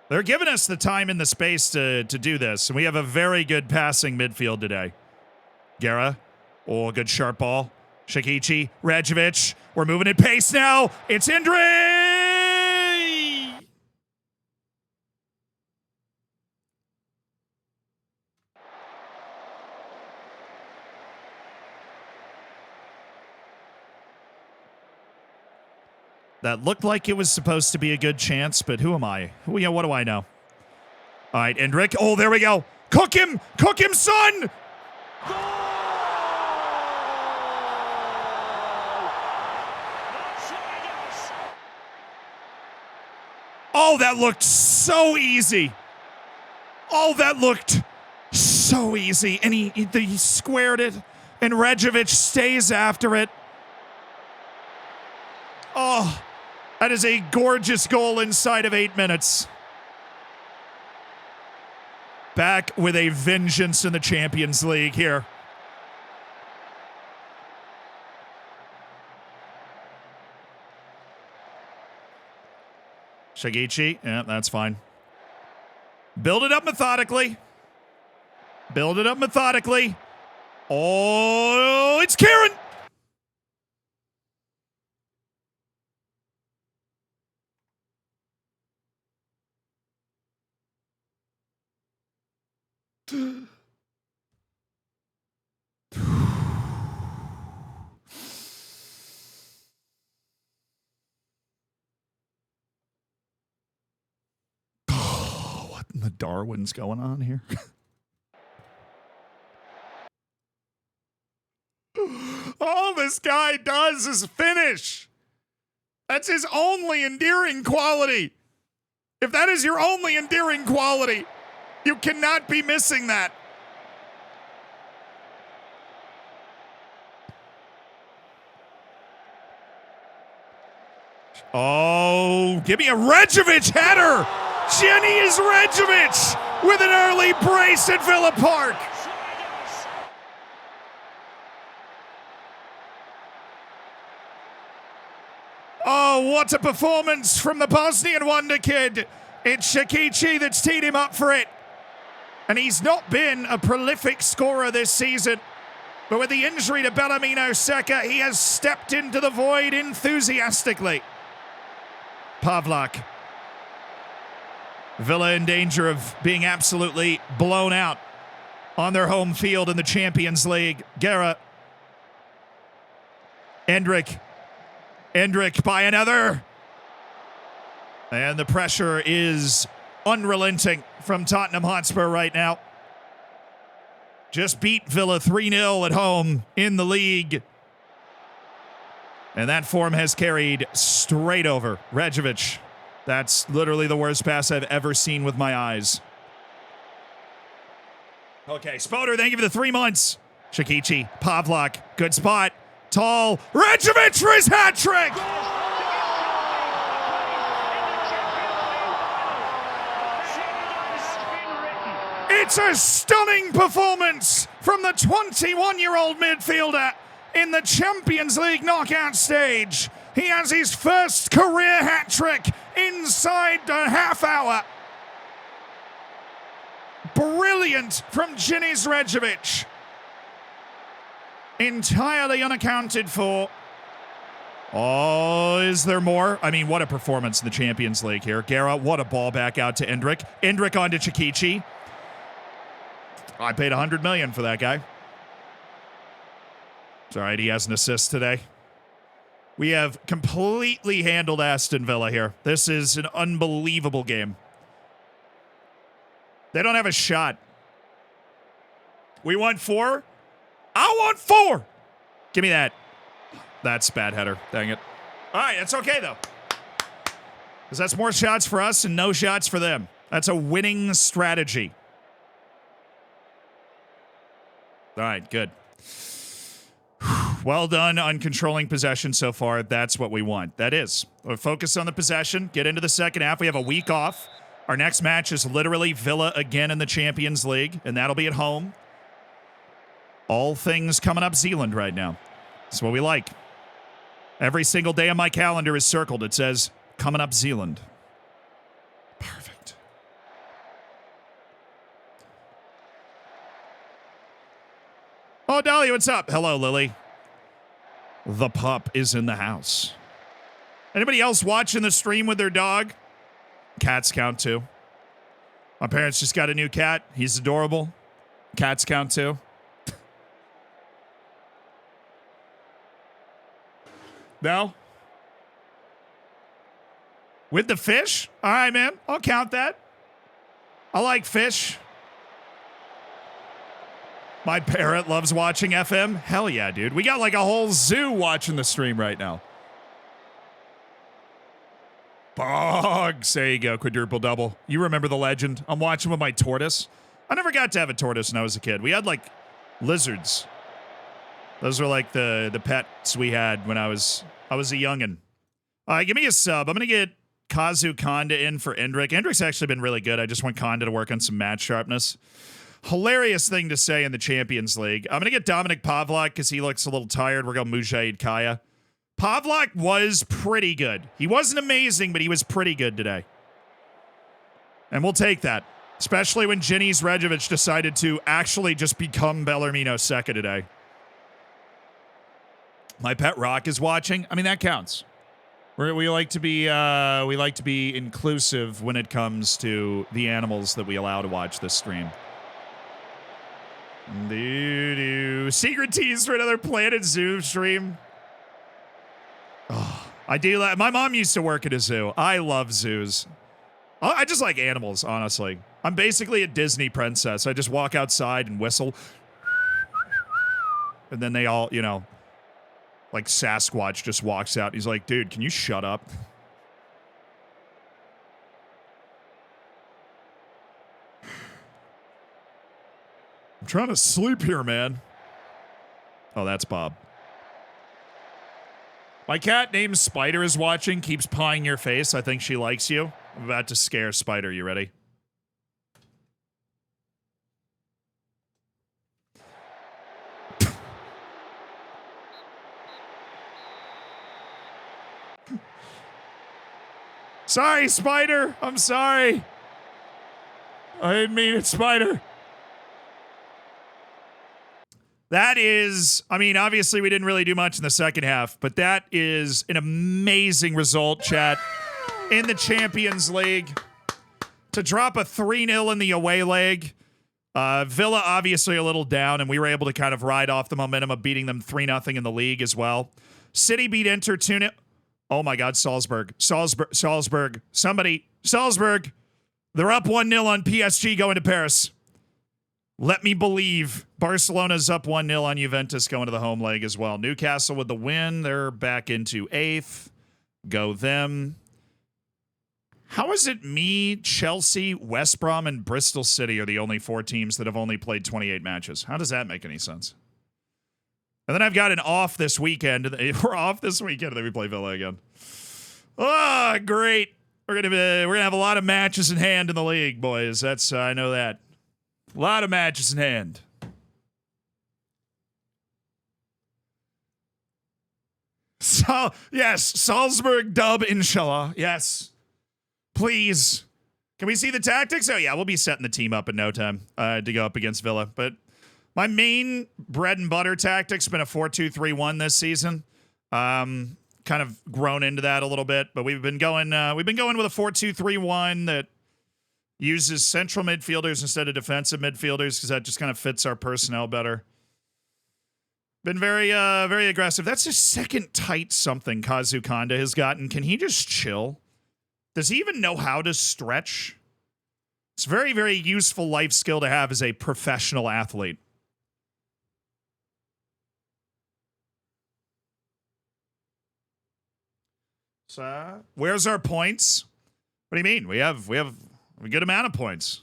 Speaker 1: They're giving us the time and the space to do this, and we have a very good passing midfield today. Guerra. Oh, good sharp ball. Shakichi, Rejovic. We're moving at pace now. It's Indri! That looked like it was supposed to be a good chance, but who am I? What do I know? All right, Endrick. Oh, there we go. Cook him! Cook him, son! Oh, that looked so easy. Oh, that looked so easy. And he squared it, and Rejovic stays after it. Oh, that is a gorgeous goal inside of 8 minutes. Back with a vengeance in the Champions League here. Shagichi, yeah, that's fine. Build it up methodically. Build it up methodically. Oh, it's Karen! What in the Darwin's going on here? All this guy does is finish. That's his only endearing quality. If that is your only endearing quality, you cannot be missing that. Oh, give me a Rejovic header. Jenny is Rejovic with an early brace at Villa Park. Oh, what a performance from the Bosnian wonder kid. It's JRicky that's teed him up for it. And he's not been a prolific scorer this season. But with the injury to Bellarmino Secca, he has stepped into the void enthusiastically. Pavlak. Villa in danger of being absolutely blown out on their home field in the Champions League. Guerra. Endrick by another. And the pressure is unrelenting from Tottenham Hotspur right now. Just beat Villa 3-0 at home in the league. And that form has carried straight over. Rejovic. That's literally the worst pass I've ever seen with my eyes. Okay, Spoder, thank you for the 3 months. JRicky, Pavlak, good spot. Tall. Rejovic for his hat trick! It's a stunning performance from the 21-year-old midfielder in the Champions League knockout stage. He has his first career hat trick inside the half hour. Brilliant from Deniz Rejovic. Entirely unaccounted for. Oh, is there more? I mean, what a performance in the Champions League here. Guerra, what a ball back out to Endrick. Endrick onto JRicky. I paid $100 million for that guy. It's all right, he has an assist today. We have completely handled Aston Villa here. This is an unbelievable game. They don't have a shot. We want 4. I want 4. Give me that. That's bad header. Dang it. All right, that's okay, though. Because that's more shots for us and no shots for them. That's a winning strategy. All right, good. Well done on controlling possession so far. That's what we want. That is. We'll focus on the possession. Get into the second half. We have a week off. Our next match is literally Villa again in the Champions League, and that'll be at home. All things coming up Zealand right now. That's what we like. Every single day on my calendar is circled. It says, coming up Zealand. Perfect. Oh, Dolly, what's up? Hello, Lily. The pup is in the house. Anybody else watching the stream with their dog? Cats count too. My parents just got a new cat. He's adorable. Cats count too. No? With the fish? All right, man. I'll count that. I like fish. My parrot loves watching FM. Hell yeah, dude. We got like a whole zoo watching the stream right now. Bugs. There you go. Quadruple double. You remember the legend. I'm watching with my tortoise. I never got to have a tortoise when I was a kid. We had like lizards. Those were like the pets we had when I was a youngin'. Give me a sub. I'm going to get Kazu Konda in for Endrick. Endrick's actually been really good. I just want Konda to work on some match sharpness. Hilarious thing to say in the Champions League. I'm going to get Dominic Pavlak because he looks a little tired. We're going Mujahid Kaya. Pavlak was pretty good. He wasn't amazing, but he was pretty good today. And we'll take that. Especially when Deniz Rejovic decided to actually just become Bellarmino Secca today. My pet Rock is watching. I mean, that counts. We like to be inclusive when it comes to the animals that we allow to watch this stream. Secret tease for another Planet Zoo stream. Oh, I do. My mom used to work at a zoo. I love zoos. I just like animals, honestly. I'm basically a Disney princess. I just walk outside and whistle. And then they all, you know, like Sasquatch just walks out. He's like, dude, can you shut up? I'm trying to sleep here, man. Oh, that's Bob. My cat named Spider is watching, keeps pawing your face. I think she likes you. I'm about to scare Spider. You ready? Sorry, Spider. I'm sorry. I didn't mean it, Spider. That is, I mean, obviously we didn't really do much in the second half, but that is an amazing result, chat, in the Champions League. To drop a 3-0 in the away leg. Villa obviously a little down, and we were able to kind of ride off the momentum of beating them 3-0 in the league as well. City beat Inter 2-0. Oh my God, Salzburg. Somebody. Salzburg. They're up 1-0 on PSG going to Paris. Let me believe. Barcelona's up 1-0 on Juventus going to the home leg as well. Newcastle with the win. They're back into 8th. Go them. How is it me, Chelsea, West Brom, and Bristol City are the only 4 teams that have only played 28 matches? How does that make any sense? And then I've got an off this weekend. We're off this weekend, and then we play Villa again. Oh, great. We're gonna have a lot of matches in hand in the league, boys. That's I know that. A lot of matches in hand. So yes, Salzburg dub, inshallah. Yes. Please. Can we see the tactics? Oh, yeah, we'll be setting the team up in no time to go up against Villa. But my main bread and butter tactic's been a 4-2-3-1 this season. Kind of grown into that a little bit, but we've been going with a 4-2-3-1 that uses central midfielders instead of defensive midfielders because that just kind of fits our personnel better. Been very aggressive. That's his second tight something Kazu Kanda has gotten. Can he just chill? Does he even know how to stretch? It's a very, very useful life skill to have as a professional athlete. So, where's our points? What do you mean? We have a good amount of points.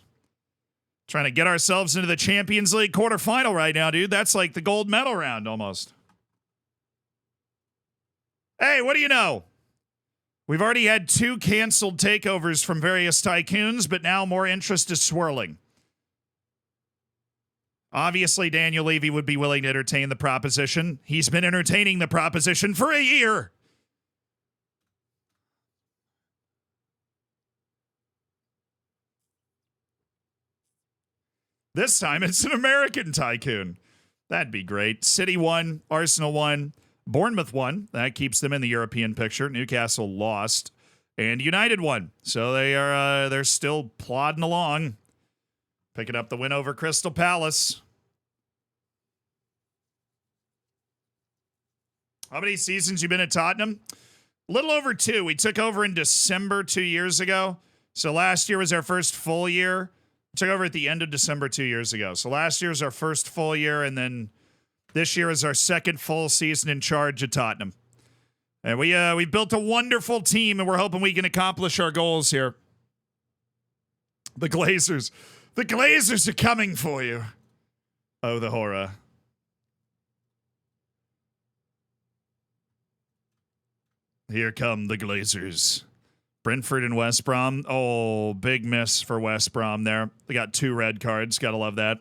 Speaker 1: Trying to get ourselves into the Champions League quarterfinal right now, dude. That's like the gold medal round almost. Hey, what do you know? We've already had 2 canceled takeovers from various tycoons, but now more interest is swirling. Obviously, Daniel Levy would be willing to entertain the proposition. He's been entertaining the proposition for a year. This time, it's an American tycoon. That'd be great. City won, Arsenal won. Bournemouth won. That keeps them in the European picture. Newcastle lost. And United won. So they're still plodding along. Picking up the win over Crystal Palace. How many seasons you been at Tottenham? A little over 2. We took over in December 2 years ago. So last year was our first full year. We took over at the end of December 2 years ago. So last year was our first full year, and then this year is our second full season in charge at Tottenham. And we built a wonderful team, and we're hoping we can accomplish our goals here. The Glazers. The Glazers are coming for you. Oh, the horror. Here come the Glazers. Brentford and West Brom. Oh, big miss for West Brom there. They got 2 red cards. Gotta love that.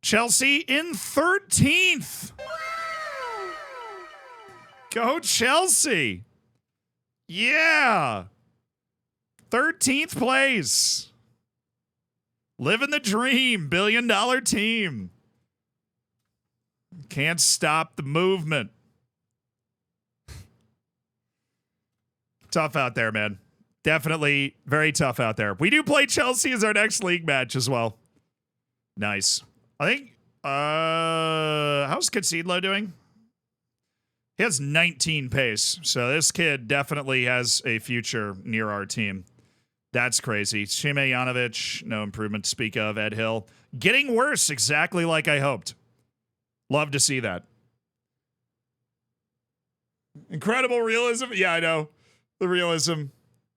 Speaker 1: Chelsea in 13th. Go Chelsea. Yeah. 13th place. Living the dream. $1 billion team. Can't stop the movement. Tough out there, man. Definitely very tough out there. We do play Chelsea as our next league match as well. Nice. I think, how's Conceidlo doing? He has 19 pace, so this kid definitely has a future near our team. That's crazy. Shime Janovic, no improvement to speak of. Ed Hill, getting worse, exactly like I hoped. Love to see that. Incredible realism. Yeah, I know. The realism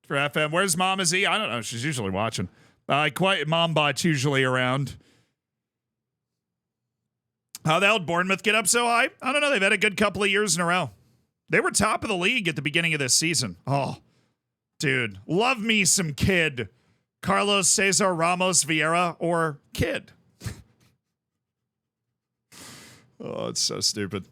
Speaker 1: for FM. Where's Mama Z? I don't know. She's usually watching. Mombot's usually around. How the hell did Bournemouth get up so high? I don't know. They've had a good couple of years in a row. They were top of the league at the beginning of this season. Oh, dude. Love me some Kid. Carlos Cesar Ramos Vieira or Kid. Oh, it's so stupid.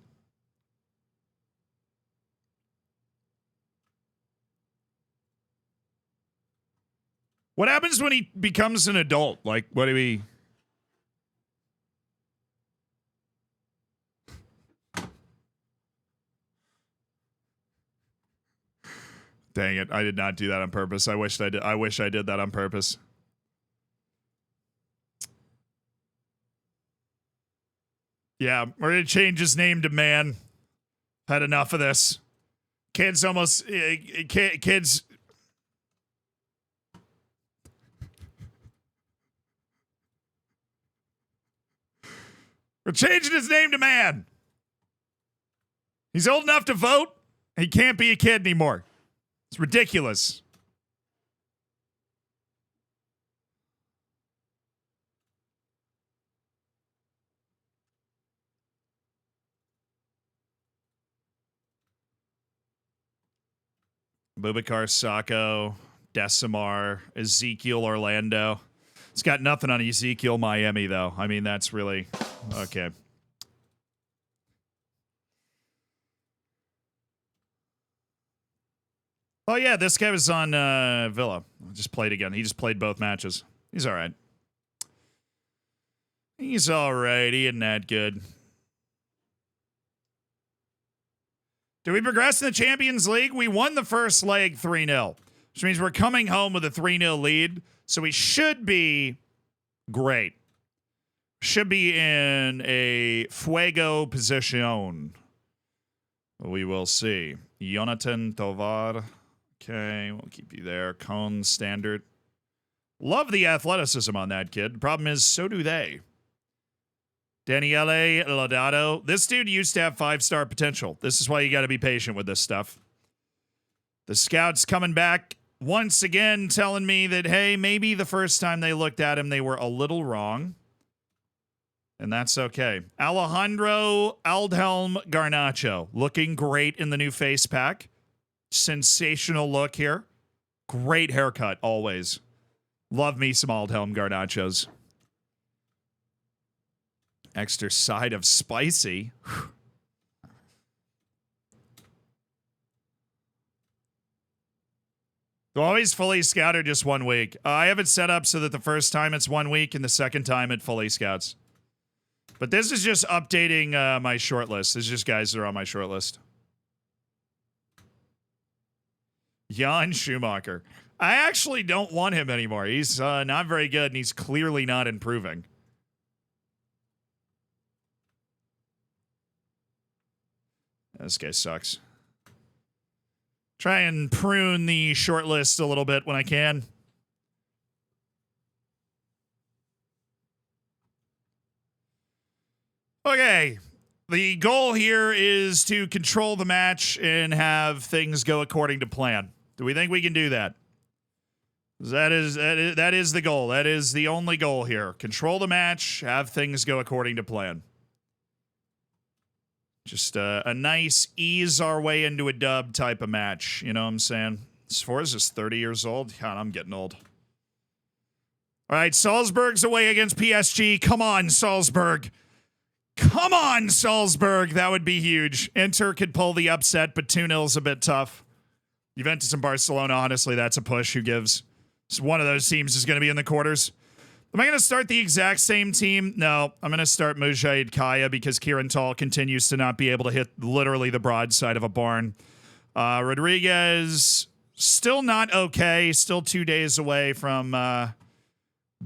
Speaker 1: What happens when he becomes an adult? Like, what do we... Dang it, I did not do that on purpose. I wish I did that on purpose. Yeah, we're going to change his name to Man. Had enough of this. Kids almost... kids... We're changing his name to Man. He's old enough to vote. He can't be a kid anymore. It's ridiculous. Boubacar Sacco, Decimar, Ezekiel Orlando. It's got nothing on Ezekiel Miami, though. I mean, that's really... Okay. Oh, yeah, this guy was on Villa. Just played again. He just played both matches. He's all right. He's all right. He isn't that good. Do we progress in the Champions League? We won the first leg 3-0, which means we're coming home with a 3-0 lead. So we should be great. Should be in a fuego position. We will see. Jonathan Tovar. Okay, we'll keep you there. Cone standard. Love the athleticism on that kid. The problem is, so do they. Daniele Lodato. This dude used to have 5-star potential. This is why you got to be patient with this stuff. The scouts coming back once again telling me that, hey, maybe the first time they looked at him, they were a little wrong. And that's okay. Alejandro Aldhelm Garnacho. Looking great in the new face pack. Sensational look here. Great haircut, always. Love me some Aldhelm Garnachos. Extra side of spicy. Always fully scout or just 1 week? I have it set up so that the first time it's 1 week and the second time it fully scouts. But this is just updating my shortlist. This is just guys that are on my shortlist. Jan Schumacher. I actually don't want him anymore. He's not very good, and he's clearly not improving. This guy sucks. Try and prune the shortlist a little bit when I can. Okay. The goal here is to control the match and have things go according to plan. Do we think we can do that? That is the goal. That is the only goal here. Control the match, have things go according to plan. Just a nice ease our way into a dub type of match. You know what I'm saying? Sforza is 30 years old. God, I'm getting old. All right, Salzburg's away against PSG. Come on, Salzburg. Come on, Salzburg. That would be huge. Inter could pull the upset, but 2-0's a bit tough. Juventus and Barcelona, honestly, that's a push. Who gives? So one of those teams is going to be in the quarters. Am I going to start the exact same team? No, I'm going to start Mujahid Kaya because Kieran Tall continues to not be able to hit literally the broadside of a barn. Rodriguez, still not okay. Still 2 days away from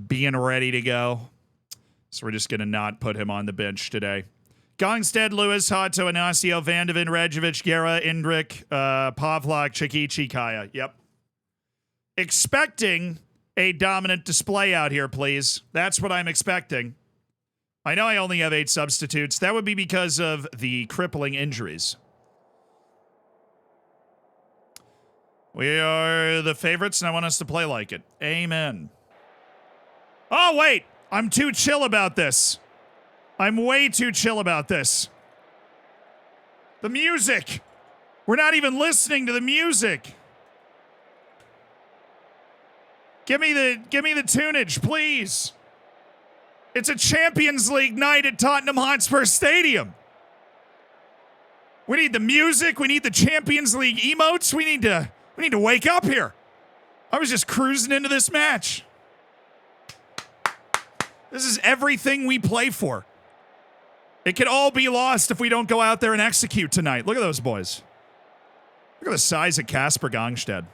Speaker 1: being ready to go. So we're just going to not put him on the bench today. Gongstead, Lewis, Hato, Inacio, Vandeven, Rejovic, Guerra, Indrik, Pavlak, Chikichi, Kaya. Yep. Expecting a dominant display out here, please. That's what I'm expecting. I know I only have 8 substitutes. That would be because of the crippling injuries. We are the favorites, and I want us to play like it. Amen. Oh, wait. I'm too chill about this. I'm way too chill about this. The music. We're not even listening to the music. Give me the tunage, please. It's a Champions League night at Tottenham Hotspur Stadium. We need the music. We need the Champions League emotes. We need to wake up here. I was just cruising into this match. This is everything we play for. It could all be lost if we don't go out there and execute tonight. Look at those boys. Look at the size of Kasper Gangstedt.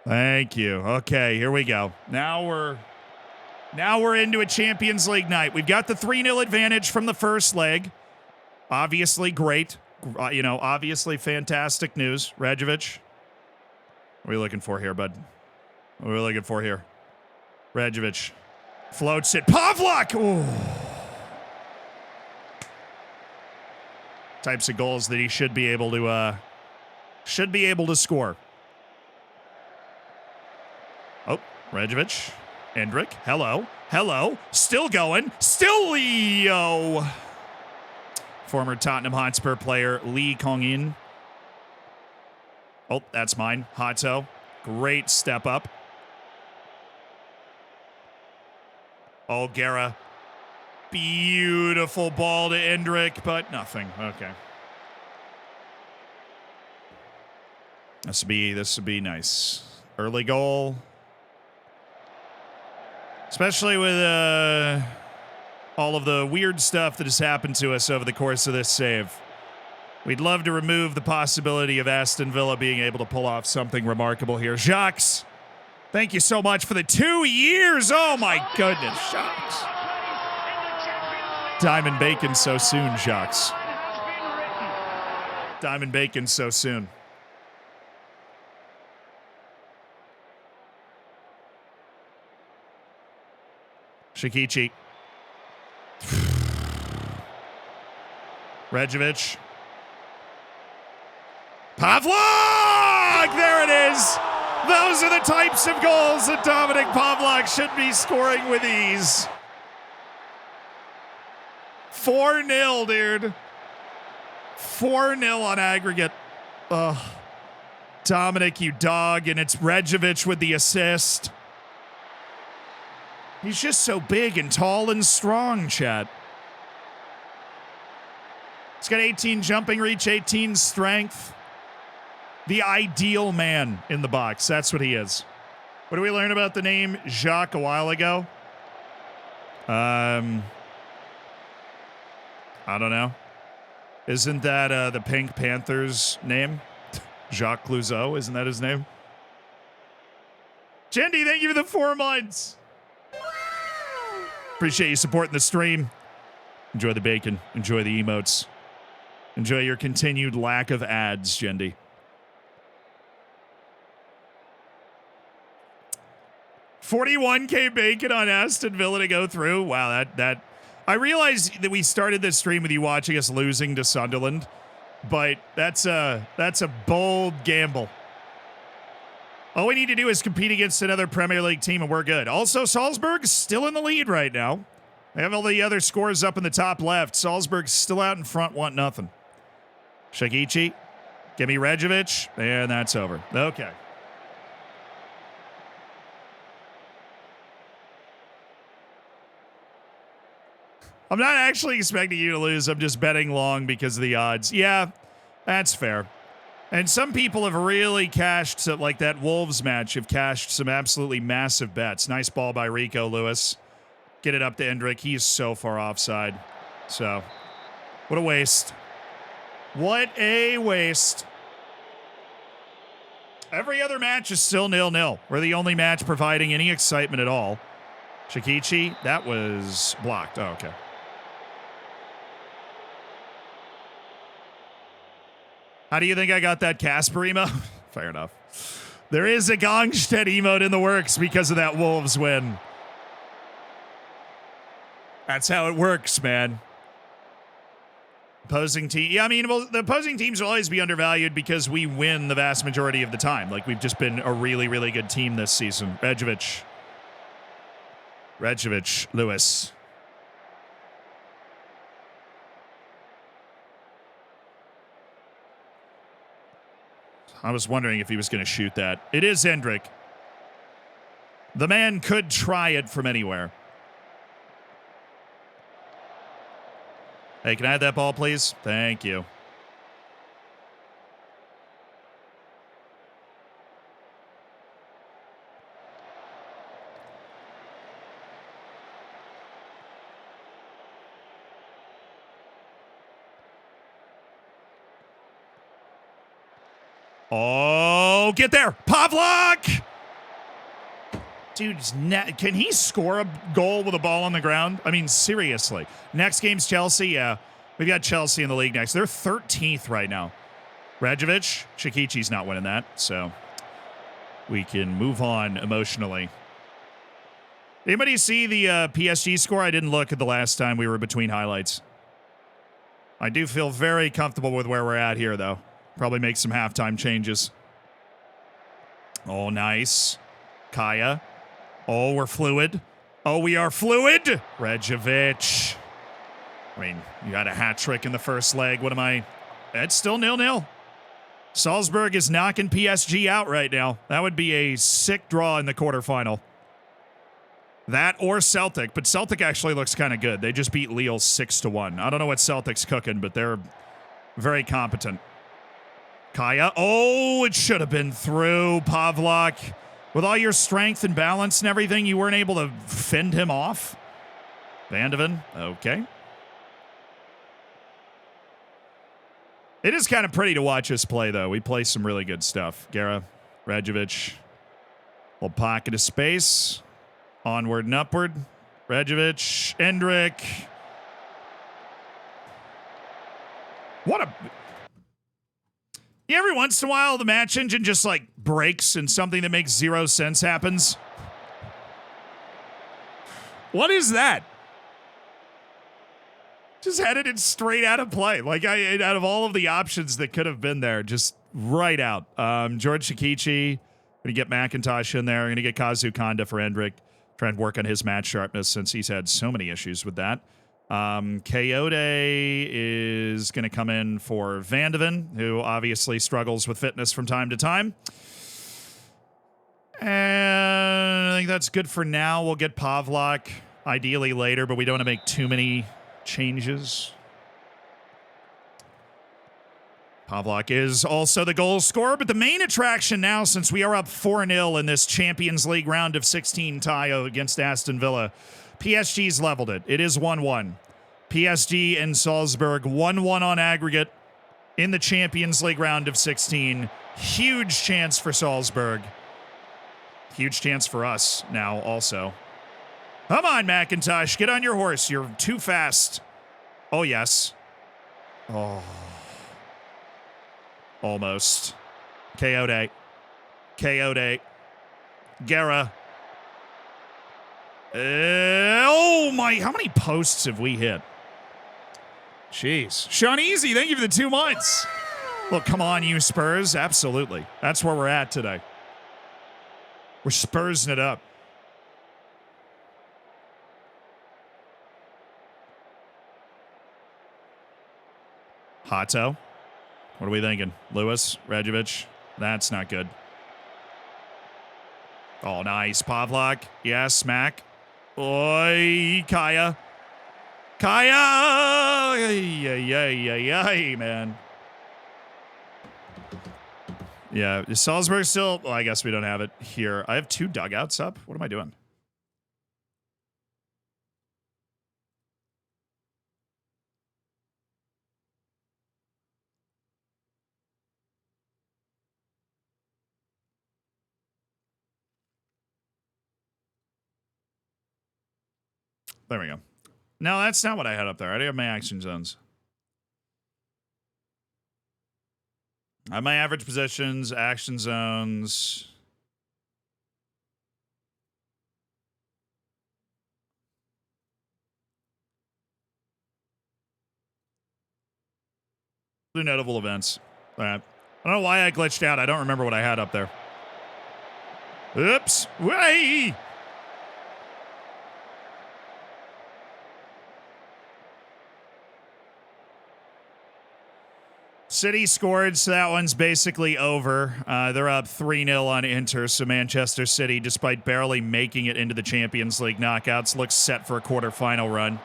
Speaker 1: Thank you. Okay, here we go. Now we're into a Champions League night. We've got the 3-0 advantage from the first leg. Obviously great. Obviously fantastic news. Rajovic. What are we looking for here, bud? What are we looking for here? Rajovic floats it. Pavlak! Ooh. Types of goals that he should be able to score. Oh, Rajovic. Endrick. Hello. Still going. Still Leo. Former Tottenham Hotspur player Lee Kong-in. Oh, that's mine. Hato. Great step up. Oh, Guerra. Beautiful ball to Endrick, but nothing. Okay. This would be nice. Early goal. Especially with all of the weird stuff that has happened to us over the course of this save. We'd love to remove the possibility of Aston Villa being able to pull off something remarkable here. Jacques, thank you so much for the 2 years. Oh, my goodness. Jacques. Diamond Bacon so soon, Jacques. Diamond Bacon so soon. Shikichi. Rajovic. Pavlak! There it is. Those are the types of goals that Dominic Pavlak should be scoring with ease. 4-0, dude. 4-0 on aggregate. Ugh. Dominic, you dog, and it's Rajovic with the assist. He's just so big and tall and strong, chat. He's got 18 jumping reach, 18 strength. The ideal man in the box. That's what he is. What did we learn about the name Jacques a while ago? I don't know. Isn't that the Pink Panther's name? Jacques Clouseau, isn't that his name? Jendi, thank you for the 4 months. Appreciate you supporting the stream. Enjoy the bacon. Enjoy the emotes. Enjoy your continued lack of ads, Jendi. $41K bacon on Aston Villa to go through. Wow, that I realize that we started this stream with you watching us losing to Sunderland, but that's a bold gamble. All we need to do is compete against another Premier League team and we're good. Also, Salzburg's still in the lead right now. They have all the other scores up in the top left. Salzburg's still out in front, want nothing. Shakichi, give me Rajovic, and that's over. Okay. I'm not actually expecting you to lose. I'm just betting long because of the odds. Yeah, that's fair. And some people have really cashed, like that Wolves match, have cashed some absolutely massive bets. Nice ball by Rico Lewis. Get it up to Endrick. He is so far offside. So, what a waste. What a waste. Every other match is still 0-0. We're the only match providing any excitement at all. Shakichi, that was blocked. Oh, okay. How do you think I got that Kasper emote? Fair enough. There is a Gangstedt emote in the works because of that Wolves win. That's how it works, man. Opposing team. Yeah, I mean, well, the opposing teams will always be undervalued because we win the vast majority of the time. Like, we've just been a really, really good team this season. Rejovic, Lewis. I was wondering if he was going to shoot that. It is Hendrick. The man could try it from anywhere. Hey, can I have that ball, please? Thank you. Oh, get there. Pavlak! Dude, can he score a goal with a ball on the ground? I mean, seriously. Next game's Chelsea. Yeah, we've got Chelsea in the league next. They're 13th right now. Rajovic, Chikichi's not winning that, so we can move on emotionally. Anybody see the PSG score? I didn't look at the last time we were between highlights. I do feel very comfortable with where we're at here, though. Probably make some halftime changes. Oh, nice. Kaya. Oh, we're fluid. Oh, we are fluid. Rejovic. I mean, you got a hat trick in the first leg. What am I? It's still 0-0. Salzburg is knocking PSG out right now. That would be a sick draw in the quarterfinal. That or Celtic, but Celtic actually looks kind of good. They just beat Lille 6-1. I don't know what Celtic's cooking, but they're very competent. Kaya. Oh, it should have been through. Pavlak. With all your strength and balance and everything, you weren't able to fend him off. Van de Ven. Okay. It is kind of pretty to watch us play, though. We play some really good stuff. Guerra, Rajovic. Little pocket of space. Onward and upward. Rajovic. Hendrick. What a... Yeah, every once in a while, the match engine just, like, breaks and something that makes zero sense happens. What is that? Just headed it straight out of play. Like, out of all of the options that could have been there, just right out. George Shikichi, going to get McIntosh in there. Going to get Kazu Kanda for Hendrick. Trying to work on his match sharpness since he's had so many issues with that. Coyote is going to come in for Van de Ven, who obviously struggles with fitness from time to time. And I think that's good for now. We'll get Pavlak ideally later, but we don't want to make too many changes. Pavlak is also the goal scorer, but the main attraction now, since we are up 4-0 in this Champions League round of 16 tie against Aston Villa, PSG's leveled it. It is 1-1. PSG and Salzburg 1-1 on aggregate in the Champions League round of 16. Huge chance for Salzburg. Huge chance for us now also. Come on, McIntosh. Get on your horse. You're too fast. Oh, yes. Oh. Almost. Coyote. Guerra. Oh, my. How many posts have we hit? Jeez. Sean Easy, thank you for the 2 months. Look, come on, you Spurs. Absolutely. That's where we're at today. We're Spursing it up. Hato. What are we thinking? Lewis, Rajovic. That's not good. Oh, nice. Pavlak. Yes, smack. Oi, Kaya. Yay, man. Yeah, is Salzburg still... Well, I guess we don't have it here. I have 2 dugouts up. What am I doing? There we go. No, that's not what I had up there. I do have my action zones. I have my average positions, action zones. The notable events. All right. I don't know why I glitched out. I don't remember what I had up there. Oops. Way. City scored, so that one's basically over. They're up 3-0 on Inter, so Manchester City, despite barely making it into the Champions League knockouts, looks set for a quarterfinal run.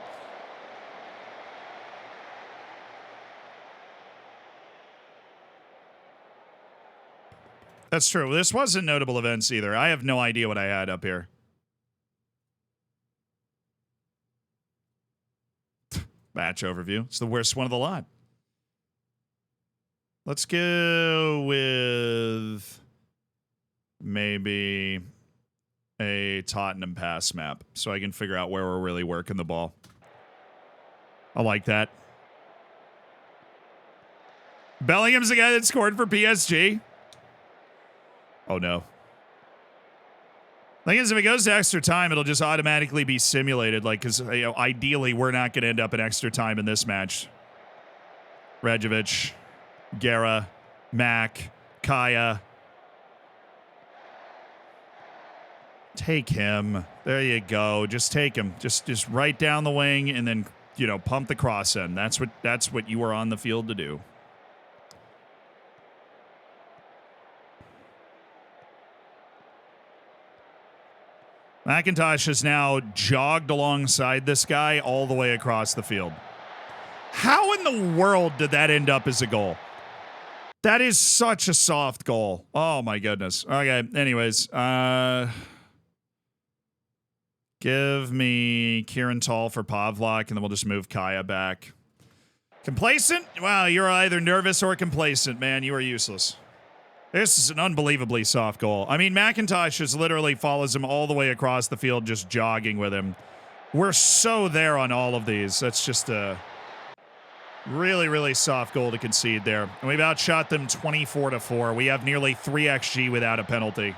Speaker 1: That's true. This wasn't notable events either. I have no idea what I had up here. Match overview. It's the worst one of the lot. Let's go with maybe a Tottenham pass map so I can figure out where we're really working the ball. I like that. Bellingham's the guy that scored for PSG. Oh, no. Thing is, if it goes to extra time, it'll just automatically be simulated. Like, because ideally, we're not going to end up in extra time in this match. Rejovic, Guerra, Mac, Kaya. Take him. There you go. Just take him. Just right down the wing and then, pump the cross in. That's what you are on the field to do. McIntosh has now jogged alongside this guy all the way across the field. How in the world did that end up as a goal? That is such a soft goal. Oh, my goodness. Okay, anyways. Give me Kieran Tall for Pavlak, and then we'll just move Kaya back. Complacent? Wow, you're either nervous or complacent, man. You are useless. This is an unbelievably soft goal. I mean, McIntosh just literally follows him all the way across the field, just jogging with him. We're so there on all of these. That's just a really, really soft goal to concede there. And we've outshot them 24-4. We have nearly 3 XG without a penalty.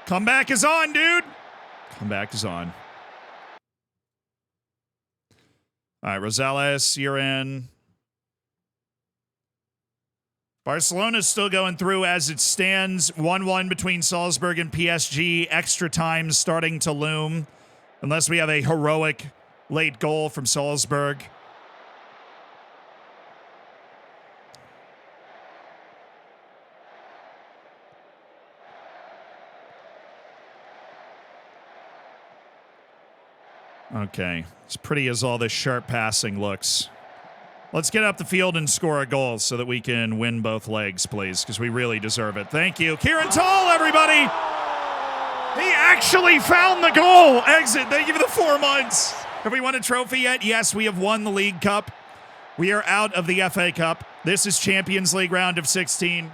Speaker 1: Comeback is on, dude. Comeback is on. All right, Rosales, you're in. Barcelona's still going through as it stands. 1-1 between Salzburg and PSG. Extra time starting to loom. Unless we have a heroic late goal from Salzburg. Okay. As pretty as all this sharp passing looks. Let's get up the field and score a goal so that we can win both legs, please, because we really deserve it. Thank you. Kieran Tall, everybody! He actually found the goal! Exit. Thank you for the 4 months. Have we won a trophy yet? Yes, we have won the League Cup. We are out of the FA Cup. This is Champions League round of 16.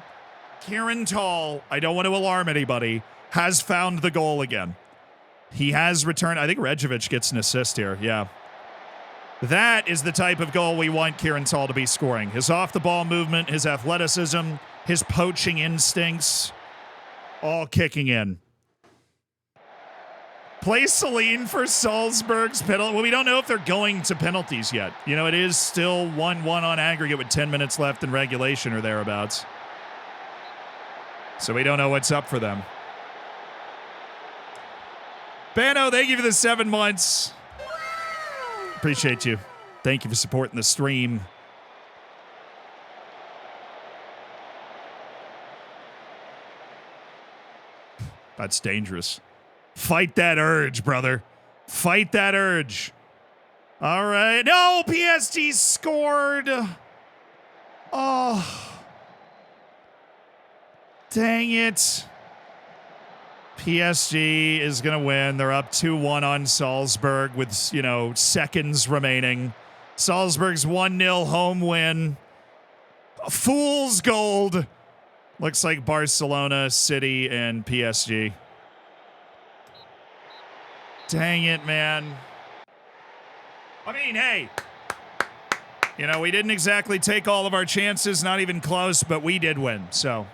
Speaker 1: Kieran Tall, I don't want to alarm anybody, has found the goal again. He has returned. I think Rejovic gets an assist here. Yeah. That is the type of goal we want Kieran Tall to be scoring. His off-the-ball movement, his athleticism, his poaching instincts, all kicking in. Play Celine for Salzburg's penalty. Well, we don't know if they're going to penalties yet. It is still 1-1 on aggregate with 10 minutes left in regulation or thereabouts. So we don't know what's up for them. Bano, thank you for the 7 months. Appreciate you. Thank you for supporting the stream. That's dangerous. Fight that urge, brother. Fight that urge. All right. No, PSG scored. Oh. Dang it. PSG is going to win. They're up 2-1 on Salzburg with, seconds remaining. Salzburg's 1-0 home win. Fool's gold. Looks like Barcelona, City, and PSG. Dang it, man. I mean, hey. We didn't exactly take all of our chances, not even close, but we did win, so.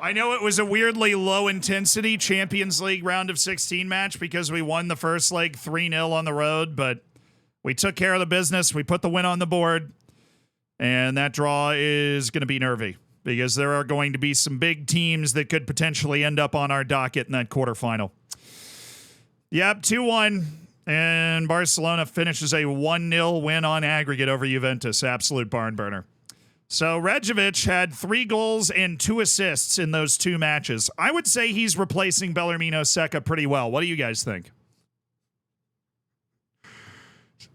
Speaker 1: I know it was a weirdly low-intensity Champions League round of 16 match because we won the first leg 3-0 on the road, but We took care of the business. We put the win on the board. And that draw is going to be nervy because there are going to be some big teams that could potentially end up on our docket in that quarterfinal. Yep, 2-1. And Barcelona finishes a 1-0 win on aggregate over Juventus. Absolute barn burner. So Rejovic had 3 goals and 2 assists in those 2 matches. I would say he's replacing Bellarmino Secca pretty well. What do you guys think?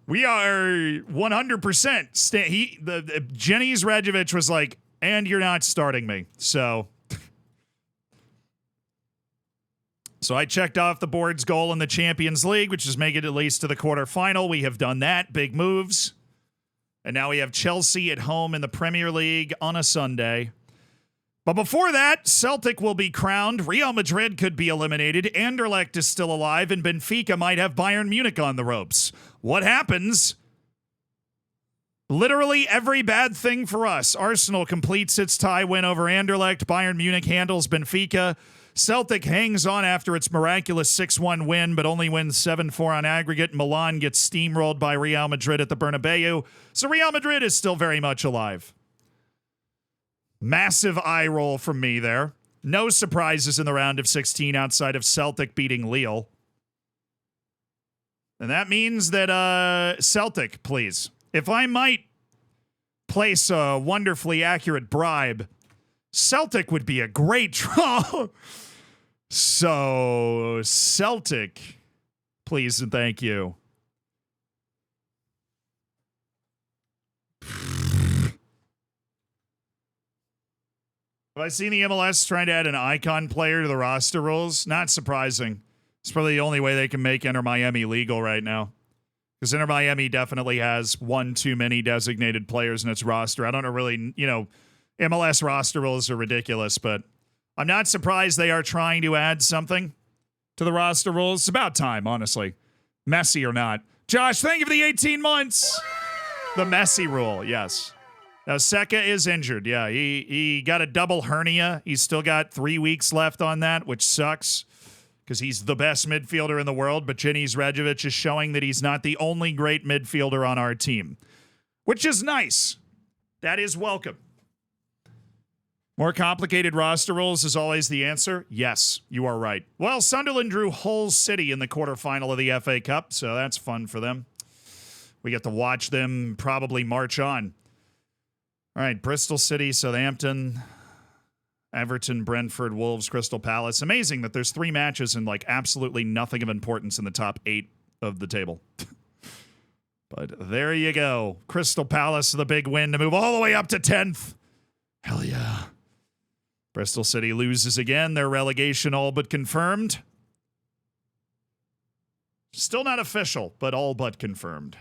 Speaker 1: We are 100%. Jenny's Rejovic was like, and you're not starting me. So I checked off the board's goal in the Champions League, which is make it at least to the quarterfinal. We have done that. Big moves. And now we have Chelsea at home in the Premier League on a Sunday. But before that, Celtic will be crowned. Real Madrid could be eliminated. Anderlecht is still alive. And Benfica might have Bayern Munich on the ropes. What happens? Literally every bad thing for us. Arsenal completes its tie win over Anderlecht. Bayern Munich handles Benfica. Celtic hangs on after its miraculous 6-1 win, but only wins 7-4 on aggregate. Milan gets steamrolled by Real Madrid at the Bernabeu. So Real Madrid is still very much alive. Massive eye roll from me there. No surprises in the round of 16 outside of Celtic beating Lille. And that means that Celtic, please. If I might place a wonderfully accurate bribe, Celtic would be a great draw. So, Celtic, please and thank you. Have I seen the MLS trying to add an icon player to the roster rules? Not surprising. It's probably the only way they can make Inter Miami legal right now. Because Inter Miami definitely has one too many designated players in its roster. I don't know really, MLS roster rules are ridiculous, but I'm not surprised they are trying to add something to the roster rules. It's about time, honestly. Messi or not. Josh, thank you for the 18 months. The Messi rule, yes. Now, Secca is injured. Yeah, he got a double hernia. He's still got 3 weeks left on that, which sucks because he's the best midfielder in the world. But Jenny's Rejovic is showing that he's not the only great midfielder on our team, which is nice. That is welcome. More complicated roster rules is always the answer. Yes, you are right. Well, Sunderland drew Hull City in the quarterfinal of the FA Cup, so that's fun for them. We get to watch them probably march on. All right, Bristol City, Southampton, Everton, Brentford, Wolves, Crystal Palace. Amazing that there's 3 matches and like absolutely nothing of importance in the top 8 of the table. But there you go. Crystal Palace, the big win to move all the way up to 10th. Hell yeah. Bristol City loses again. Their relegation all but confirmed. Still not official, but all but confirmed.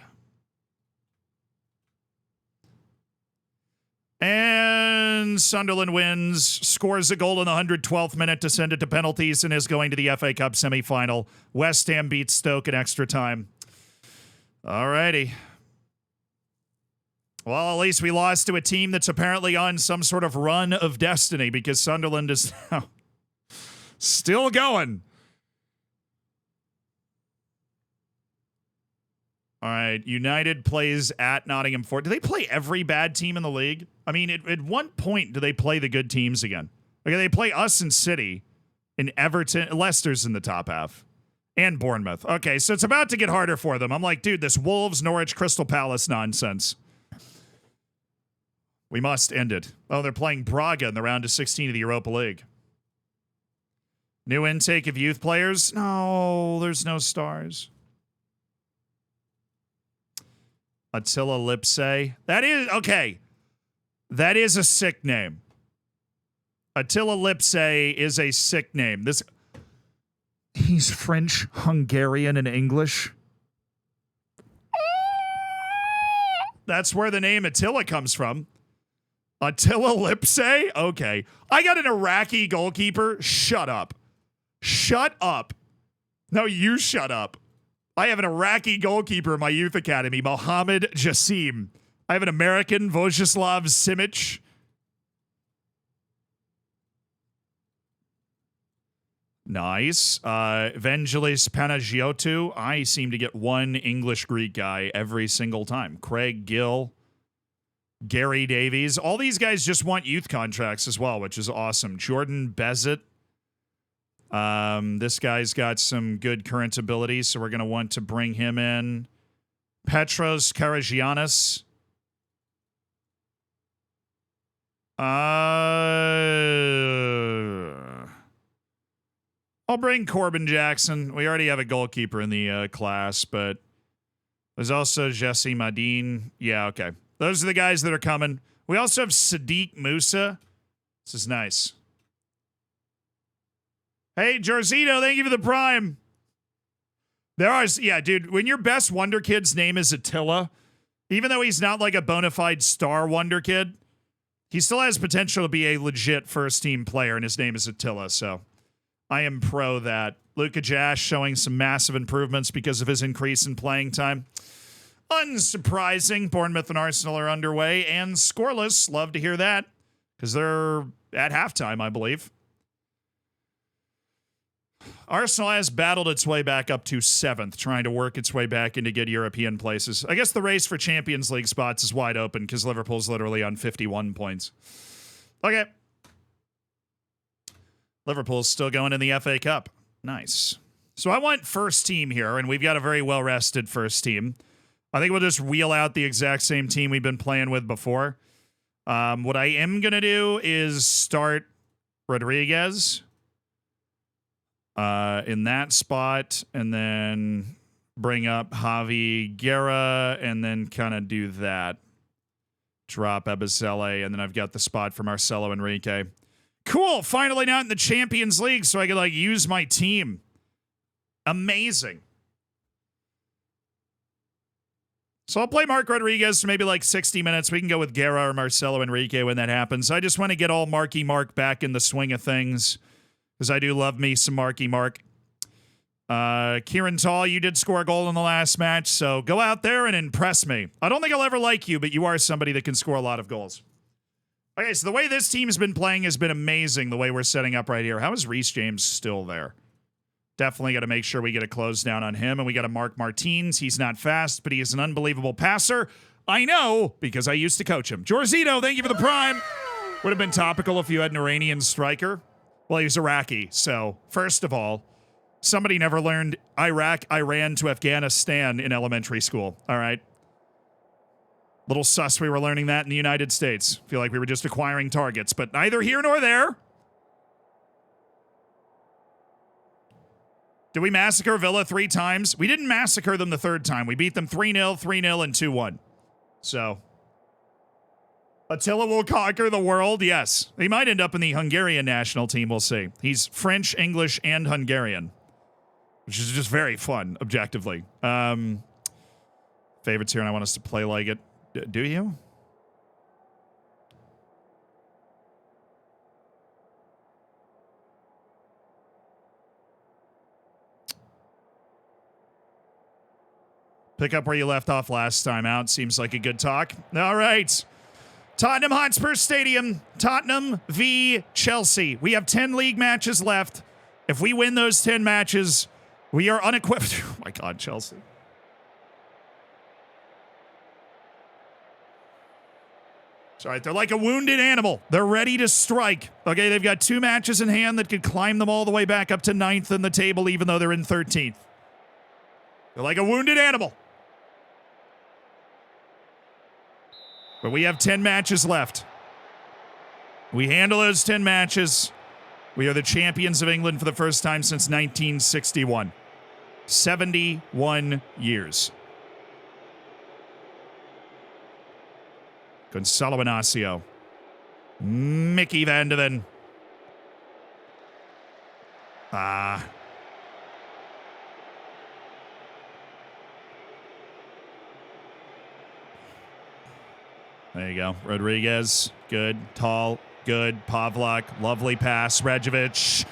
Speaker 1: And Sunderland wins, scores a goal in the 112th minute to send it to penalties and is going to the FA Cup semifinal. West Ham beats Stoke in extra time. All righty. Well, at least we lost to a team that's apparently on some sort of run of destiny because Sunderland is now still going. All right, United plays at Nottingham Forest. Do they play every bad team in the league? I mean, at one point, do they play the good teams again? Okay, they play us and City, and Everton. Leicester's in the top half, and Bournemouth. Okay, so it's about to get harder for them. I'm like, dude, this Wolves, Norwich, Crystal Palace nonsense. We must end it. Oh, they're playing Braga in the round of 16 of the Europa League. New intake of youth players? No, there's no stars. Attila Lipse. That is, okay. That is a sick name. Attila Lipse is a sick name. He's French, Hungarian, and English. That's where the name Attila comes from. Attila Lipse? Okay. I got an Iraqi goalkeeper. Shut up. Shut up. No, you shut up. I have an Iraqi goalkeeper in my youth academy, Mohammed Jassim. I have an American, Vojislav Simic. Nice. Evangelis Panagiotou. I seem to get one English-Greek guy every single time. Craig Gill. Gary Davies. All these guys just want youth contracts as well, which is awesome. Jordan Bezet. This guy's got some good current abilities, so we're going to want to bring him in. Petros Karagiannis. I'll bring Corbin Jackson. We already have a goalkeeper in the class, but there's also Jesse Madine. Yeah, okay. Those are the guys that are coming. We also have Sadiq Musa. This is nice. Hey, Jarzito, thank you for the prime. Yeah, dude, when your best Wonder Kid's name is Attila, even though he's not like a bona fide star Wonder Kid, he still has potential to be a legit first-team player, and his name is Attila, so I am pro that. Luka Jash showing some massive improvements because of his increase in playing time. Unsurprising. Bournemouth and Arsenal are underway and scoreless. Love to hear that because they're at halftime, I believe. Arsenal has battled its way back up to 7th, trying to work its way back into good European places. I guess the race for Champions League spots is wide open because Liverpool's literally on 51 points. Okay. Liverpool's still going in the FA Cup. Nice. So I want first team here, and we've got a very well-rested first team. I think we'll just wheel out the exact same team we've been playing with before. What I am going to do is start Rodriguez in that spot, and then bring up Javi Guerra, and then kind of do that. Drop Ebazele, and then I've got the spot for Marcelo Enrique. Cool, finally not in the Champions League, so I can like use my team. Amazing. So I'll play Mark Rodriguez for maybe like 60 minutes. We can go with Guerra or Marcelo Enrique when that happens. I just want to get all Marky Mark back in the swing of things because I do love me some Marky Mark. Kieran Tall, you did score a goal in the last match, so go out there and impress me. I don't think I'll ever like you, but you are somebody that can score a lot of goals. Okay, so the way this team's been playing has been amazing, the way we're setting up right here. How is Reece James still there? Definitely got to make sure we get a close down on him, and we got to Mark Martins. He's not fast, but he is an unbelievable passer. I know, because I used to coach him. Jorzito, thank you for the prime. Would have been topical if you had an Iranian striker. Well, he was Iraqi, so first of all, somebody never learned Iraq, Iran to Afghanistan in elementary school, all right? Little sus we were learning that in the United States. Feel like we were just acquiring targets, but neither here nor there. Did we massacre Villa 3 times? We didn't massacre them the 3rd time. We beat them 3-0, 3-0, and 2-1. So, Attila will conquer the world? Yes. He might end up in the Hungarian national team, we'll see. He's French, English, and Hungarian, which is just very fun, objectively. Favorites here, and I want us to play like it. Do you? Pick up where you left off last time out. Seems like a good talk. All right. Tottenham Hotspur Stadium. Tottenham v. Chelsea. We have 10 league matches left. If we win those 10 matches, we are unequipped. Oh my God, Chelsea. It's all right. They're like a wounded animal. They're ready to strike. Okay, they've got 2 matches in hand that could climb them all the way back up to 9th in the table, even though they're in 13th. They're like a wounded animal. But we have 10 matches left. We handle those 10 matches. We are the champions of England for the first time since 1961. 71 years. Gonzalo Inacio. Mickey Van de Ven. There you go. Rodriguez, good. Tall, good. Pavlak, lovely pass. Rejovic.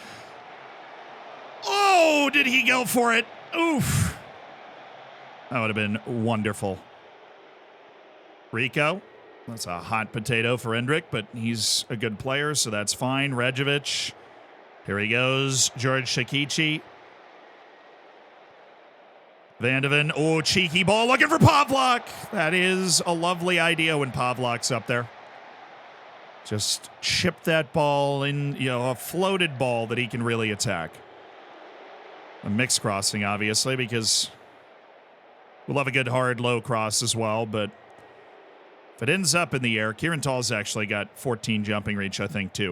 Speaker 1: Oh, did he go for it? Oof. That would have been wonderful. Rico. That's a hot potato for Endrick, but he's a good player, so that's fine. Rejovic. Here he goes. JRicky. Vandeven. Oh, cheeky ball looking for Pavlak. That is a lovely idea when Pavlak's up there. Just chip that ball in, a floated ball that he can really attack. A mixed crossing, obviously, because we'll have a good hard low cross as well, but if it ends up in the air, Kieran Tall's actually got 14 jumping reach, I think, too.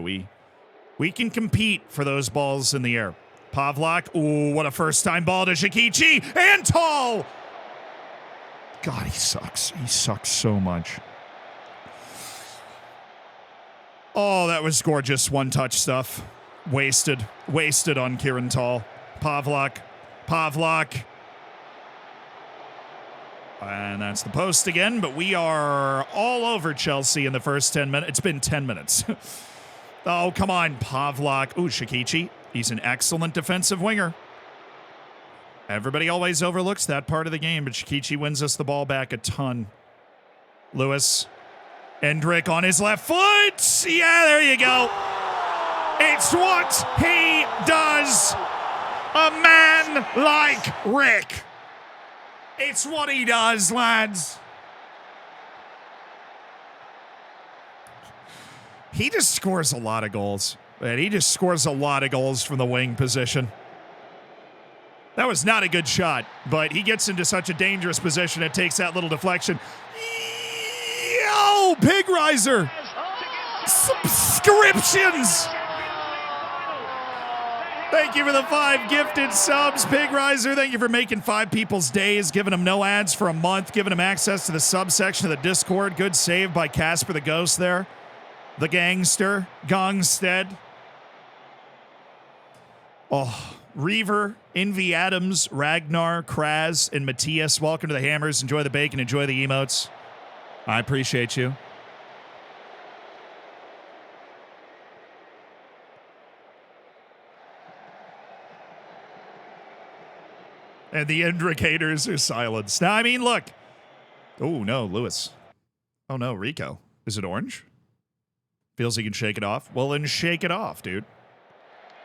Speaker 1: We can compete for those balls in the air. Pavlak, ooh, what a first-time ball to JRicky, and Tall! God, he sucks. He sucks so much. Oh, that was gorgeous one-touch stuff. Wasted on Kieran Tall. Pavlak. And that's the post again, but we are all over Chelsea in the first 10 minutes. It's been 10 minutes. Oh, come on, Pavlak. Ooh, JRicky. He's an excellent defensive winger. Everybody always overlooks that part of the game, but JRicky wins us the ball back a ton. Lewis. Endrick on his left foot. Yeah, there you go. It's what he does. A man like Rick. It's what he does, lads. He just scores a lot of goals. And he just scores a lot of goals from the wing position. That was not a good shot, but he gets into such a dangerous position, it takes that little deflection. Yo, Pig Riser! Subscriptions! Thank you for the 5 gifted subs, Pig Riser. Thank you for making 5 people's days, giving them no ads for a month, giving them access to the subsection of the Discord. Good save by Casper the Ghost there. The Gangster, Gongstead. Oh, Reaver, Envy Adams, Ragnar, Kraz, and Matthias. Welcome to the Hammers. Enjoy the bacon. Enjoy the emotes. I appreciate you. And the indicators are silenced. Now, I mean, look. Oh, no, Lewis. Oh, no, Rico. Is it orange? Feels he can shake it off. Well, then shake it off, dude.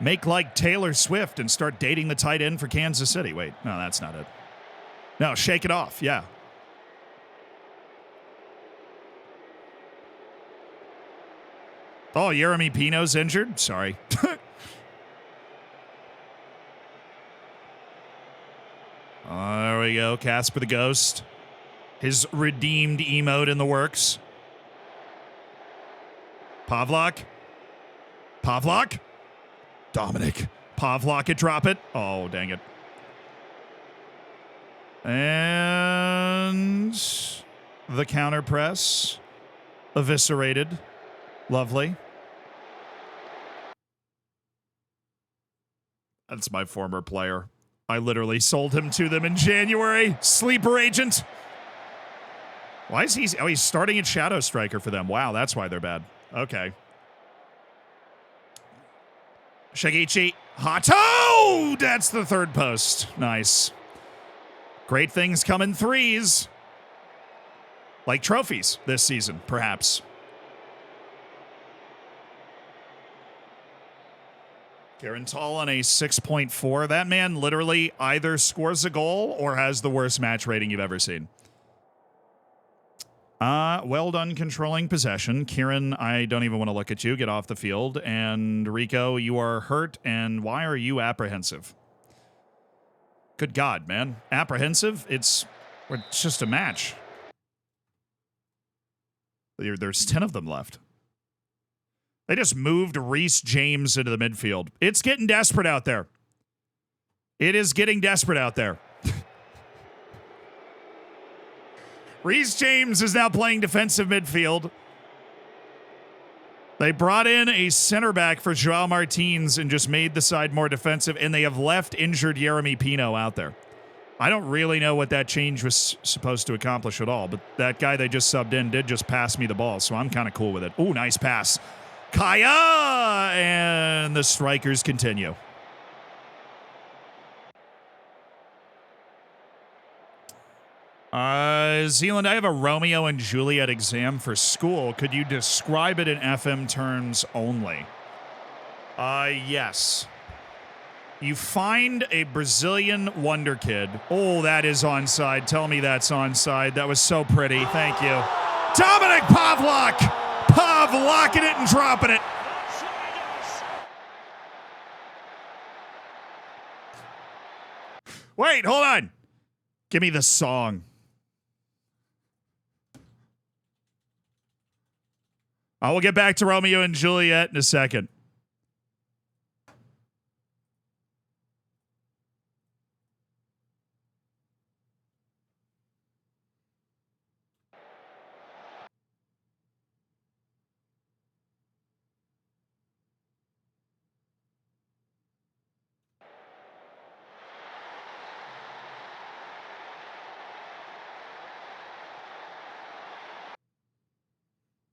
Speaker 1: Make like Taylor Swift and start dating the tight end for Kansas City. Wait, no, that's not it. No, shake it off, yeah. Oh, Jeremy Pino's injured? Sorry. There we go. Casper the Ghost. His redeemed emote in the works. Pavlak. Dominic. Pavlak, drop it. Oh, dang it. And the counter press. Eviscerated. Lovely. That's my former player. I literally sold him to them in January. Sleeper agent. Why is he? Oh, he's starting at Shadow Striker for them. Wow, that's why they're bad. Okay. JRicky. Hato! That's the third post. Nice. Great things come in threes. Like trophies this season, perhaps. Kieran Tall on a 6.4. That man literally either scores a goal or has the worst match rating you've ever seen. Well done controlling possession. Kieran, I don't even want to look at you. Get off the field. And Rico, you are hurt, and why are you apprehensive? Good God, man. Apprehensive? It's just a match. There's 10 of them left. They just moved Reece James into the midfield. It's getting desperate out there. It is getting desperate out there. Reece James is now playing defensive midfield. They brought in a center back for Joao Martins and just made the side more defensive, and they have left injured Jeremy Pino out there. I don't really know what that change was supposed to accomplish at all, but that guy they just subbed in did just pass me the ball, so I'm kind of cool with it. Ooh, nice pass. Kaya! And the strikers continue. Zealand, I have a Romeo and Juliet exam for school. Could you describe it in FM terms only? Yes. You find a Brazilian wonder kid. Oh, that is onside. Tell me that's onside. That was so pretty. Thank you. Dominic Pavlak! Pavlocking it and dropping it. Wait, hold on. Give me the song. I will get back to Romeo and Juliet in a second.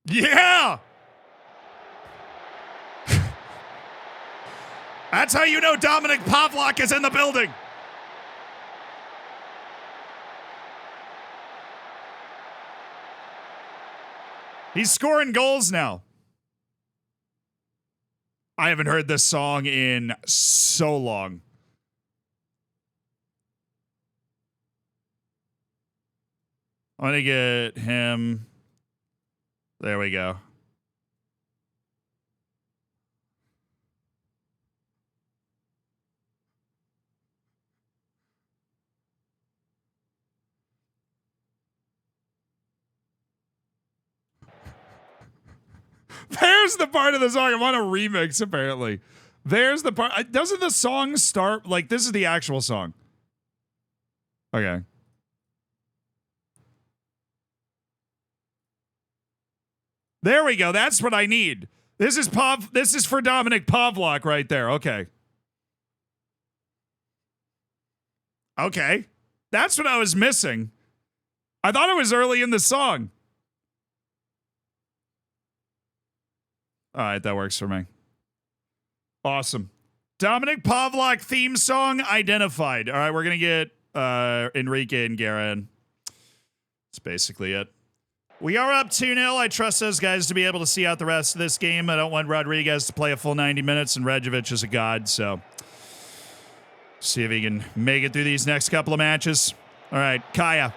Speaker 1: Yeah! That's how you know Dominic Pavlak is in the building. He's scoring goals now. I haven't heard this song in so long. I'm going to get him. There we go. There's the part of the song. I'm on a remix, apparently. There's the part. Doesn't the song start like this is the actual song? Okay. There we go. That's what I need. This is for Dominic Pavlak right there. Okay. Okay. That's what I was missing. I thought it was early in the song. All right, that works for me. Awesome. Dominic Pavlak theme song identified. All right, we're going to get Enrique and Guerra in. That's basically it. We are up 2-0. I trust those guys to be able to see out the rest of this game. I don't want Rodriguez to play a full 90 minutes, and Rejovic is a god, so see if he can make it through these next couple of matches. All right, Kaya.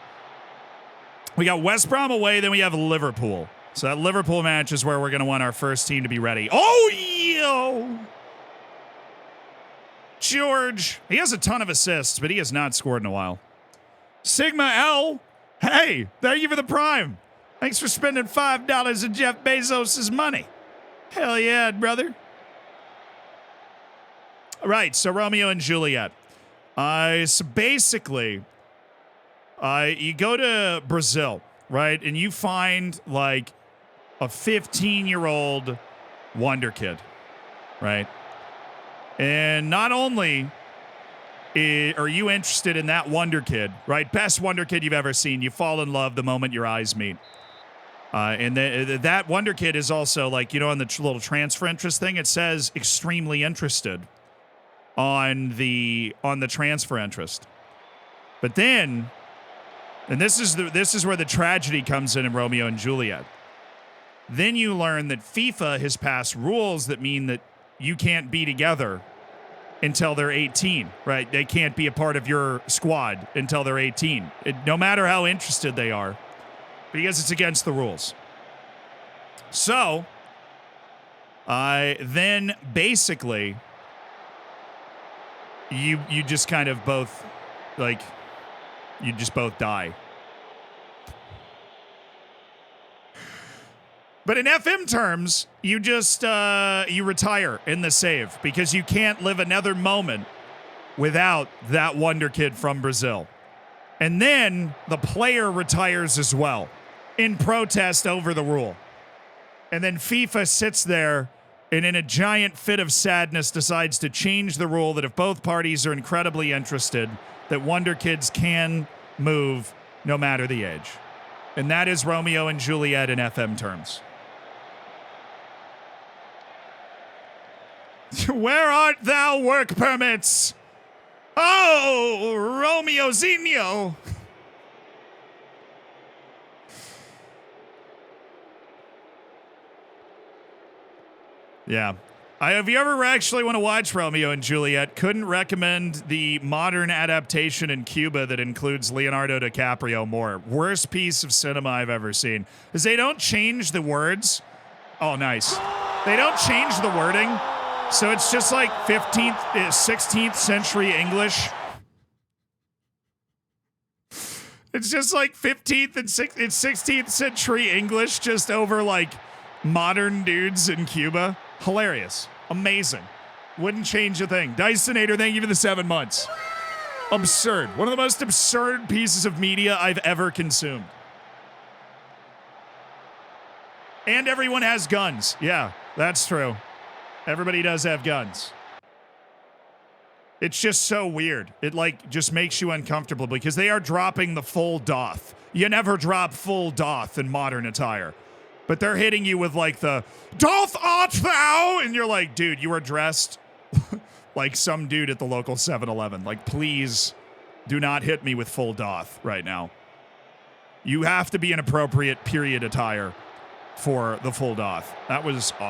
Speaker 1: We got West Brom away, then we have Liverpool. So that Liverpool match is where we're going to want our first team to be ready. Oh, yo! George. He has a ton of assists, but he has not scored in a while. Sigma L. Hey, thank you for the prime. Thanks for spending $5 of Jeff Bezos' money. Hell yeah, brother. All right, so Romeo and Juliet. So basically, you go to Brazil, right? And you find like a 15-year-old wonder kid, right? And not only are you interested in that wonder kid, right? Best wonder kid you've ever seen. You fall in love the moment your eyes meet. And that wonder kid is also like, you know, on the little transfer interest thing, it says extremely interested on the transfer interest. But then, and this is where the tragedy comes in Romeo and Juliet. Then you learn that FIFA has passed rules that mean that you can't be together until they're 18, right? They can't be a part of your squad until they're 18, no matter how interested they are, because it's against the rules. So, then basically, you just kind of both, like, you just both die. But in FM terms, you just you retire in the save because you can't live another moment without that wonder kid from Brazil. And then the player retires as well in protest over the rule. And then FIFA sits there and in a giant fit of sadness decides to change the rule that if both parties are incredibly interested, that wonder kids can move no matter the age. And that is Romeo and Juliet in FM terms. Where art thou, work permits? Oh, Romeozinho. Yeah. If you ever actually want to watch Romeo and Juliet, couldn't recommend the modern adaptation in Cuba that includes Leonardo DiCaprio more. Worst piece of cinema I've ever seen. Because they don't change the words. Oh, nice. They don't change the wording. So it's just like 15th, 16th century English. It's just like 15th and 16th century English just over like modern dudes in Cuba. Hilarious. Amazing. Wouldn't change a thing. Dysonator, thank you for the 7 months. Absurd. One of the most absurd pieces of media I've ever consumed. And everyone has guns. Yeah, that's true. Everybody does have guns. It's just so weird. It like just makes you uncomfortable because they are dropping the full doth. You never drop full doth in modern attire. But they're hitting you with like the, doth art thou? And you're like, dude, you are dressed like some dude at the local 7-Eleven. Like, please do not hit me with full doth right now. You have to be an appropriate period attire for the full doth. That was onside.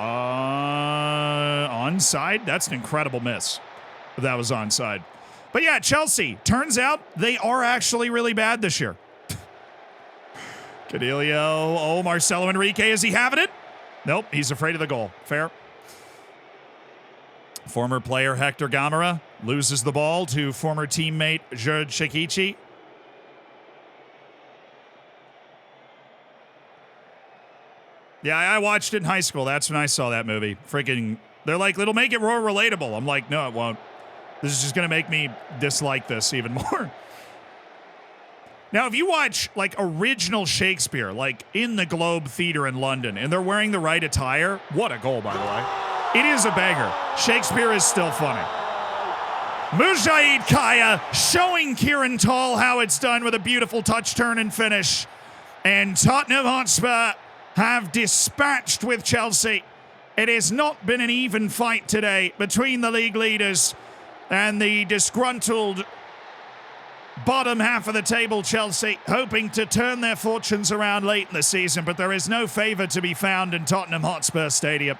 Speaker 1: That's an incredible miss. But that was onside. But yeah, Chelsea, turns out they are actually really bad this year. Cadillo. Oh, Marcelo Enrique. Is he having it? Nope. He's afraid of the goal. Fair. Former player Hector Gamera loses the ball to former teammate JRicky. Yeah, I watched it in high school. That's when I saw that movie. Freaking, they're like, it'll make it more relatable. I'm like, no, it won't. This is just going to make me dislike this even more. Now, if you watch, like, original Shakespeare, like, in the Globe Theatre in London, and they're wearing the right attire, what a goal, by the way. It is a banger. Shakespeare is still funny. Mujahid Kaya showing Kieran Tall how it's done with a beautiful touch, turn, and finish. And Tottenham Hotspur have dispatched with Chelsea. It has not been an even fight today between the league leaders and the disgruntled bottom half of the table, Chelsea, hoping to turn their fortunes around late in the season, but there is no favour to be found in Tottenham Hotspur Stadium.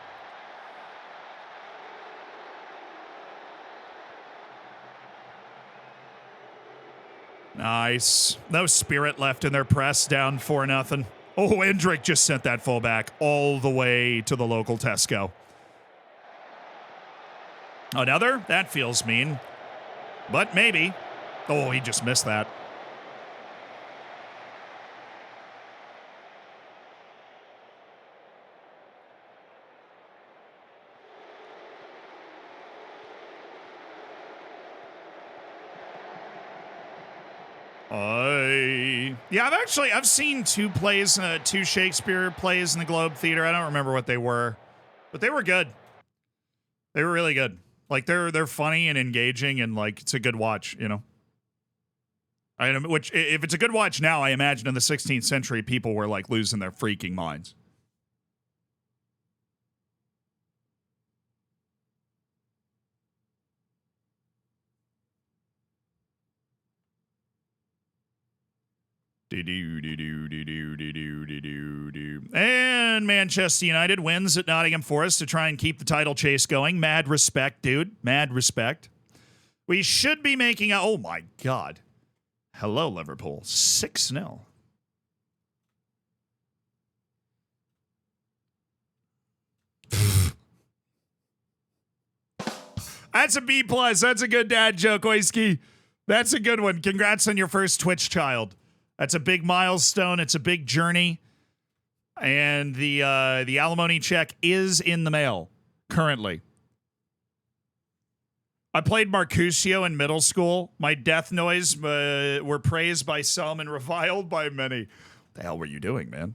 Speaker 1: Nice. No spirit left in their press, down 4-0. Oh, Hendrick just sent that fullback all the way to the local Tesco. Another? That feels mean. But maybe. Oh, he just missed that. I've seen two Shakespeare plays in the Globe Theatre. I don't remember what they were, but they were good. They were really good. Like they're funny and engaging, and like it's a good watch, you know. Which, if it's a good watch now, I imagine in the 16th century, people were like losing their freaking minds. And Manchester United wins at Nottingham Forest to try and keep the title chase going. Mad respect, dude. Mad respect. We should be making a... Oh, my God. Hello, Liverpool. 6-0. That's a B+. That's a good dad joke, Oiski. That's a good one. Congrats on your first Twitch child. That's a big milestone. It's a big journey. And the alimony check is in the mail currently. I played Mercutio in middle school. My death noise were praised by some and reviled by many. What the hell were you doing, man?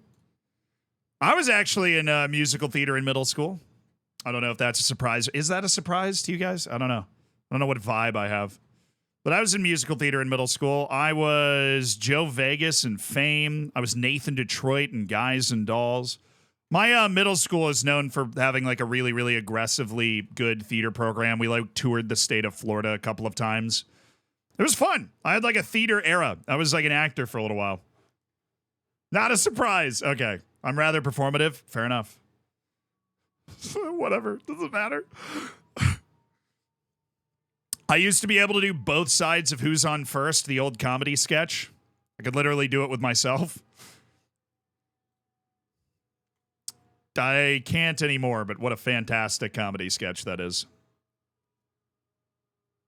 Speaker 1: I was actually in musical theater in middle school. I don't know if that's a surprise. Is that a surprise to you guys? I don't know. I don't know what vibe I have. But I was in musical theater in middle school. I was Joe Vegas in Fame. I was Nathan Detroit in Guys and Dolls. My middle school is known for having like a really, really aggressively good theater program. We like toured the state of Florida a couple of times. It was fun. I had like a theater era. I was like an actor for a little while. Not a surprise. Okay. I'm rather performative. Fair enough. Whatever, doesn't matter. I used to be able to do both sides of Who's on First, the old comedy sketch. I could literally do it with myself. I can't anymore, but what a fantastic comedy sketch that is.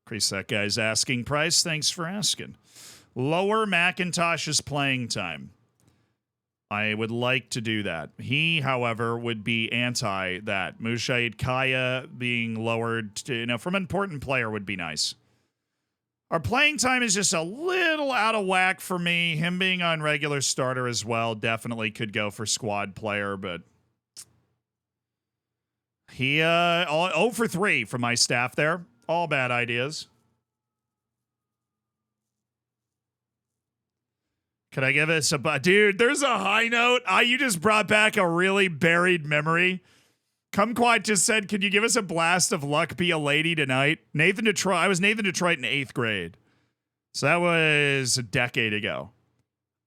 Speaker 1: Increase that guy's asking price. Thanks for asking. Lower Macintosh's playing time. I would like to do that. He, however, would be anti that. Mushaid Kaya being lowered to, from an important player would be nice. Our playing time is just a little out of whack for me. Him being on regular starter as well definitely could go for squad player, but he 0 for 3 from my staff there. All bad ideas. Could I give us a... Dude, there's a high note. You just brought back a really buried memory. Kumquat just said, could you give us a blast of Luck Be a Lady tonight? Nathan Detroit. I was Nathan Detroit in 8th grade. So that was a decade ago.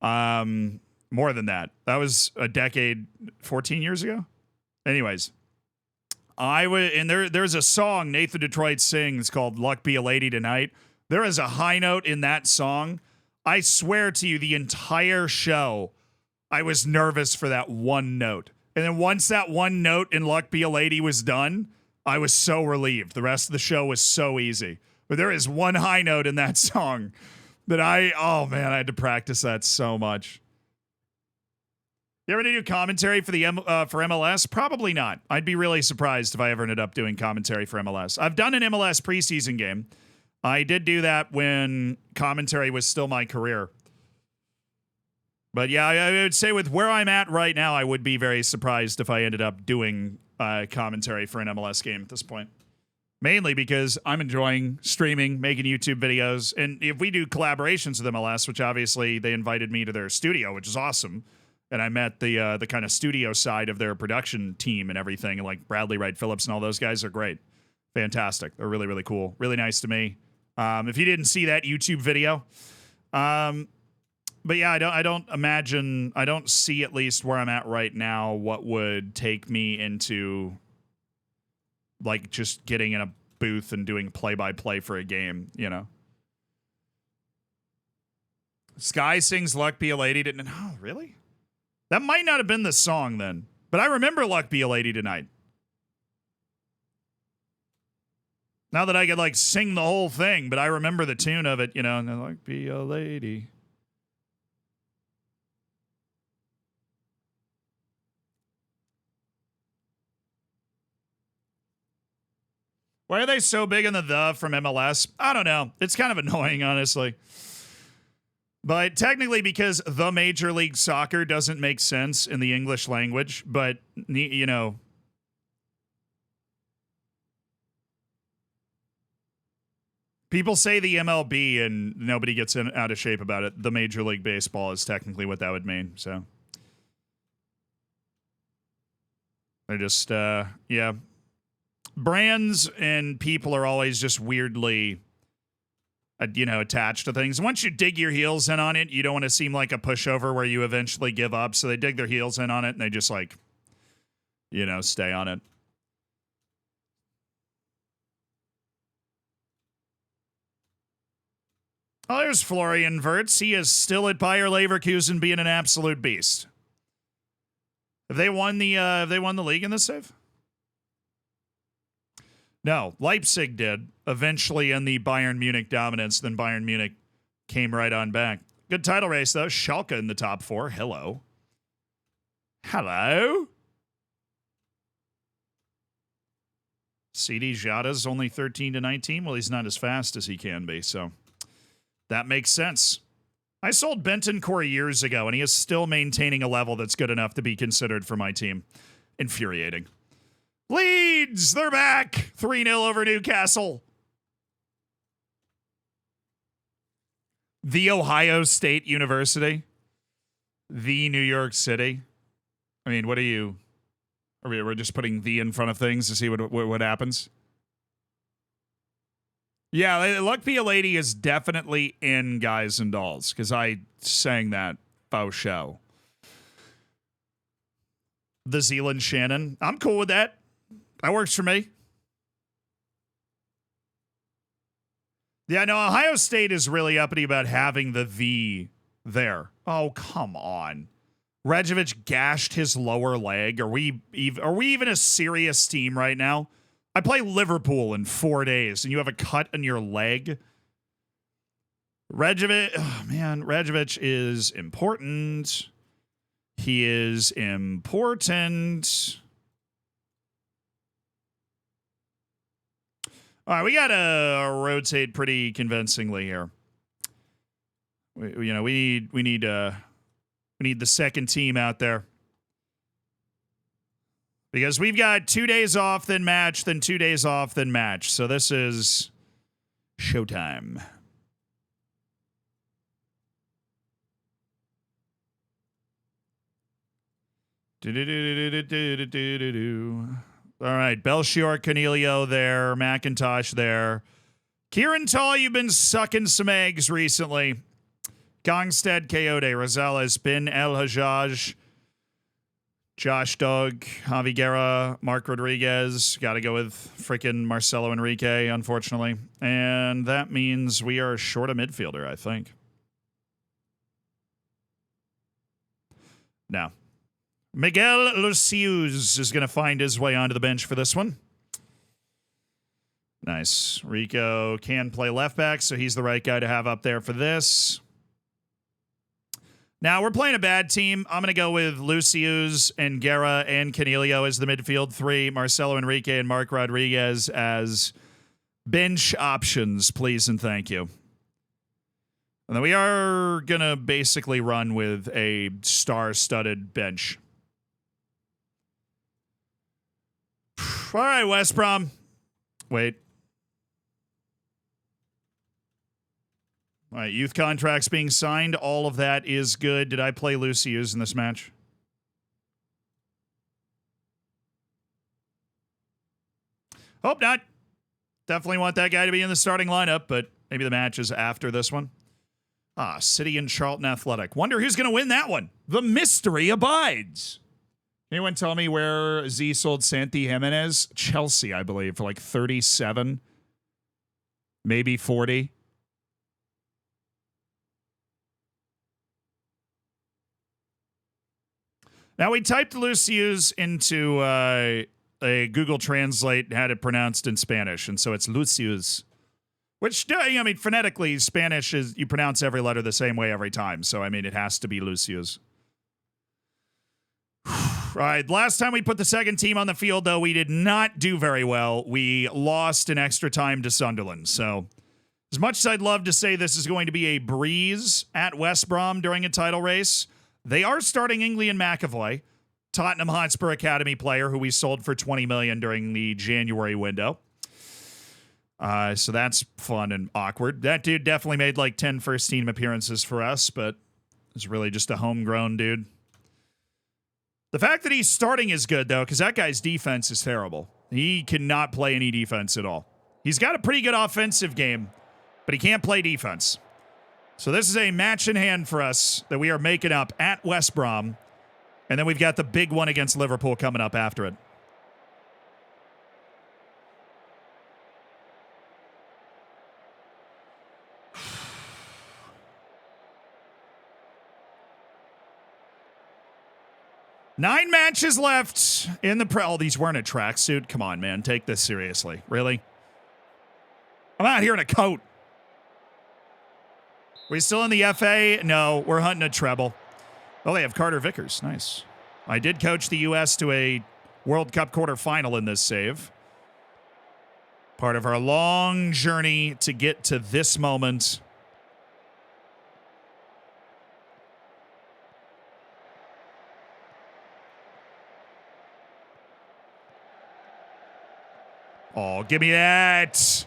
Speaker 1: More than that. That was a decade, 14 years ago? Anyways. There's a song Nathan Detroit sings called Luck Be a Lady Tonight. There is a high note in that song. I swear to you, the entire show, I was nervous for that one note. And then once that one note in Luck Be a Lady was done, I was so relieved. The rest of the show was so easy. But there is one high note in that song that I had to practice that so much. You ever do commentary for the for MLS? Probably not. I'd be really surprised if I ever ended up doing commentary for MLS. I've done an MLS preseason game. I did do that when commentary was still my career. But yeah, I would say with where I'm at right now, I would be very surprised if I ended up doing commentary for an MLS game at this point. Mainly because I'm enjoying streaming, making YouTube videos. And if we do collaborations with MLS, which obviously they invited me to their studio, which is awesome. And I met the kind of studio side of their production team and everything. And like Bradley Wright Phillips and all those guys are great. Fantastic. They're really, really cool. Really nice to me. If you didn't see that YouTube video. But yeah, I don't see at least where I'm at right now what would take me into like just getting in a booth and doing play-by-play for a game, Sky sings Luck Be a Lady tonight. Oh, really? That might not have been the song then. But I remember Luck Be a Lady Tonight. Not that I could like sing the whole thing, but I remember the tune of it, and Luck Be a Lady. Why are they so big in the from MLS? I don't know. It's kind of annoying, honestly. But technically because the Major League Soccer doesn't make sense in the English language, but, people say the MLB and nobody gets out of shape about it. The Major League Baseball is technically what that would mean, so. They're just, yeah. Brands and people are always just weirdly, attached to things. Once you dig your heels in on it, you don't want to seem like a pushover where you eventually give up. So they dig their heels in on it and they just stay on it. Oh, there's Florian Wirtz. He is still at Bayer Leverkusen being an absolute beast. Have they won the league in this save? No, Leipzig did eventually in the Bayern Munich dominance. Then Bayern Munich came right on back. Good title race, though. Schalke in the top 4. Hello. CD Jada's only 13-19. Well, he's not as fast as he can be, so that makes sense. I sold Bentancur years ago, and he is still maintaining a level that's good enough to be considered for my team. Infuriating. Leeds, they're back. 3-0 over Newcastle. The Ohio State University. The New York City. I mean, what are you? We're just putting the in front of things to see what happens. Yeah, Luck Be a Lady is definitely in Guys and Dolls because I sang that faux show. The Zealand Shannon. I'm cool with that. That works for me. Yeah, no, Ohio State is really uppity about having the V there. Oh, come on. Rejovic gashed his lower leg. Are we even a serious team right now? I play Liverpool in 4 days, and you have a cut in your leg? Rejovic, oh man, Rejovic is important. He is important. All right, we got to rotate pretty convincingly here. We need the second team out there. Because we've got 2 days off, then match, then 2 days off, then match. So this is showtime. All right, Belchior, Cornelio there, McIntosh there. Kieran Tall, you've been sucking some eggs recently. Gongstead, Coyote, Rosales, Bin El Hajjaj, Josh Doug, Javi Guerra, Mark Rodriguez. Got to go with freaking Marcelo Enrique, unfortunately. And that means we are short a midfielder, I think. No. Miguel Lucius is going to find his way onto the bench for this one. Nice. Rico can play left back, so he's the right guy to have up there for this. Now, we're playing a bad team. I'm going to go with Lucius and Guerra and Canelio as the midfield three, Marcelo Enrique and Mark Rodriguez as bench options, please and thank you. And then we are going to basically run with a star-studded bench. All right, West Brom. Wait. All right, youth contracts being signed. All of that is good. Did I play Lucius in this match? Hope not. Definitely want that guy to be in the starting lineup, but maybe the match is after this one. City and Charlton Athletic. Wonder who's going to win that one. The mystery abides. Anyone tell me where Z sold Santi Jimenez? Chelsea, I believe, for like 37, maybe 40. Now, we typed Lucius into a Google Translate and had it pronounced in Spanish, and so it's Lucius. Which, I mean, phonetically, Spanish is, you pronounce every letter the same way every time, so, I mean, it has to be Lucius. All right, last time we put the second team on the field, though, we did not do very well. We lost in extra time to Sunderland. So, as much as I'd love to say this is going to be a breeze at West Brom during a title race, they are starting Ingley and McAvoy, Tottenham Hotspur Academy player who we sold for $20 million during the January window. So that's fun and awkward. That dude definitely made like 10 first-team appearances for us, but it's really just a homegrown dude. The fact that he's starting is good, though, because that guy's defense is terrible. He cannot play any defense at all. He's got a pretty good offensive game, but he can't play defense. So this is a match in hand for us that we are making up at West Brom, and then we've got the big one against Liverpool coming up after it. Nine matches left in the oh, these weren't a tracksuit. Come on, man. Take this seriously. Really? I'm out here in a coat. We still in the FA? No, we're hunting a treble. Oh, they have Carter Vickers. Nice. I did coach the U.S. to a World Cup quarterfinal in this save. Part of our long journey to get to this moment. Oh, give me that.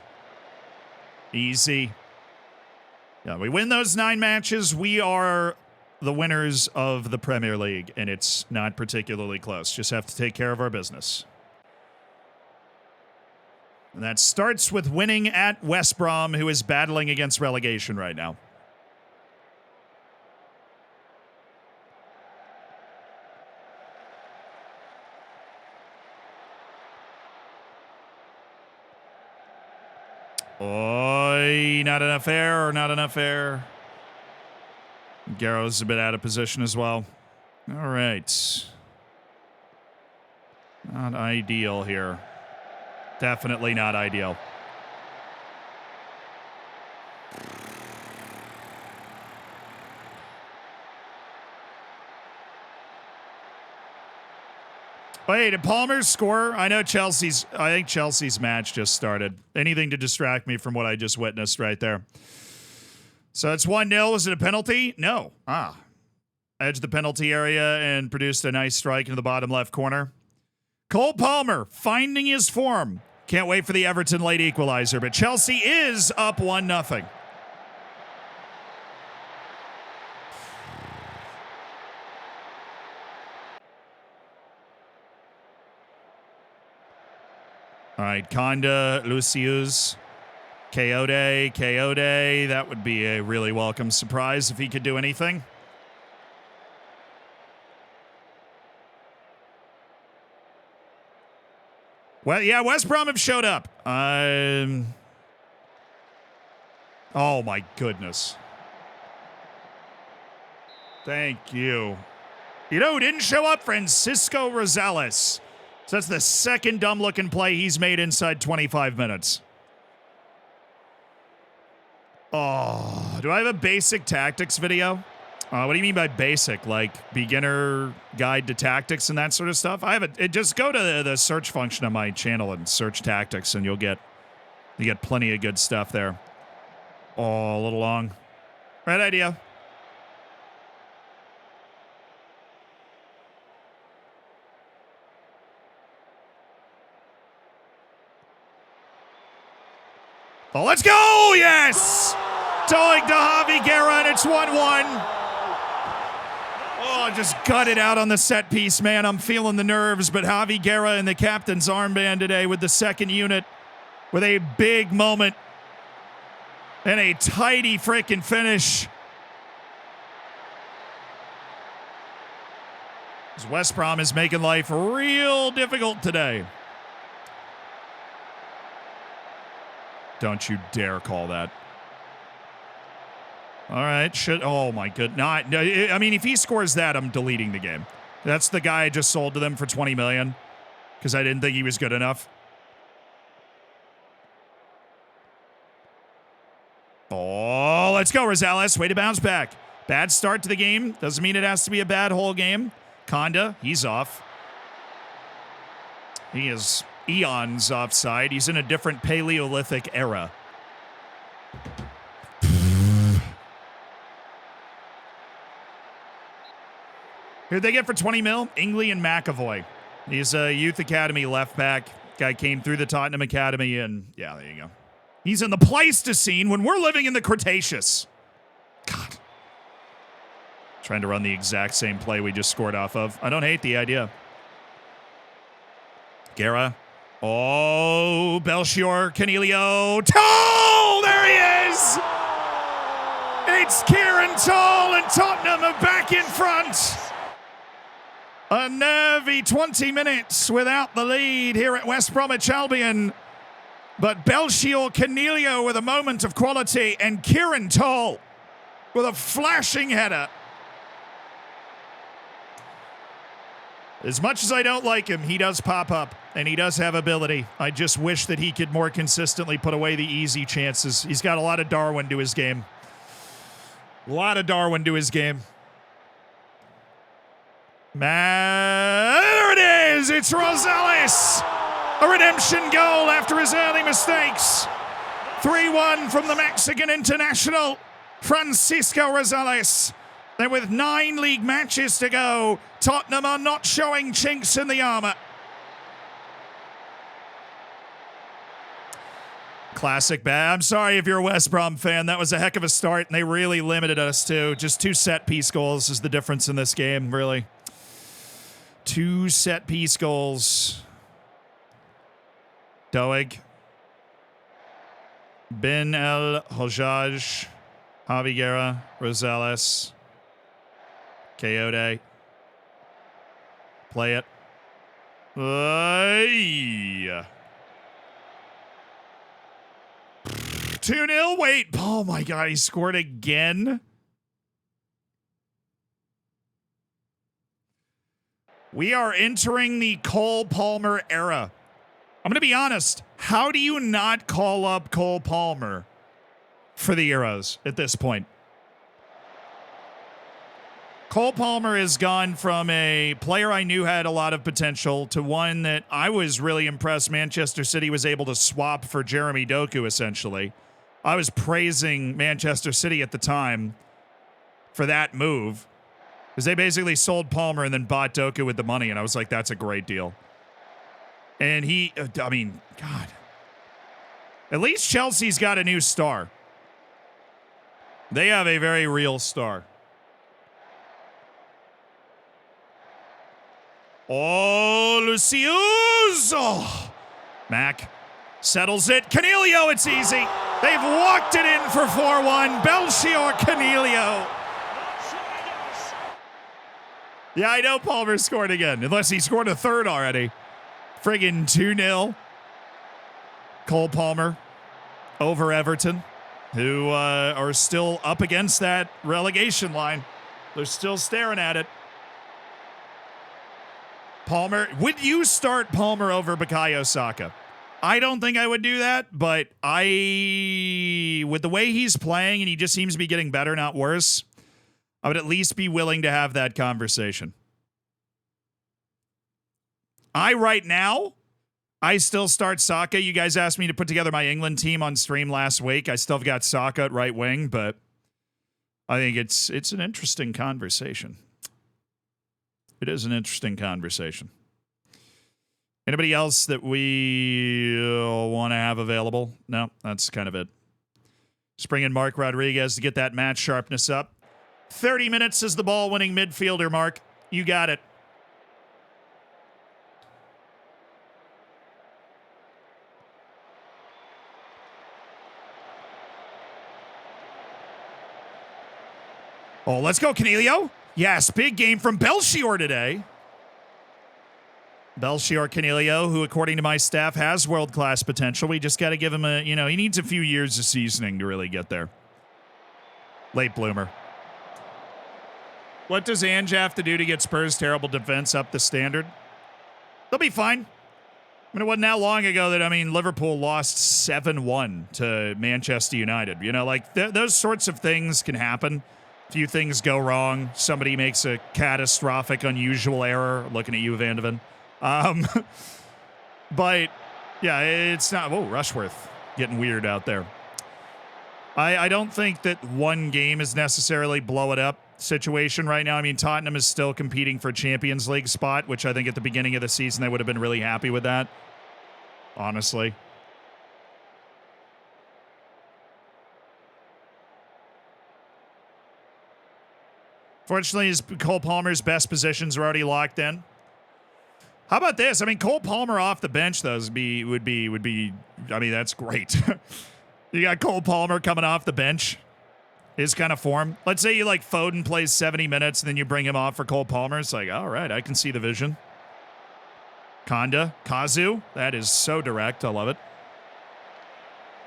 Speaker 1: Easy. Yeah, we win those 9 matches. We are the winners of the Premier League, and it's not particularly close. Just have to take care of our business. And that starts with winning at West Brom, who is battling against relegation right now. Oi, not enough air or not enough air. Garrow's a bit out of position as well. All right. Not ideal here. Definitely not ideal. Wait, did Palmer score? I think Chelsea's match just started. Anything to distract me from what I just witnessed right there. So it's 1-0. Was it a penalty? No. Edged the penalty area and produced a nice strike into the bottom left corner. Cole Palmer finding his form. Can't wait for the Everton late equalizer, but Chelsea is up 1-0. All right, Conda, Lucius, Coyote. That would be a really welcome surprise if he could do anything. Well, yeah, West Brom have showed up. Oh, my goodness. Thank you. You know who didn't show up? Francisco Rosales. So that's the second dumb-looking play he's made inside 25 minutes. Oh, do I have a basic tactics video? What do you mean by basic? Like beginner guide to tactics and that sort of stuff? I have it. Just go to the search function on my channel and search tactics, and you get plenty of good stuff there. Oh, a little long. Right idea. Oh, let's go! Yes! Towing to Javi Guerra, and it's 1-1. Oh, just gut it out on the set piece, man. I'm feeling the nerves, but Javi Guerra in the captain's armband today with the second unit with a big moment and a tidy freaking finish. West Brom is making life real difficult today. Don't you dare call that. All right. Oh, my goodness. I mean, if he scores that, I'm deleting the game. That's the guy I just sold to them for $20 million because I didn't think he was good enough. Oh, let's go, Rosales. Way to bounce back. Bad start to the game. Doesn't mean it has to be a bad whole game. Conda, he's off. He is eons offside. He's in a different Paleolithic era. Who'd they get for 20 mil? Ingley and McAvoy. He's a youth academy left back. Guy came through the Tottenham academy, and yeah, there you go. He's in the Pleistocene when we're living in the Cretaceous. God. Trying to run the exact same play we just scored off of. I don't hate the idea. Guerra. Oh, Belchior, Canelio. Toll! There he is! It's Kieran Toll, and Tottenham are back in front. A nervy 20 minutes without the lead here at West Bromwich Albion. But Belchior Canelio with a moment of quality, and Kieran Toll with a flashing header. As much as I don't like him, he does pop up, and he does have ability. I just wish that he could more consistently put away the easy chances. He's got a lot of Darwin to his game. A lot of Darwin to his game. There it is! It's Rosales! A redemption goal after his early mistakes. 3-1 from the Mexican international, Francisco Rosales. And with 9 league matches to go, Tottenham are not showing chinks in the armor. Classic bad. I'm sorry if you're a West Brom fan. That was a heck of a start, and they really limited us to just 2 set-piece goals is the difference in this game, really. 2 set-piece goals. Doeg. Ben El Hojaj. Javi Guerra. Rosales. Coyote. Play it. Ay. 2-0. Wait. Oh, my God. He scored again. We are entering the Cole Palmer era. I'm going to be honest. How do you not call up Cole Palmer for the Euros at this point? Cole Palmer has gone from a player I knew had a lot of potential to one that I was really impressed Manchester City was able to swap for Jeremy Doku, essentially. I was praising Manchester City at the time for that move because they basically sold Palmer and then bought Doku with the money, and I was like, that's a great deal. And I mean, God. At least Chelsea's got a new star. They have a very real star. Oh, Lucius! Oh. Mac settles it. Canelio, it's easy. They've walked it in for 4-1. Belchior Canelio. Yeah, I know Palmer scored again, unless he scored a third already. Friggin' 2-0. Cole Palmer over Everton, who are still up against that relegation line. They're still staring at it. Palmer, would you start Palmer over Bukayo Saka? I don't think I would do that, but with the way he's playing and he just seems to be getting better, not worse, I would at least be willing to have that conversation. Right now, I still start Saka. You guys asked me to put together my England team on stream last week. I still have got Saka at right wing, but I think it's an interesting conversation. It is an interesting conversation. Anybody else that we want to have available? No, that's kind of it. Just bring in Mark Rodriguez to get that match sharpness up. 30 minutes as the ball-winning midfielder, Mark. You got it. Oh, let's go, Canelio. Yes, big game from Belchior today. Belchior Canelio, who, according to my staff, has world-class potential. We just got to give him he needs a few years of seasoning to really get there. Late bloomer. What does Ange have to do to get Spurs' terrible defense up the standard? They'll be fine. I mean, it wasn't that long ago that, Liverpool lost 7-1 to Manchester United. Those sorts of things can happen. Few things go wrong. Somebody makes a catastrophic, unusual error. Looking at you, Van de Ven. But, yeah, it's not... Whoa, Rushworth getting weird out there. I don't think that one game is necessarily blow it up situation right now. Tottenham is still competing for a Champions League spot, which I think at the beginning of the season they would have been really happy with that. Honestly. Fortunately, Cole Palmer's best positions are already locked in. How about this? Cole Palmer off the bench, though, would be. That's great. You got Cole Palmer coming off the bench. His kind of form. Let's say Foden plays 70 minutes and then you bring him off for Cole Palmer. It's like, all right, I can see the vision. Kazu. That is so direct. I love it.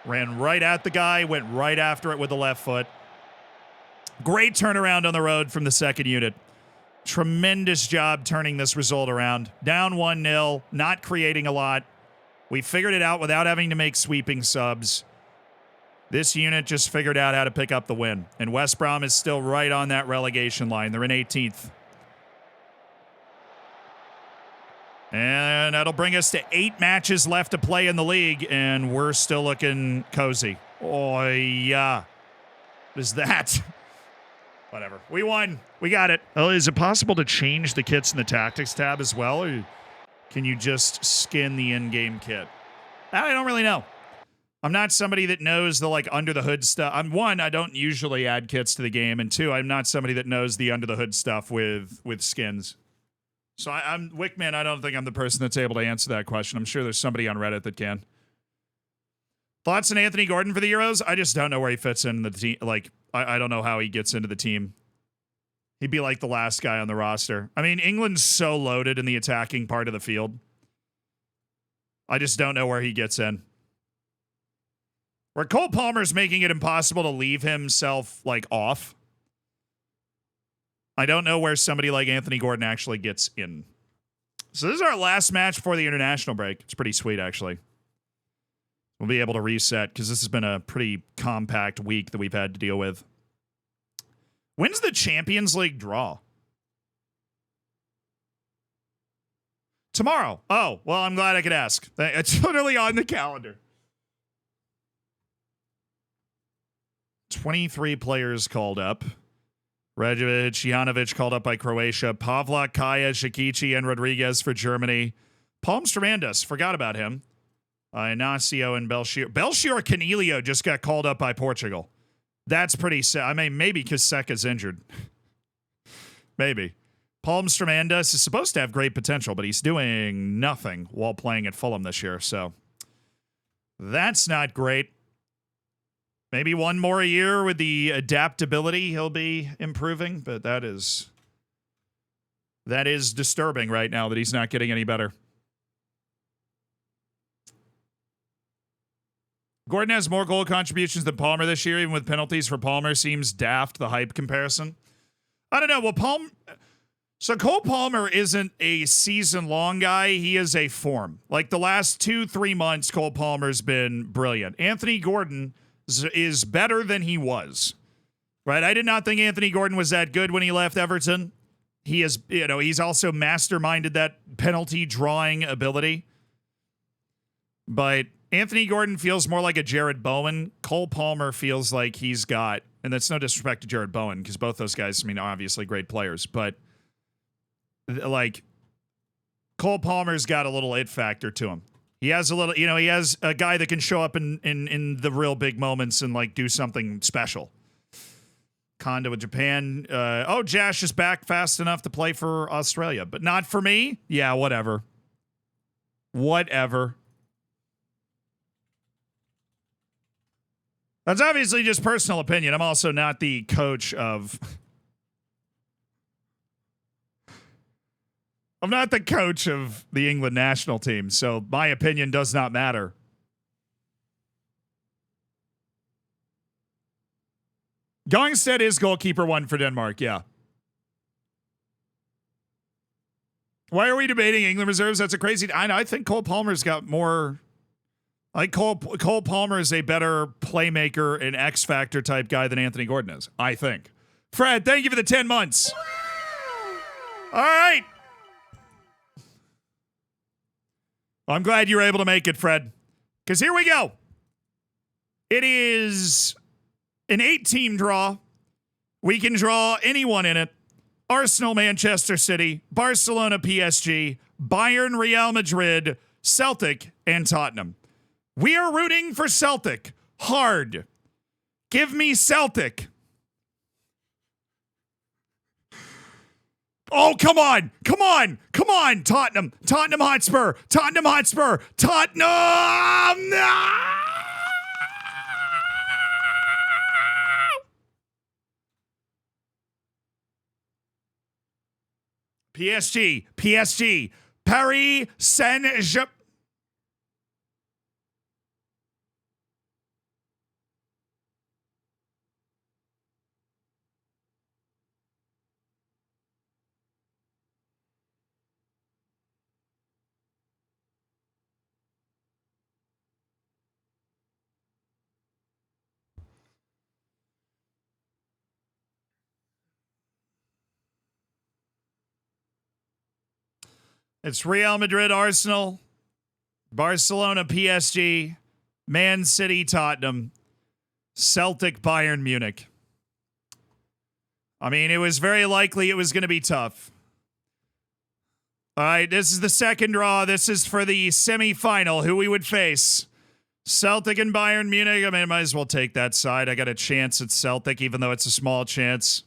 Speaker 1: Ran right at the guy, went right after it with the left foot. Great turnaround on the road from the second unit. Tremendous job turning this result around. Down 1-0, not creating a lot. We figured it out without having to make sweeping subs. This unit just figured out how to pick up the win. And West Brom is still right on that relegation line. They're in 18th. And that'll bring us to 8 matches left to play in the league, and we're still looking cozy. Oh, yeah. What is that? Whatever. We won. We got it. Oh, is it possible to change the kits in the tactics tab as well, or can you just skin the in-game kit? I don't really know. I'm not somebody that knows the under the hood stuff. I don't usually add kits to the game, and 2, I'm not somebody that knows the under the hood stuff with skins. So I'm Wickman. I don't think I'm the person that's able to answer that question. I'm sure there's somebody on Reddit that can. Thoughts on Anthony Gordon for the Euros? I just don't know where he fits in the team. I don't know how he gets into the team. He'd be like the last guy on the roster. England's so loaded in the attacking part of the field. I just don't know where he gets in. Where Cole Palmer's making it impossible to leave himself, like, off. I don't know where somebody like Anthony Gordon actually gets in. So this is our last match before the international break. It's pretty sweet, actually. We'll be able to reset because this has been a pretty compact week that we've had to deal with. When's the Champions League draw? Tomorrow. Oh, well, I'm glad I could ask. It's literally on the calendar. 23 players called up. Redovic, Janovic called up by Croatia. Pavlak, Kaya, Shakichi, and Rodriguez for Germany. Palmstramandus, forgot about him. Inacio and Belchior. Belchior Canelio just got called up by Portugal. That's pretty sad. I mean, maybe because Seka's injured. Maybe. Palmstramandus is supposed to have great potential, but he's doing nothing while playing at Fulham this year, so that's not great. Maybe one more year with the adaptability he'll be improving, but that is disturbing right now that he's not getting any better. Gordon has more goal contributions than Palmer this year, even with penalties for Palmer. Seems daft, the hype comparison. I don't know. Well, so Cole Palmer isn't a season-long guy. He is a form. Like the last 2-3 months, Cole Palmer's been brilliant. Anthony Gordon is better than he was. Right? I did not think Anthony Gordon was that good when he left Everton. He is, he's also masterminded that penalty drawing ability. But Anthony Gordon feels more like a Jared Bowen. Cole Palmer feels like he's got, and that's no disrespect to Jared Bowen, because both those guys, I mean, obviously great players, but like Cole Palmer's got a little it factor to him. He has a little, he has a guy that can show up in the real big moments and like do something special. Kondo with Japan. Jash is back fast enough to play for Australia, but not for me. Yeah, whatever. Whatever. That's obviously just personal opinion. I'm also not the coach of... I'm not the coach of the England national team, so my opinion does not matter. Gongstead is goalkeeper 1 for Denmark, yeah. Why are we debating England reserves? That's a crazy... I think Cole Palmer's got more... I think Cole Palmer is a better playmaker and X Factor type guy than Anthony Gordon is, I think. Fred, thank you for the 10 months. All right. I'm glad you were able to make it, Fred. Because here we go. It is an 8-team draw. We can draw anyone in it. Arsenal, Manchester City, Barcelona, PSG, Bayern, Real Madrid, Celtic, and Tottenham. We are rooting for Celtic. Hard. Give me Celtic. Oh, come on. Come on. Come on, Tottenham. Tottenham Hotspur. Tottenham Hotspur. Tottenham. No! PSG. Paris Saint-Germain. It's Real Madrid, Arsenal, Barcelona, PSG, Man City, Tottenham, Celtic, Bayern Munich. I mean, it was very likely it was going to be tough. All right, this is the second draw. This is for the semifinal, who we would face. Celtic and Bayern Munich. I mean, I might as well take that side. I got a chance at Celtic, even though it's a small chance.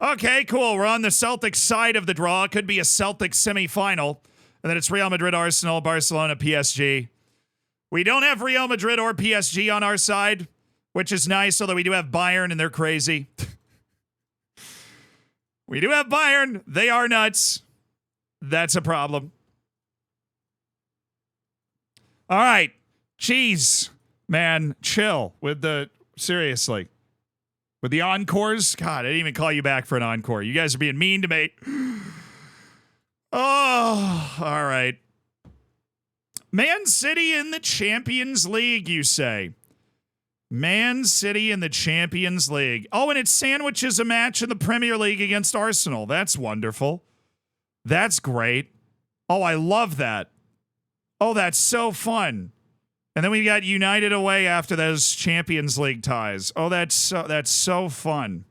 Speaker 1: Okay, cool. We're on the Celtic side of the draw. It could be a Celtic semifinal. And then it's Real Madrid, Arsenal, Barcelona, PSG. We don't have Real Madrid or PSG on our side, which is nice, although we do have Bayern, and they're crazy. We do have Bayern. They are nuts. That's a problem. All right. Jeez. Man, chill with the seriously. With the encores? God, I didn't even call you back for an encore. You guys are being mean to me. Oh, all right. Man City in the Champions League, you say? Man City in the Champions League. Oh, and it sandwiches a match in the Premier League against Arsenal. That's wonderful. That's great. Oh, I love that. Oh, that's so fun. And then we got United away after those Champions League ties. Oh, that's so fun.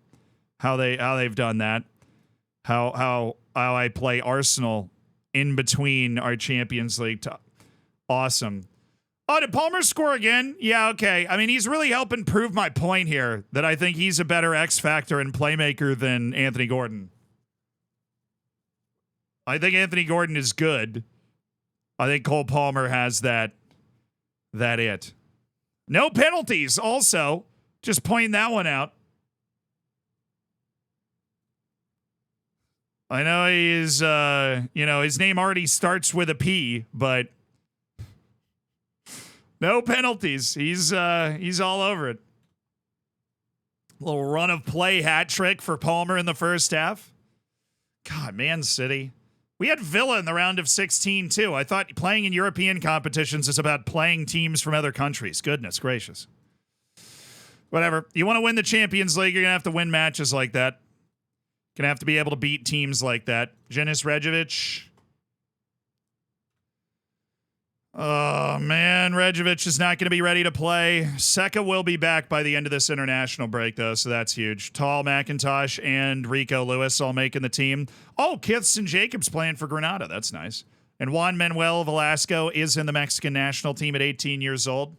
Speaker 1: How they've done that. How I play Arsenal in between our Champions League awesome. Oh, did Palmer score again? Yeah, okay. I mean, he's really helping prove my point here that I think he's a better X factor and playmaker than Anthony Gordon. I think Anthony Gordon is good. I think Cole Palmer has that it. No penalties also. Just pointing that one out. I know he's his name already starts with a P, but no penalties. He's all over it. Little run of play hat trick for Palmer in the first half. God, Man City. We had Villa in the round of 16 too. I thought playing in European competitions is about playing teams from other countries. Goodness gracious. Whatever. You want to win the Champions League, you're going to have to win matches like that. Going to have to be able to beat teams like that. Janis Rejovic. Oh, man. Rejovic is not going to be ready to play. Seka will be back by the end of this international break, though, so that's huge. Tall, McIntosh, and Rico Lewis all making the team. Oh, Kitson Jacobs playing for Granada. That's nice. And Juan Manuel Velasco is in the Mexican national team at 18 years old.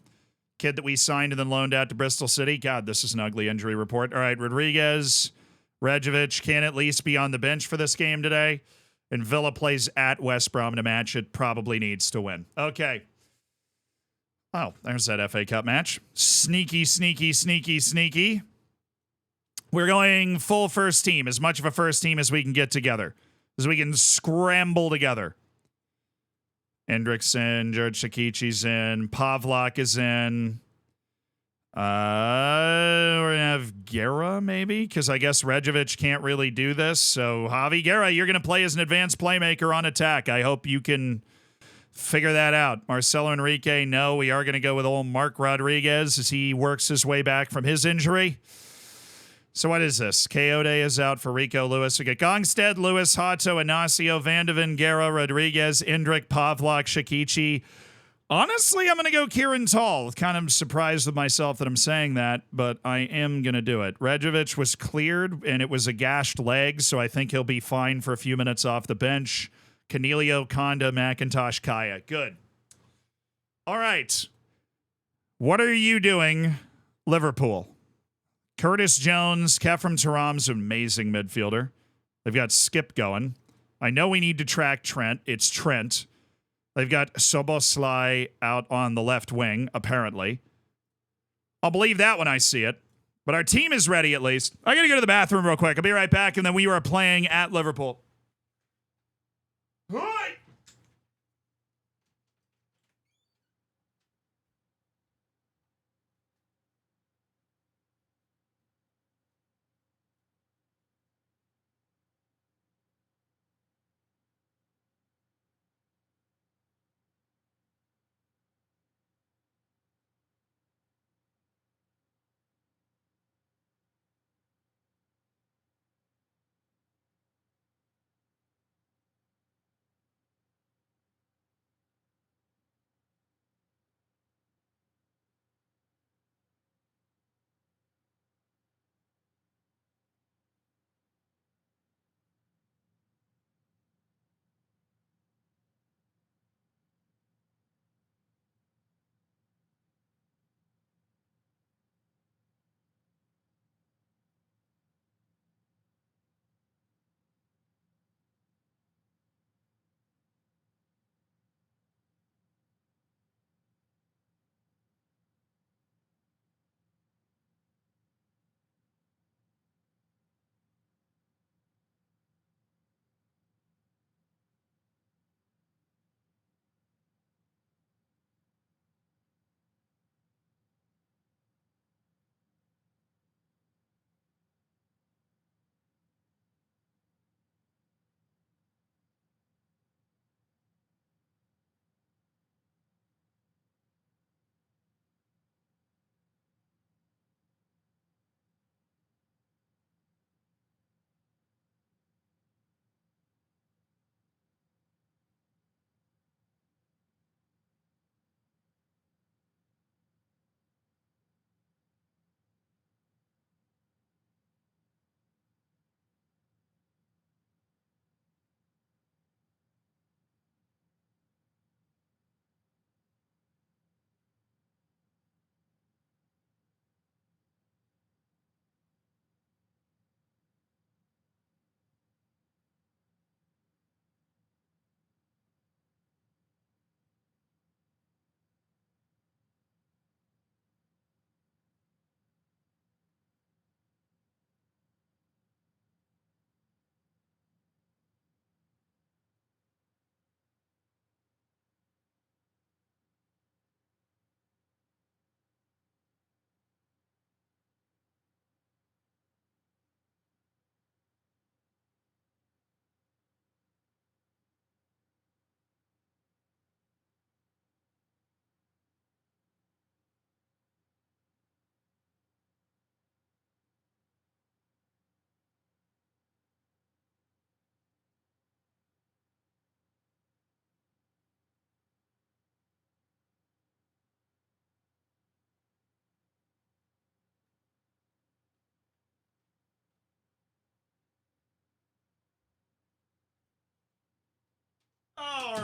Speaker 1: Kid that we signed and then loaned out to Bristol City. God, this is an ugly injury report. All right, Rodriguez, Rejovic can at least be on the bench for this game today. And Villa plays at West Brom in a match it probably needs to win. Okay. Oh, there's that FA Cup match. Sneaky, sneaky, sneaky, sneaky. We're going full first team, as much of a first team as we can get together, as we can scramble together. Hendrickson, George Sakichi's in, Pavlak is in. We're going to have Guerra, maybe, because I guess Rejovic can't really do this. So, Javi Guerra, you're going to play as an advanced playmaker on attack. I hope you can figure that out. Marcelo Enrique, no. We are going to go with old Mark Rodriguez as he works his way back from his injury. So, what is this? Coyote is out for Rico Lewis. We get Gongstead, Lewis, Hato, Inacio, Vandeven, Guerra, Rodriguez, Indrik, Pavlak, Shakichi. Honestly, I'm going to go Kieran Tall. Kind of surprised with myself that I'm saying that, but I am going to do it. Rejovic was cleared, and it was a gashed leg, so I think he'll be fine for a few minutes off the bench. Canelio, Conda, McIntosh, Kaya. Good. All right. What are you doing, Liverpool? Curtis Jones, Kefram Turam's an amazing midfielder. They've got Skip going. I know we need to track Trent. It's Trent. They've got Soboslai out on the left wing, apparently. I'll believe that when I see it. But our team is ready, at least. I got to go to the bathroom real quick. I'll be right back, and then we are playing at Liverpool. Hi!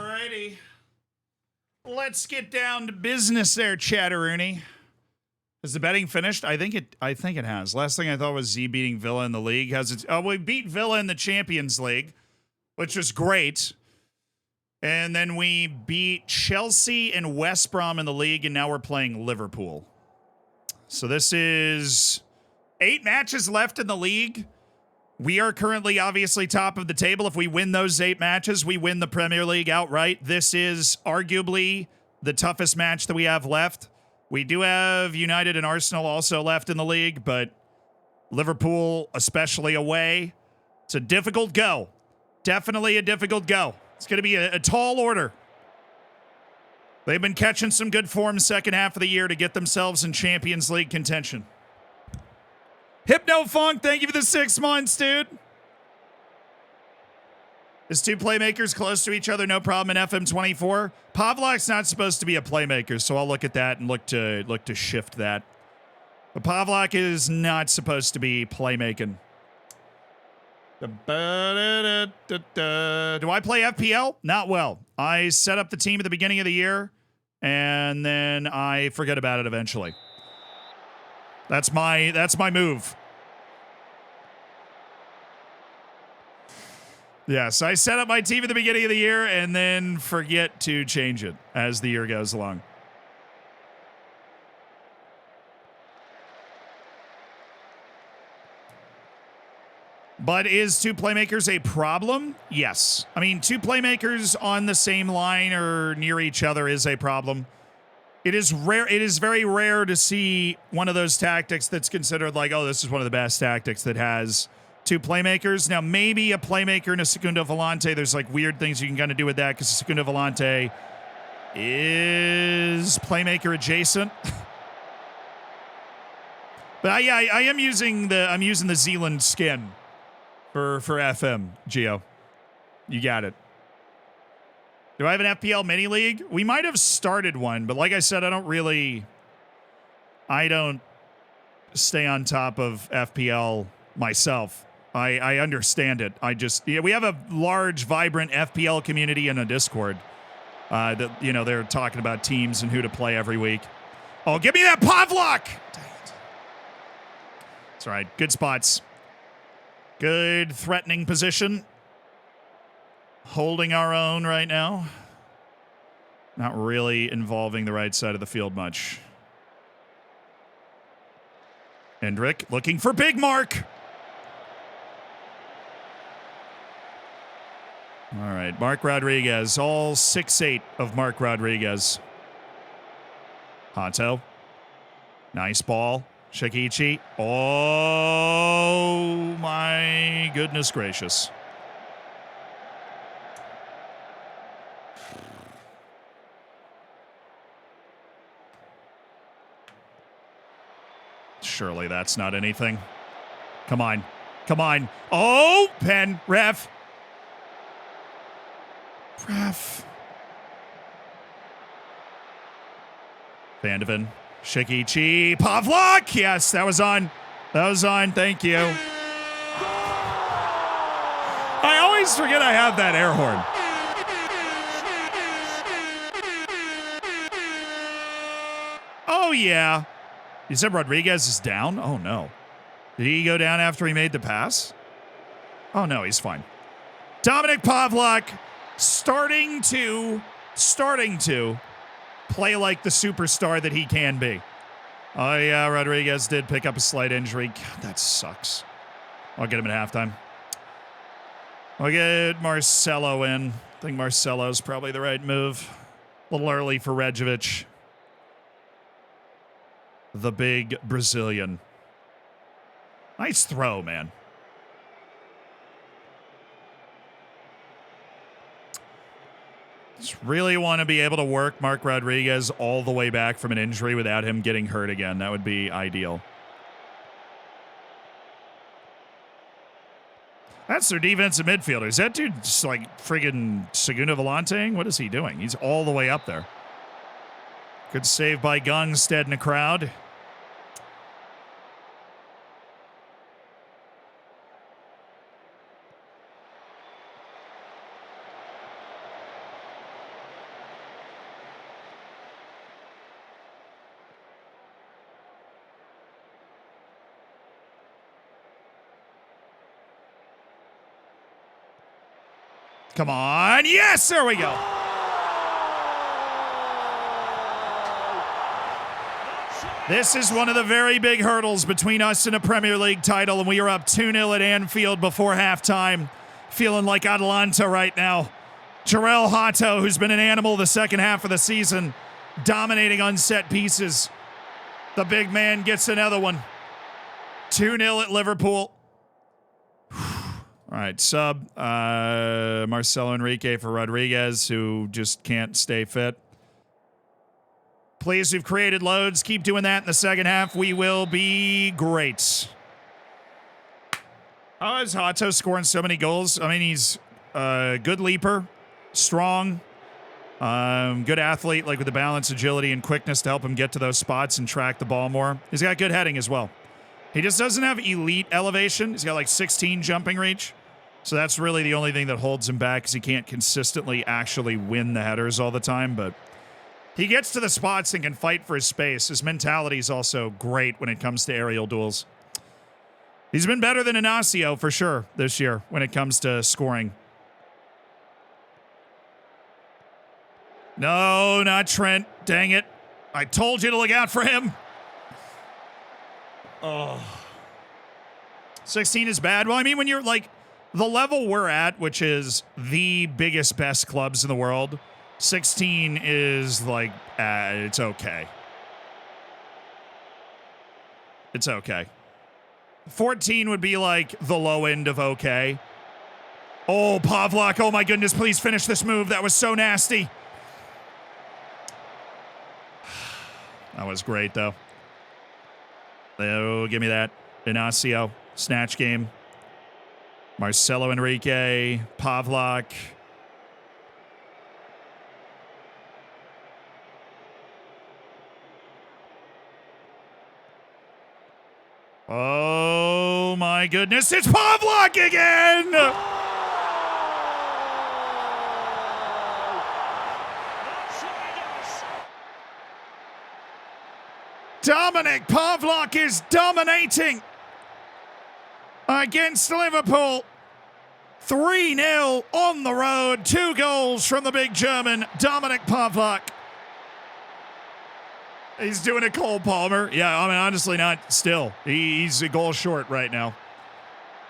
Speaker 1: Alrighty. Let's get down to business there, Chatteroony. Is the betting finished? I think it has. Last thing I thought was Z beating Villa in the league. We beat Villa in the Champions League, which was great. And then we beat Chelsea and West Brom in the league, and now we're playing Liverpool. So this is 8 matches left in the league. We are currently obviously top of the table. If we win those 8 matches, we win the Premier League outright. This is arguably the toughest match that we have left. We do have United and Arsenal also left in the league, but Liverpool, especially away, it's a difficult go. Definitely a difficult go. It's going to be a tall order. They've been catching some good form second half of the year to get themselves in Champions League contention. Hypno Funk, thank you for the 6 months, dude. Is 2 playmakers close to each other? No problem in FM24. Pavlov's not supposed to be a playmaker, so I'll look at that and look to shift that. But Pavlov is not supposed to be playmaking. Do I play FPL? Not well. I set up the team at the beginning of the year, and then I forget about it eventually. That's my move. Yes, I set up my team at the beginning of the year and then forget to change it as the year goes along. But is 2 playmakers a problem? Yes. I mean, 2 playmakers on the same line or near each other is a problem. It is rare. It is very rare to see one of those tactics that's considered like, oh, this is one of the best tactics that has 2 playmakers. Now, maybe a playmaker and a Segundo Volante, there's like weird things you can kind of do with that because Segundo Volante is playmaker adjacent. But I am using the Zealand skin for FM, Geo. You got it. Do I have an FPL mini league? We might have started one, but like I said, I don't stay on top of FPL myself. I understand it. We have a large, vibrant FPL community in a Discord that, they're talking about teams and who to play every week. Oh, give me that Pavlov! Dang it. It's all right. Good spots. Good threatening position. Holding our own right now. Not really involving the right side of the field much. Hendrick looking for Big Mark. All right, Mark Rodriguez. All 6'8" of Mark Rodriguez. Hato. Nice ball. Shakichi. Oh, my goodness gracious. Surely that's not anything. Come on. Come on. Oh, pen. Ref. Vandeven. Shakichi. Pavlov. Yes, that was on. That was on. Thank you. I always forget I have that air horn. Oh, yeah. You said Rodriguez is down? Oh, no. Did he go down after he made the pass? Oh, no, he's fine. Dominic Pavlov starting to play like the superstar that he can be. Oh, yeah, Rodriguez did pick up a slight injury. God, that sucks. I'll get him at halftime. I'll get Marcelo in. I think Marcelo's probably the right move. A little early for Rejovic. The big Brazilian. Nice throw, man. Just really want to be able to work Mark Rodriguez all the way back from an injury without him getting hurt again. That would be ideal. That's their defensive midfielder. Is that dude just like friggin' Segundo Volante? What is he doing? He's all the way up there. Good save by Gungstead in the crowd. Come on. Yes, there we go. This is one of the very big hurdles between us and a Premier League title, and we are up 2-0 at Anfield before halftime. Feeling like Atalanta right now. Jarell Hato, who's been an animal the second half of the season, dominating on set pieces. The big man gets another one. 2-0 at Liverpool. All right, sub Marcelo Enrique for Rodriguez, who just can't stay fit. Please, we've created loads. Keep doing that in the second half. We will be great. How is Hato scoring so many goals? I mean, he's a good leaper, strong, good athlete, like with the balance, agility, and quickness to help him get to those spots and track the ball more. He's got good heading as well. He just doesn't have elite elevation. He's got like 16 jumping reach. So that's really the only thing that holds him back, because he can't consistently actually win the headers all the time. But he gets to the spots and can fight for his space. His mentality is also great when it comes to aerial duels. He's been better than Inacio for sure this year when it comes to scoring. No, not Trent. Dang it. I told you to look out for him. Oh. 16 is bad. Well, I mean, when you're like the level we're at, which is the biggest, best clubs in the world, 16 is like, it's okay. It's okay. 14 would be like the low end of okay. Oh, Pavlak, oh my goodness, please finish this move. That was so nasty. That was great, though. Oh, give me that. Inacio, snatch game. Marcelo Enrique, Pavlak. Oh my goodness, it's Pavlak again! Dominic Pavlak is dominating against Liverpool. 3-0 on the road. 2 goals from the big German, Dominic Pavlak. He's doing a Cole Palmer. Yeah, I mean, honestly, not still. He's a goal short right now.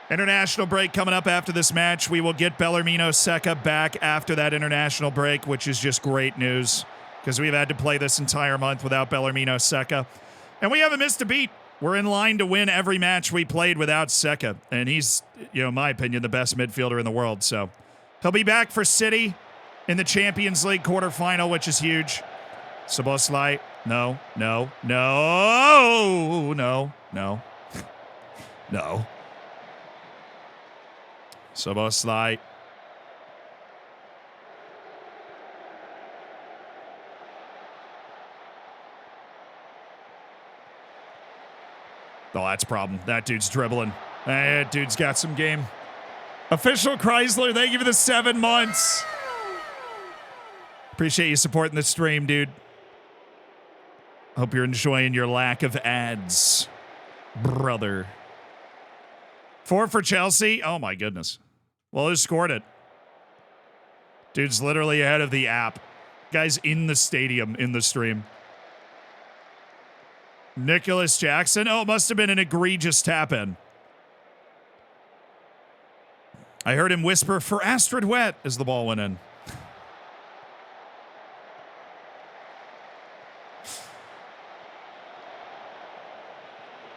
Speaker 1: International break coming up after this match. We will get Bellarmino Secca back after that international break, which is just great news because we've had to play this entire month without Bellarmino Secca. And we haven't missed a beat. We're in line to win every match we played without Secca. And he's, in my opinion, the best midfielder in the world. So he'll be back for City in the Champions League quarterfinal, which is huge. Szoboszlai. No. Szoboszlai. Oh, that's a problem. That dude's dribbling. That dude's got some game. Official Chrysler, thank you for the 7 months. Appreciate you supporting the stream, dude. Hope you're enjoying your lack of ads, brother. 4 for Chelsea. Oh, my goodness. Well, who scored it? Dude's literally ahead of the app. Guy's in the stadium in the stream. Nicholas Jackson. Oh, it must have been an egregious tap-in. I heard him whisper for Astrid Wet as the ball went in.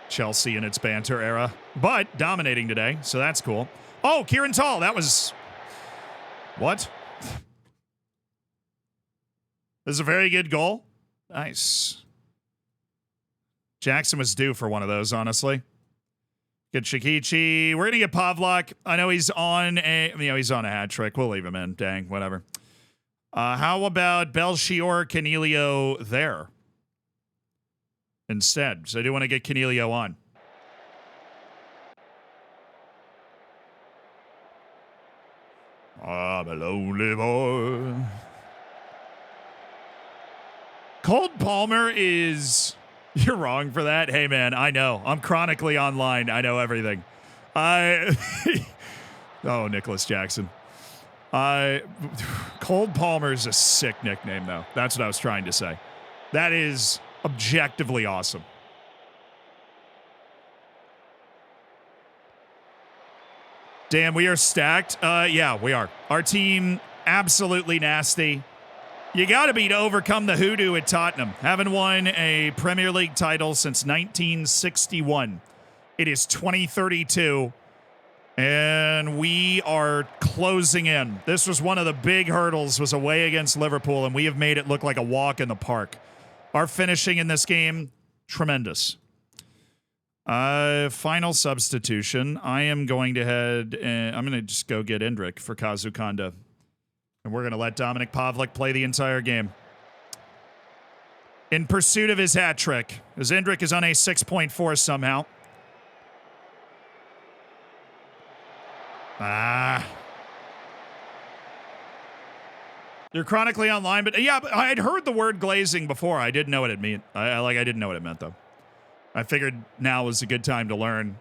Speaker 1: Chelsea in its banter era, but dominating today, so that's cool. Oh, Kieran Tall, that was... What? This is a very good goal. Nice. Jackson was due for one of those, honestly. Good Shikichi. We're going to get Pavlak. I know he's on he's on a hat trick. We'll leave him in. Dang, whatever. How about Belchior Canelio there instead? So I do want to get Canelio on. I'm a lonely boy. Cold Palmer is... You're wrong for that. Hey, man, I know. I'm chronically online. I know everything. Oh, Nicholas Jackson. Cold Palmer is a sick nickname, though. That's what I was trying to say. That is objectively awesome. Damn, we are stacked. Yeah, we are. Our team, absolutely nasty. You got to be to overcome the hoodoo at Tottenham. Haven't won a Premier League title since 1961. It is 2032, and we are closing in. This was one of the big hurdles, was away against Liverpool, and we have made it look like a walk in the park. Our finishing in this game, tremendous. Final substitution. I am going to head, I'm going to just go get Endrick for Kazukanda. And we're going to let Dominic Pavlik play the entire game. In pursuit of his hat trick, as Endrick is on a 6.4 somehow. You're chronically online, but yeah, I had heard the word glazing before. I didn't know what it meant. I didn't know what it meant, though. I figured now was a good time to learn.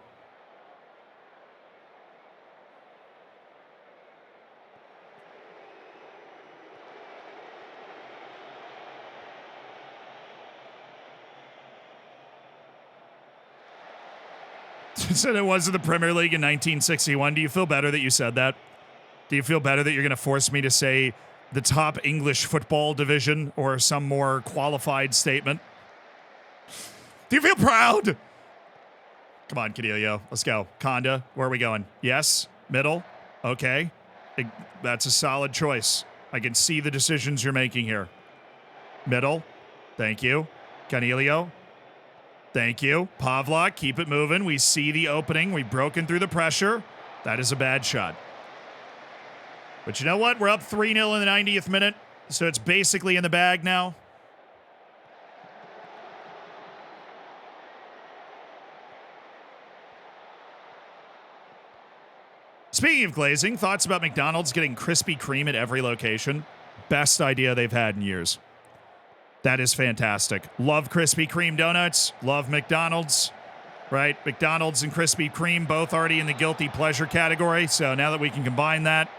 Speaker 1: Said it wasn't the Premier League in 1961. Do you feel better that you said that? Do you feel better that you're going to force me to say the top English football division or some more qualified statement? Do you feel proud? Come on, Cadillo. Let's go. Conda, where are we going? Yes? Middle? Okay. That's a solid choice. I can see the decisions you're making here. Middle. Thank you. Canelio. Thank you. Pavlak, keep it moving. We see the opening. We've broken through the pressure. That is a bad shot. But you know what? We're up 3-0 in the 90th minute, so it's basically in the bag now. Speaking of glazing, thoughts about McDonald's getting Krispy Kreme at every location? Best idea they've had in years. That is fantastic. Love Krispy Kreme donuts. Love McDonald's. Right? McDonald's and Krispy Kreme both already in the guilty pleasure category. So now that we can combine that,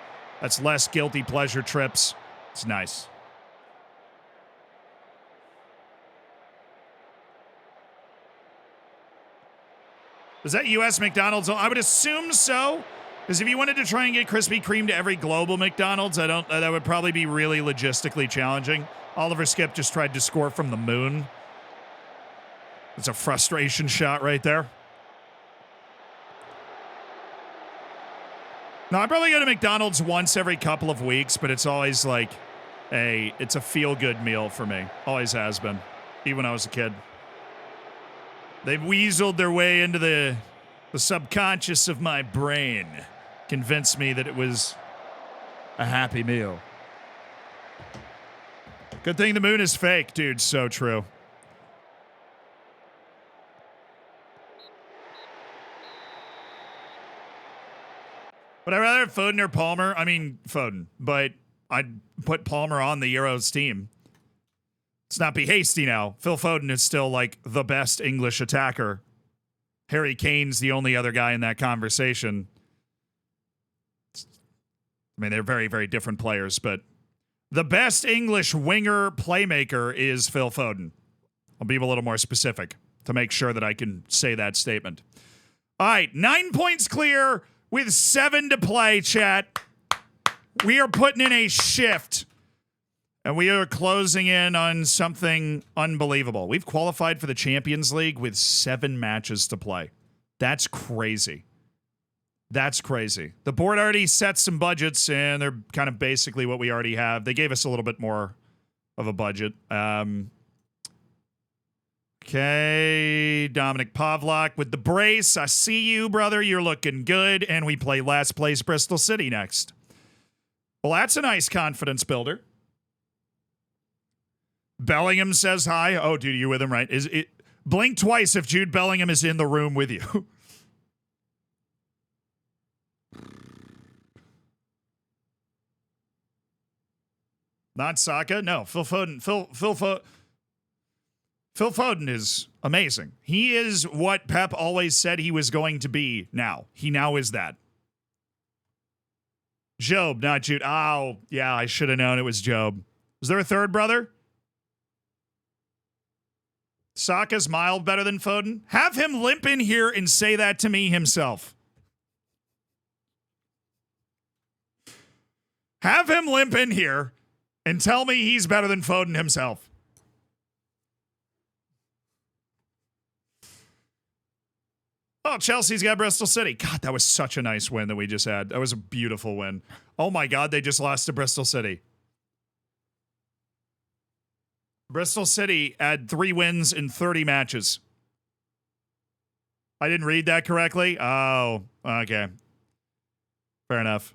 Speaker 1: that's less guilty pleasure trips. It's nice. Is that U.S. McDonald's? I would assume so. Because if you wanted to try and get Krispy Kreme to every global McDonald's, that would probably be really logistically challenging. Oliver Skip just tried to score from the moon. It's a frustration shot right there. No, I probably go to McDonald's once every couple of weeks, but it's always like it's a feel-good meal for me. Always has been, even when I was a kid. They've weaseled their way into the subconscious of my brain, convinced me that it was a happy meal. Good thing the moon is fake, dude. So true. Would I rather have Foden or Palmer? I mean, Foden. But I'd put Palmer on the Euros team. Let's not be hasty now. Phil Foden is still, like, the best English attacker. Harry Kane's the only other guy in that conversation. I mean, they're very, very different players, but the best English winger playmaker is Phil Foden. I'll be a little more specific to make sure that I can say that statement. All right, 9 points clear with 7 to play, chat. We are putting in a shift, and we are closing in on something unbelievable. We've qualified for the Champions League with 7 matches to play. That's crazy. That's crazy. The board already set some budgets, and they're kind of basically what we already have. They gave us a little bit more of a budget. Okay, Dominic Pavlak with the brace. I see you, brother. You're looking good. And we play last place Bristol City next. Well, that's a nice confidence builder. Bellingham says hi. Oh, dude, you're with him, right? Blink twice if Jude Bellingham is in the room with you. Not Saka? No, Phil Foden. Phil Foden is amazing. He is what Pep always said he was going to be now. He now is that. Job, not Jude. Oh, yeah, I should have known it was Job. Was there a third brother? Saka's mild better than Foden? Have him limp in here and say that to me himself. Have him limp in here and tell me he's better than Foden himself. Oh, Chelsea's got Bristol City. God, that was such a nice win that we just had. That was a beautiful win. Oh my God, they just lost to Bristol City. Bristol City had 3 wins in 30 matches. I didn't read that correctly? Oh, okay. Fair enough.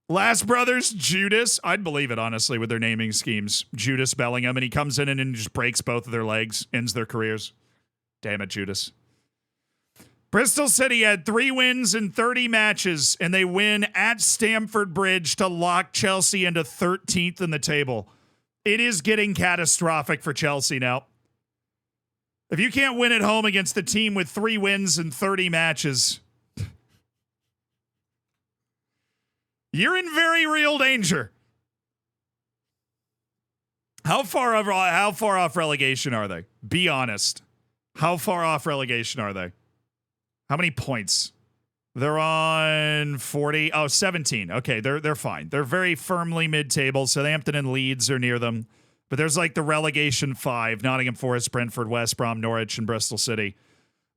Speaker 1: Last Brothers, Judas. I'd believe it, honestly, with their naming schemes. Judas Bellingham, and he comes in and just breaks both of their legs, ends their careers. Damn it, Judas. Bristol City had 3 wins in 30 matches, and they win at Stamford Bridge to lock Chelsea into 13th in the table. It is getting catastrophic for Chelsea now. If you can't win at home against the team with 3 wins in 30 matches, you're in very real danger. How far off relegation are they? Be honest. How far off relegation are they? How many points? They're on 40. Oh, 17. Okay, they're fine. They're very firmly mid-table. Southampton and Leeds are near them. But there's like the relegation 5, Nottingham Forest, Brentford, West Brom, Norwich, and Bristol City,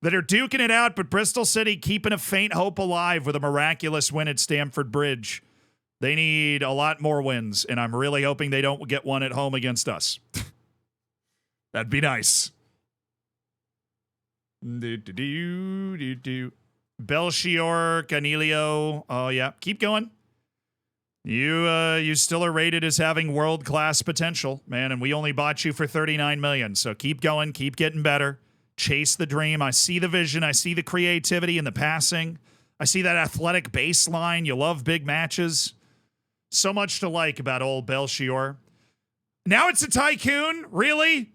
Speaker 1: that are duking it out, but Bristol City keeping a faint hope alive with a miraculous win at Stamford Bridge. They need a lot more wins, and I'm really hoping they don't get one at home against us. That'd be nice. Belchior, Canelio. Oh, yeah. Keep going. You still are rated as having world-class potential, man, and we only bought you for $39 million, so keep going. Keep getting better. Chase the dream. I see the vision. I see the creativity and the passing. I see that athletic baseline. You love big matches. So much to like about old Belchior. Now it's a tycoon? Really?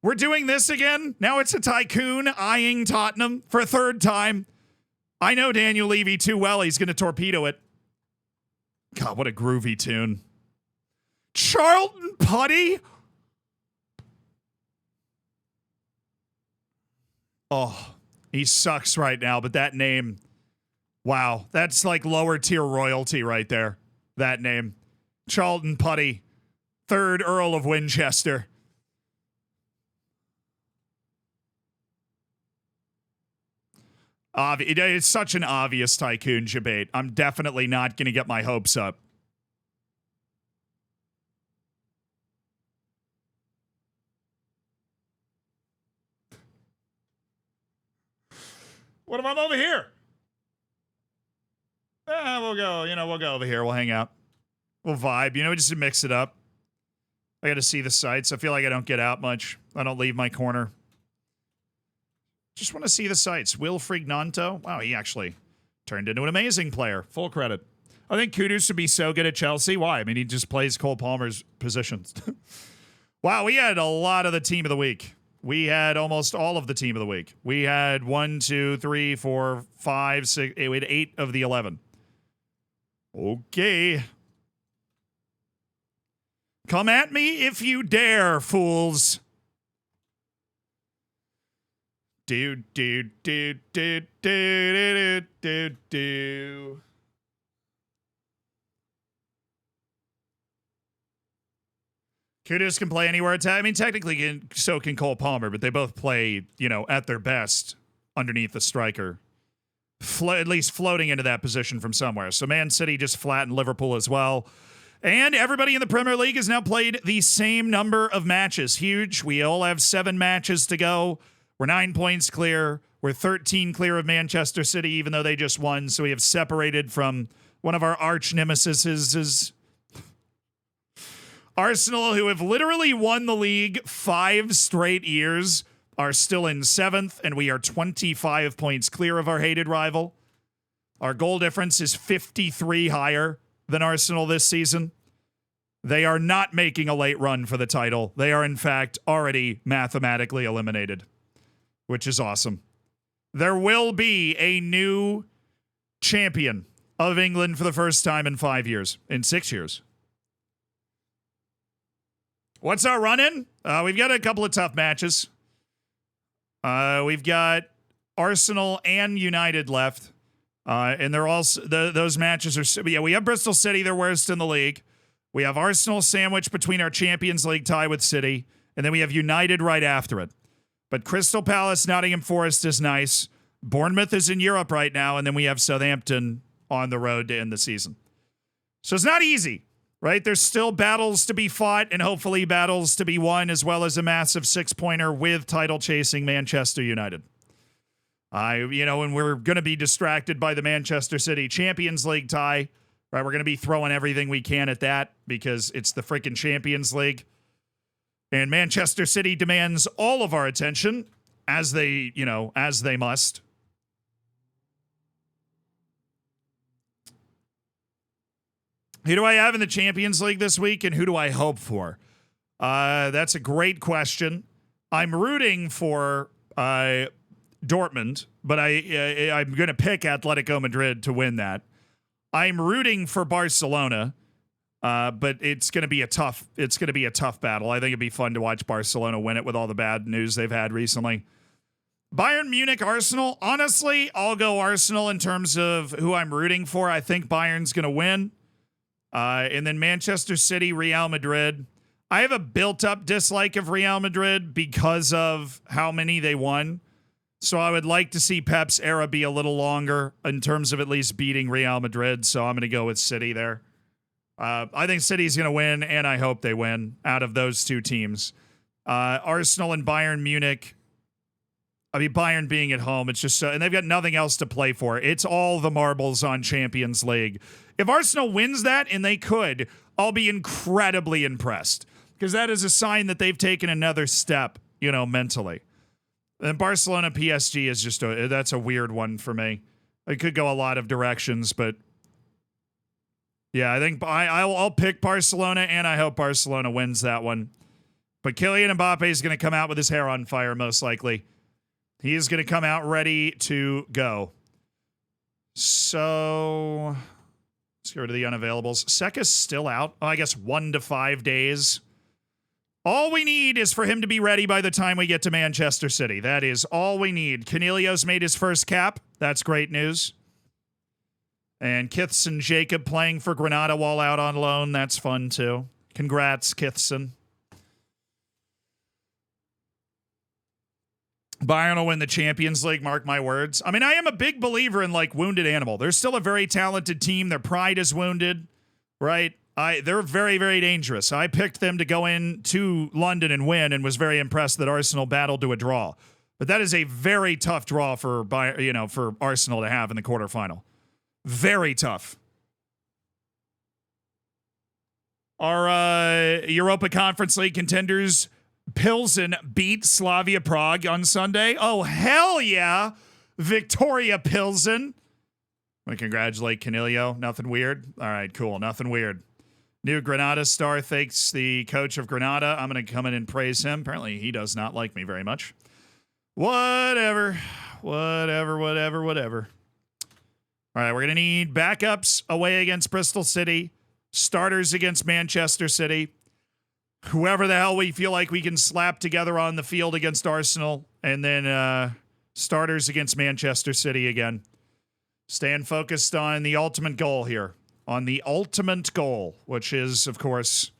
Speaker 1: We're doing this again? Now it's a tycoon eyeing Tottenham for a third time. I know Daniel Levy too well. He's going to torpedo it. God, what a groovy tune. Charlton Putty? Oh, he sucks right now, but that name, wow, that's like lower tier royalty right there. That name. Charlton Putty, 3rd Earl of Winchester. It's such an obvious tycoon debate. I'm definitely not going to get my hopes up. What if I'm over here? We'll go over here. We'll hang out. We'll vibe. Just to mix it up. I got to see the sights. I feel like I don't get out much. I don't leave my corner. Just want to see the sights. Will Frignanto. Wow, he actually turned into an amazing player. Full credit. I think Kudus would be so good at Chelsea. Why? I mean, he just plays Cole Palmer's positions. Wow, we had a lot of the team of the week. We had almost all of the team of the week. We had 1, 2, 3, 4, 5, 6. We had 8 of the 11. Okay. Come at me if you dare, fools. Do. Kudus can play anywhere. I mean, technically, so can Cole Palmer, but they both play, at their best underneath the striker. At least floating into that position from somewhere. So Man City just flattened Liverpool as well. And everybody in the Premier League has now played the same number of matches. Huge. We all have 7 matches to go. We're 9 points clear. We're 13 clear of Manchester City, even though they just won. So we have separated from one of our arch nemesises. Arsenal, who have literally won the league 5 straight years, are still in 7th, and we are 25 points clear of our hated rival. Our goal difference is 53 higher than Arsenal this season. They are not making a late run for the title. They are, in fact, already mathematically eliminated, which is awesome. There will be a new champion of England for the first time in 5 years, in 6 years. What's our run-in? We've got a couple of tough matches. We've got Arsenal and United left. And they're all those matches are, yeah, we have Bristol City, they're worst in the league. We have Arsenal sandwiched between our Champions League tie with City, and then we have United right after it. But Crystal Palace, Nottingham Forest is nice. Bournemouth is in Europe right now, and then we have Southampton on the road to end the season. So it's not easy, right? There's still battles to be fought and hopefully battles to be won, as well as a massive 6-pointer with title-chasing Manchester United. And we're going to be distracted by the Manchester City Champions League tie, right? We're going to be throwing everything we can at that because it's the freaking Champions League. And Manchester City demands all of our attention, as they must. Who do I have in the Champions League this week, and who do I hope for? That's a great question. I'm rooting for Dortmund, but I'm going to pick Atletico Madrid to win that. I'm rooting for Barcelona, but it's going to be a tough battle. I think it'd be fun to watch Barcelona win it with all the bad news they've had recently. Bayern Munich, Arsenal. Honestly, I'll go Arsenal in terms of who I'm rooting for. I think Bayern's going to win. And then Manchester City, Real Madrid. I have a built-up dislike of Real Madrid because of how many they won. So I would like to see Pep's era be a little longer in terms of at least beating Real Madrid. So I'm going to go with City there. I think City's going to win, and I hope they win out of those two teams. Arsenal and Bayern Munich. I mean, Bayern being at home, it's just so, and they've got nothing else to play for. It's all the marbles on Champions League. If Arsenal wins that, and they could, I'll be incredibly impressed because that is a sign that they've taken another step, mentally. And Barcelona PSG is just that's a weird one for me. It could go a lot of directions, but yeah, I think I'll pick Barcelona, and I hope Barcelona wins that one. But Kylian Mbappe is going to come out with his hair on fire, most likely. He is going to come out ready to go. So let's get rid of the unavailables. Seka's still out. I guess 1 to 5 days. All we need is for him to be ready by the time we get to Manchester City. That is all we need. Canelio's made his first cap. That's great news. And Kithson Jacob playing for Granada while out on loan. That's fun too. Congrats, Kithson. Bayern will win the Champions League, mark my words. I mean, I am a big believer in, wounded animal. They're still a very talented team. Their pride is wounded, right? They're very, very dangerous. I picked them to go into London and win and was very impressed that Arsenal battled to a draw. But that is a very tough draw for Arsenal to have in the quarterfinal. Very tough. Our Europa Conference League contenders, Pilsen beat Slavia Prague on Sunday. Oh, hell yeah. Victoria Pilsen. I'm going to congratulate Canelio. Nothing weird? All right, cool. Nothing weird. New Granada star thanks the coach of Granada. I'm going to come in and praise him. Apparently, he does not like me very much. Whatever. All right, we're going to need backups away against Bristol City, starters against Manchester City, whoever the hell we feel like we can slap together on the field against Arsenal, and then starters against Manchester City again. Staying focused on the ultimate goal here. On the ultimate goal, which is, of course,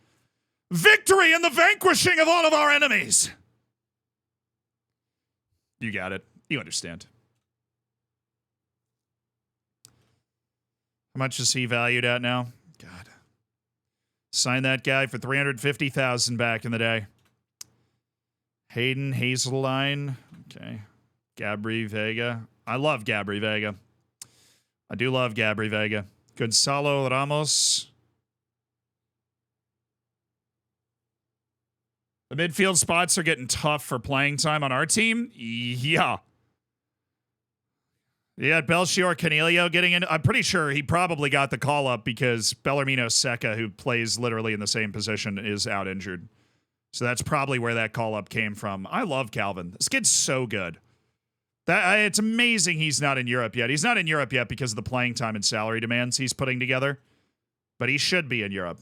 Speaker 1: victory and the vanquishing of all of our enemies. You got it. You understand. How much is he valued at now? God. Sign that guy for $350,000 back in the day. Hayden Hazeline. Okay. Gabri Vega. I love Gabri Vega. I do love Gabri Vega. Gonzalo Ramos. The midfield spots are getting tough for playing time on our team. Yeah. Yeah, Belchior Canelio getting in. I'm pretty sure he probably got the call up because Bellarmino Seca, who plays literally in the same position, is out injured. So that's probably where that call up came from. I love Calvin. This kid's so good. It's amazing he's not in Europe yet. He's not in Europe yet because of the playing time and salary demands he's putting together. But he should be in Europe.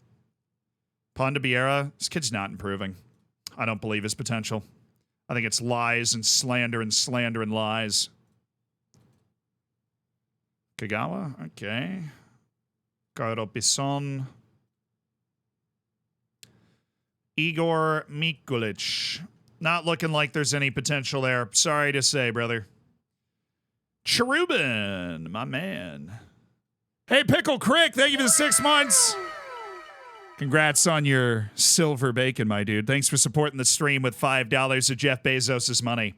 Speaker 1: Pondebiera, this kid's not improving. I don't believe his potential. I think it's lies and slander and slander and lies. Kagawa, okay. Carlo Pisson. Igor Mikulic. Not looking like there's any potential there. Sorry to say, brother. Cherubin, my man. Hey, Pickle Crick, thank you for the 6 months. Congrats on your silver bacon, my dude. Thanks for supporting the stream with $5 of Jeff Bezos' money.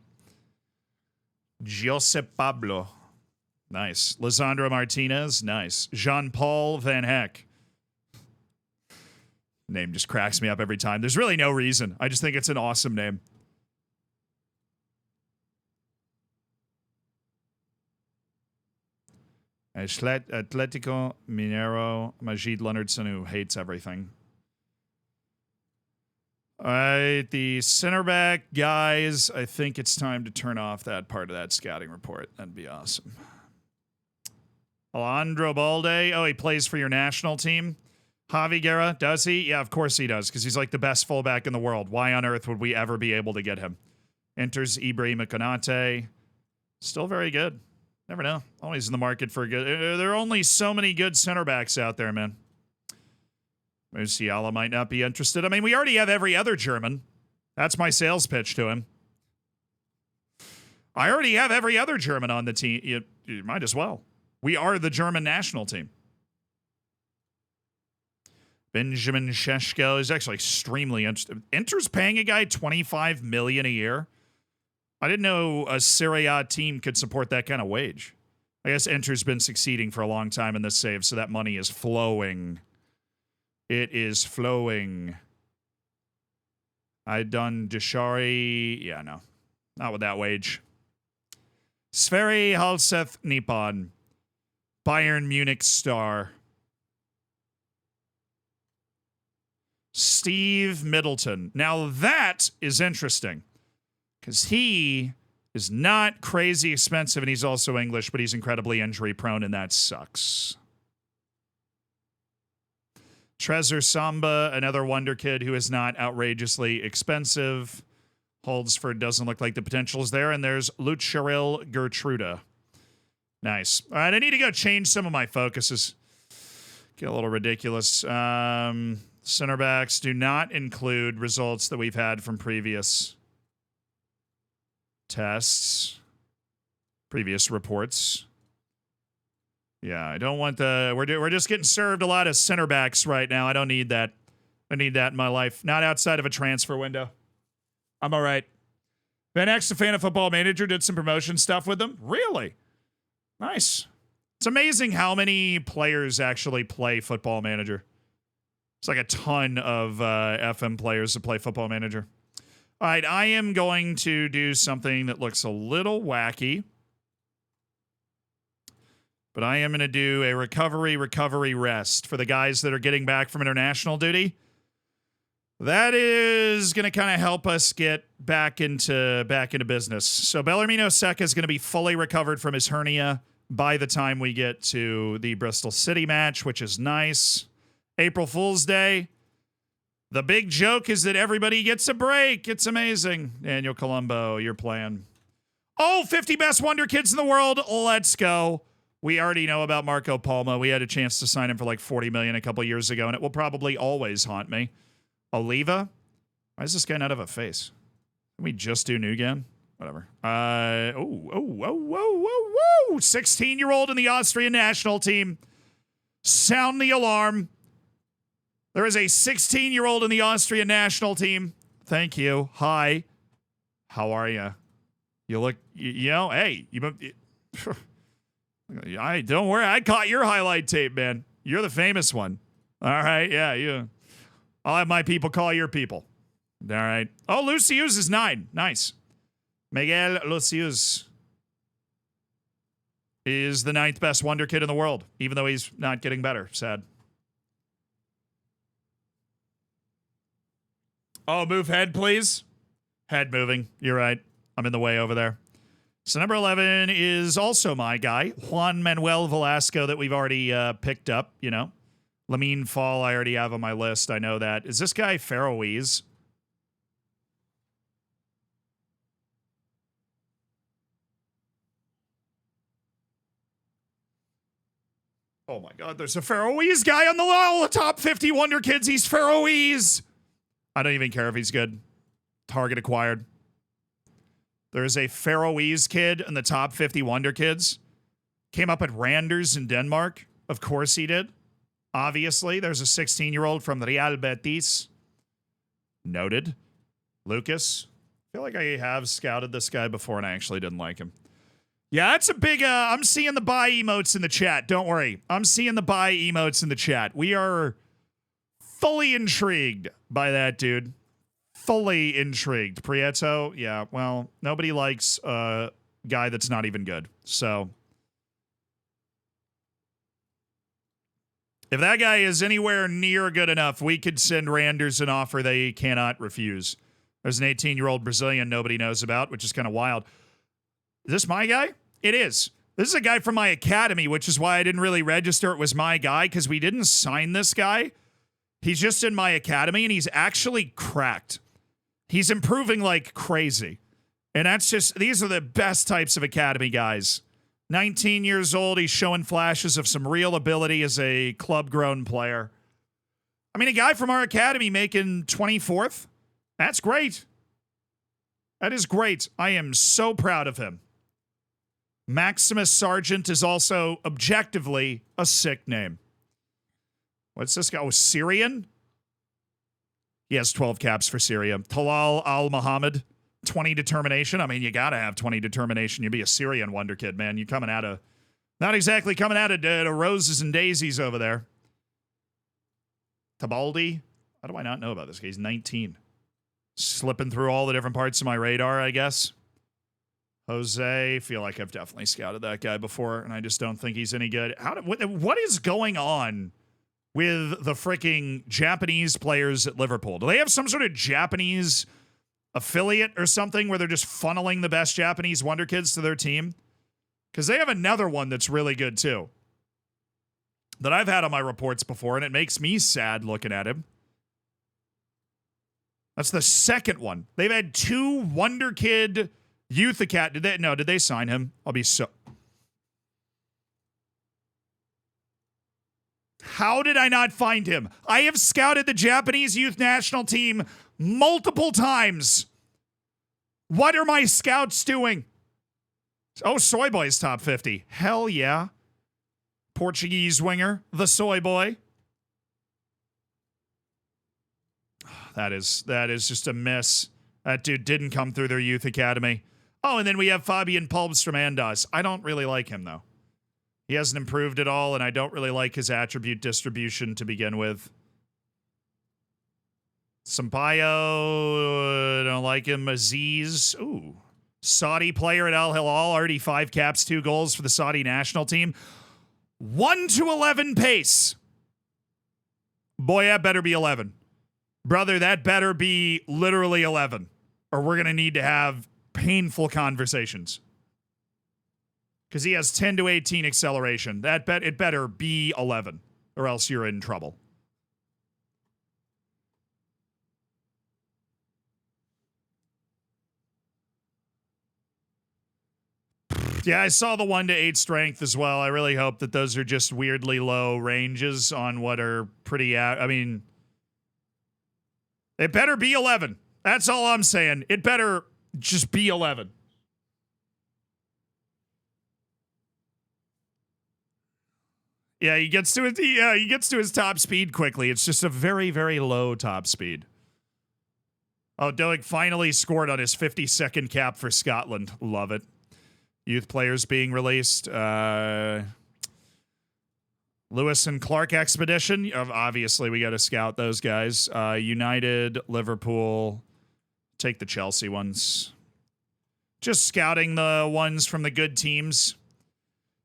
Speaker 1: Jose Pablo. Nice. Lisandro Martinez. Nice. Jean-Paul Van Heck. Name just cracks me up every time. There's really no reason. I just think it's an awesome name. Atletico Mineiro, Majid Leonardson, who hates everything. All right, the center back guys, I think it's time to turn off that part of that scouting report. That'd be awesome. Alejandro Balde. Oh, he plays for your national team. Javi Guerra, does he? Yeah, of course he does, because he's like the best fullback in the world. Why on earth would we ever be able to get him? Enters Ibrahima Konate. Still very good. Never know. Always in the market for a good... There are only so many good center backs out there, man. Musiala might not be interested. I mean, we already have every other German. That's my sales pitch to him. I already have every other German on the team. You might as well. We are the German national team. Benjamin Sheshko is actually extremely interested. Inter's paying a guy $25 million a year. I didn't know a Serie A team could support that kind of wage. I guess Inter's been succeeding for a long time in this save, so that money is flowing. It is flowing. Aidan Deshari. Yeah, no. Not with that wage. Sverre Halseth Nippon. Bayern Munich star. Steve Middleton. Now that is interesting. Because he is not crazy expensive, and he's also English, but he's incredibly injury prone, and that sucks. Trezor Samba, another wonder kid who is not outrageously expensive. Holdsford doesn't look like the potential is there. And there's Lucharil Gertruda. Nice. All right, I need to go change some of my focuses. Get a little ridiculous. Center backs do not include results that we've had from previous tests, previous reports. Yeah, I don't want the... We're just getting served a lot of center backs right now. I don't need that. I need that in my life. Not outside of a transfer window. I'm all right. Van X, a fan of Football Manager, did some promotion stuff with them. Really? Nice. It's amazing how many players actually play Football Manager. It's like a ton of FM players that play Football Manager. All right, I am going to do something that looks a little wacky. But I am going to do a recovery, rest for the guys that are getting back from international duty. That is going to kind of help us get back into business. So Bellarmino Seca is going to be fully recovered from his hernia by the time we get to the Bristol City match, which is nice. April Fool's Day. The big joke is that everybody gets a break. It's amazing. Daniel Colombo, your plan. Oh, 50 best wonder kids in the world. Let's go. We already know about Marco Palma. We had a chance to sign him for like $40 million a couple years ago, and it will probably always haunt me. Oliva? Why does this guy not have a face? Can we just do Nugan? Whatever. 16-year-old in the Austrian national team. Sound the alarm. There is a 16-year-old in the Austrian national team. Thank you. Hi. How are you? You look, you know, hey, I don't worry. I caught your highlight tape, man. You're the famous one. All right. Yeah, you. I'll have my people call your people. All right. Oh, Lucius is 9. Nice. Miguel Lucius is the 9th best wonder kid in the world, even though he's not getting better. Sad. Oh, move head, please. Head moving. You're right. I'm in the way over there. So number 11 is also my guy, Juan Manuel Velasco, that we've already picked up, you know. Lamine Fall, I already have on my list. I know that. Is this guy Faroese? Oh my God, there's a Faroese guy on the top 50 Wonder Kids. He's Faroese. I don't even care if he's good. Target acquired. There's a Faroese kid in the top 50 Wonder Kids. Came up at Randers in Denmark. Of course he did. Obviously, there's a 16-year-old from Real Betis. Noted. Lucas. I feel like I have scouted this guy before and I actually didn't like him. Yeah, that's a big, I'm seeing the buy emotes in the chat. Don't worry. I'm seeing the buy emotes in the chat. We are fully intrigued by that, dude. Fully intrigued. Prieto, yeah, well, nobody likes a guy that's not even good. So, if that guy is anywhere near good enough, we could send Randers an offer they cannot refuse. There's an 18-year-old Brazilian nobody knows about, which is kind of wild. Is this my guy? It is. This is a guy from my academy, which is why I didn't really register it was my guy, because we didn't sign this guy. He's just in my academy, and he's actually cracked. He's improving like crazy. And that's just, these are the best types of academy guys. 19 years old, he's showing flashes of some real ability as a club-grown player. I mean, a guy from our academy making 24th? That's great. That is great. I am so proud of him. Maximus Sargent is also objectively a sick name. What's this guy? Oh, Syrian? He has 12 caps for Syria. Talal Al-Muhammad, 20 determination. I mean, you got to have 20 determination. You'd be a Syrian wonder kid, man. You're coming out of, not exactly coming out of roses and daisies over there. Tabaldi. How do I not know about this guy? He's 19. Slipping through all the different parts of my radar, I guess. Jose, feel like I've definitely scouted that guy before, and I just don't think he's any good. What is going on with the freaking Japanese players at Liverpool? Do they have some sort of Japanese affiliate or something where they're just funneling the best Japanese wonder kids to their team? Because they have another one that's really good too that I've had on my reports before, and it makes me sad looking at him. That's the second one. They've had two Wonder Kid Youth Academy. Did they sign him? I'll be so. How did I not find him? I have scouted the Japanese youth national team multiple times. What are my scouts doing? Oh, Soy Boy's top 50. Hell yeah. Portuguese winger, the Soy Boy. That is just a miss. That dude didn't come through their youth academy. Oh, and then we have Fabian Pulbs from Andos. I don't really like him, though. He hasn't improved at all, and I don't really like his attribute distribution to begin with. Sampaio, don't like him. Aziz, ooh. Saudi player at Al Hilal, already 5 caps, 2 goals for the Saudi national team. 1-11 pace. Boy, that better be 11. Brother, that better be literally 11. Or we're going to need to have painful conversations. Because he has 10 to 18 acceleration. It better be 11. Or else you're in trouble. Yeah, I saw the 1 to 8 strength as well. I really hope that those are just weirdly low ranges on what are pretty... I mean... It better be 11. That's all I'm saying. It better just be 11. Yeah, he gets to his top speed quickly. It's just a very, very low top speed. Oh, Doig finally scored on his 52nd cap for Scotland. Love it. Youth players being released. Lewis and Clark expedition. Obviously, we got to scout those guys. United, Liverpool. Take the Chelsea ones. Just scouting the ones from the good teams.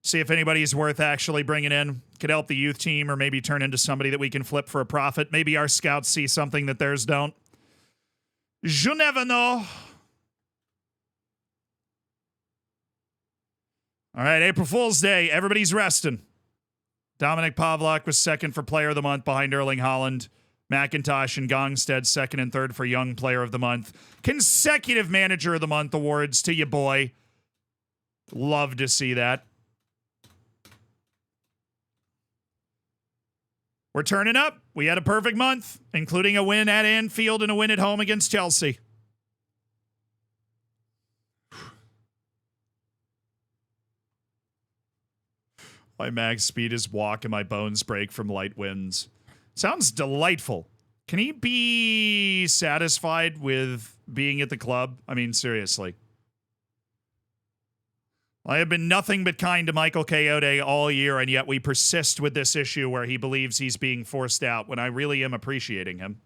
Speaker 1: See if anybody's worth actually bringing in. Could help the youth team or maybe turn into somebody that we can flip for a profit. Maybe our scouts see something that theirs don't. Je never know. All right, April Fool's Day. Everybody's resting. Dominic Pavlak was second for Player of the Month behind Erling Haaland. McIntosh and Gongstead second and third for Young Player of the Month. Consecutive Manager of the Month awards to you, boy. Love to see that. We're turning up. We had a perfect month, including a win at Anfield and a win at home against Chelsea. My max speed is walk and my bones break from light winds. Sounds delightful. Can he be satisfied with being at the club? I mean, seriously. I have been nothing but kind to Michael Coyote all year, and yet we persist with this issue where he believes he's being forced out when I really am appreciating him.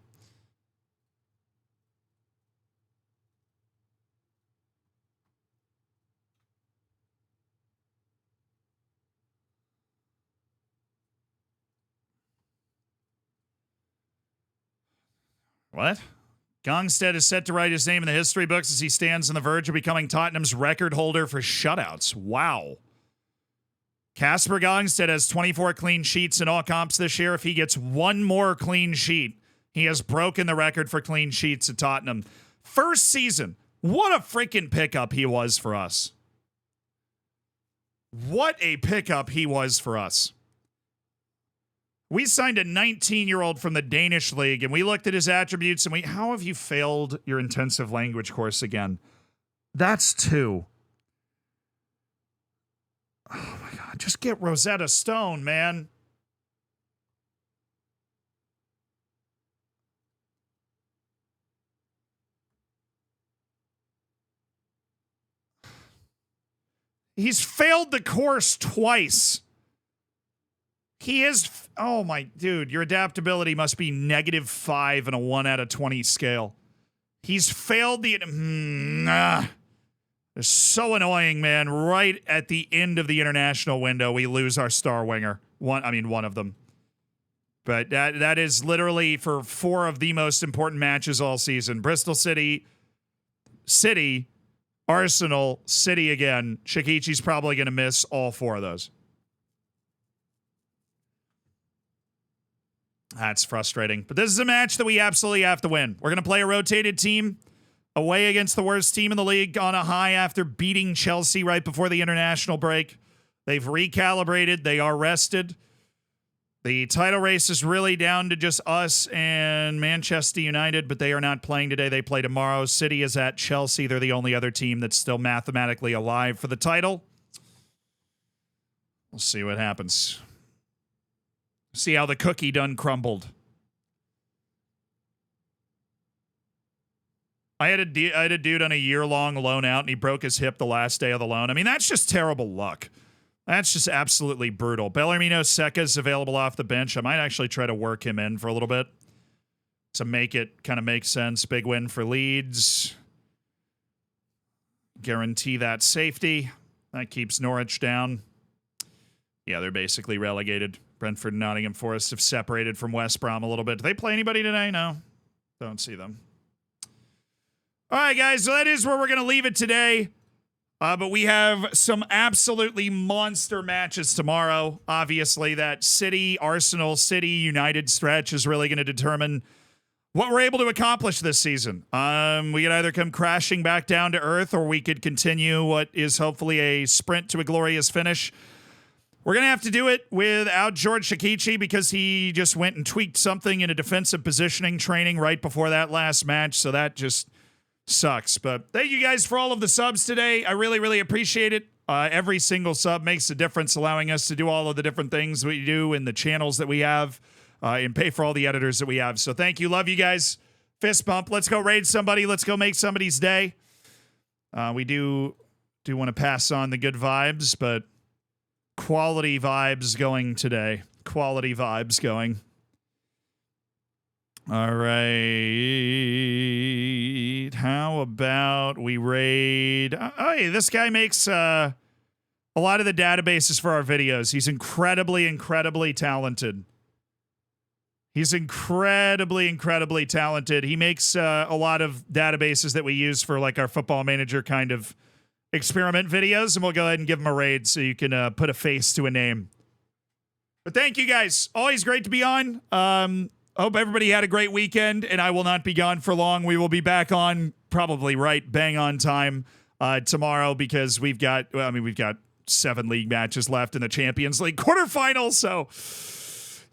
Speaker 1: What? Gongstead is set to write his name in the history books as he stands on the verge of becoming Tottenham's record holder for shutouts. Wow. Casper Gongstead has 24 clean sheets in all comps this year. If he gets one more clean sheet, he has broken the record for clean sheets at Tottenham. First season, what a freaking pickup he was for us. What a pickup he was for us. We signed a 19-year-old from the Danish league, and we looked at his attributes, and how have you failed your intensive language course again? That's 2. Oh, my God. Just get Rosetta Stone, man. He's failed the course twice. He is, oh my, dude, your adaptability must be -5 in a 1 out of 20 scale. He's failed the, It's so annoying, man. Right at the end of the international window, we lose our star winger. One of them. But that is literally for 4 of the most important matches all season. Bristol City, Arsenal, City again. Shikichi's probably going to miss all 4 of those. That's frustrating. But this is a match that we absolutely have to win. We're going to play a rotated team away against the worst team in the league on a high after beating Chelsea right before the international break. They've recalibrated. They are rested. The title race is really down to just us and Manchester United, but they are not playing today. They play tomorrow. City is at Chelsea. They're the only other team that's still mathematically alive for the title. We'll see what happens. See how the cookie done crumbled. I had a dude on a year-long loan out, and he broke his hip the last day of the loan. I mean, that's just terrible luck. That's just absolutely brutal. Bellarmino Seca's available off the bench. I might actually try to work him in for a little bit to make it kind of make sense. Big win for Leeds. Guarantee that safety. That keeps Norwich down. Yeah, they're basically relegated. Brentford and Nottingham Forest have separated from West Brom a little bit. Do they play anybody today? No. Don't see them. All right, guys, so that is where we're going to leave it today. But we have some absolutely monster matches tomorrow. Obviously, that City, Arsenal, City, United stretch is really going to determine what we're able to accomplish this season. We could either come crashing back down to earth, or we could continue what is hopefully a sprint to a glorious finish. We're going to have to do it without George Shikichi because he just went and tweaked something in a defensive positioning training right before that last match, so that just sucks. But thank you guys for all of the subs today. I really, really appreciate it. Every single sub makes a difference, allowing us to do all of the different things we do in the channels that we have and pay for all the editors that we have. So thank you. Love you guys. Fist bump. Let's go raid somebody. Let's go make somebody's day. We do want to pass on the good vibes, but quality vibes going today. Quality vibes going. All right. How about we raid? Oh, hey, this guy makes a lot of the databases for our videos. He's incredibly, incredibly talented. He's incredibly, incredibly talented. He makes a lot of databases that we use for like our Football Manager kind of experiment videos, and we'll go ahead and give them a raid so you can put a face to a name. But thank you guys. Always great to be on. Hope everybody had a great weekend, and I will not be gone for long. We will be back on probably right bang on time tomorrow because we've got 7 league matches left in the Champions League quarterfinals. So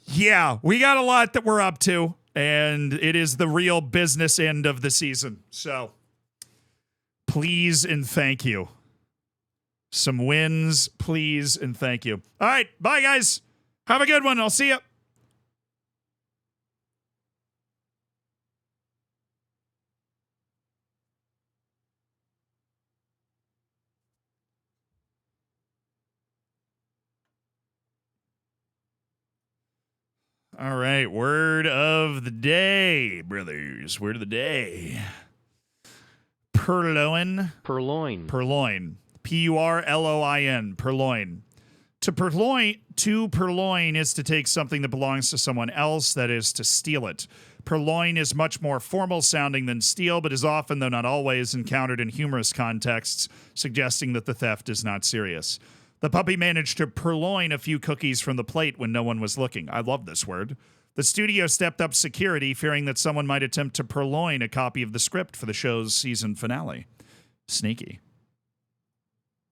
Speaker 1: yeah, we got a lot that we're up to, and it is the real business end of the season. So please and thank you. Some wins, please and thank you. All right, bye guys. Have a good one. I'll see you. All right, word of the day, brothers. Word of the day. Purloin.
Speaker 3: Purloin.
Speaker 1: Purloin. Purloin. Purloin. To purloin is to take something that belongs to someone else, that is, to steal it. Purloin is much more formal sounding than steal, but is often, though not always, encountered in humorous contexts, suggesting that the theft is not serious. The puppy managed to purloin a few cookies from the plate when no one was looking. I love this word. The studio stepped up security, fearing that someone might attempt to purloin a copy of the script for the show's season finale. Sneaky.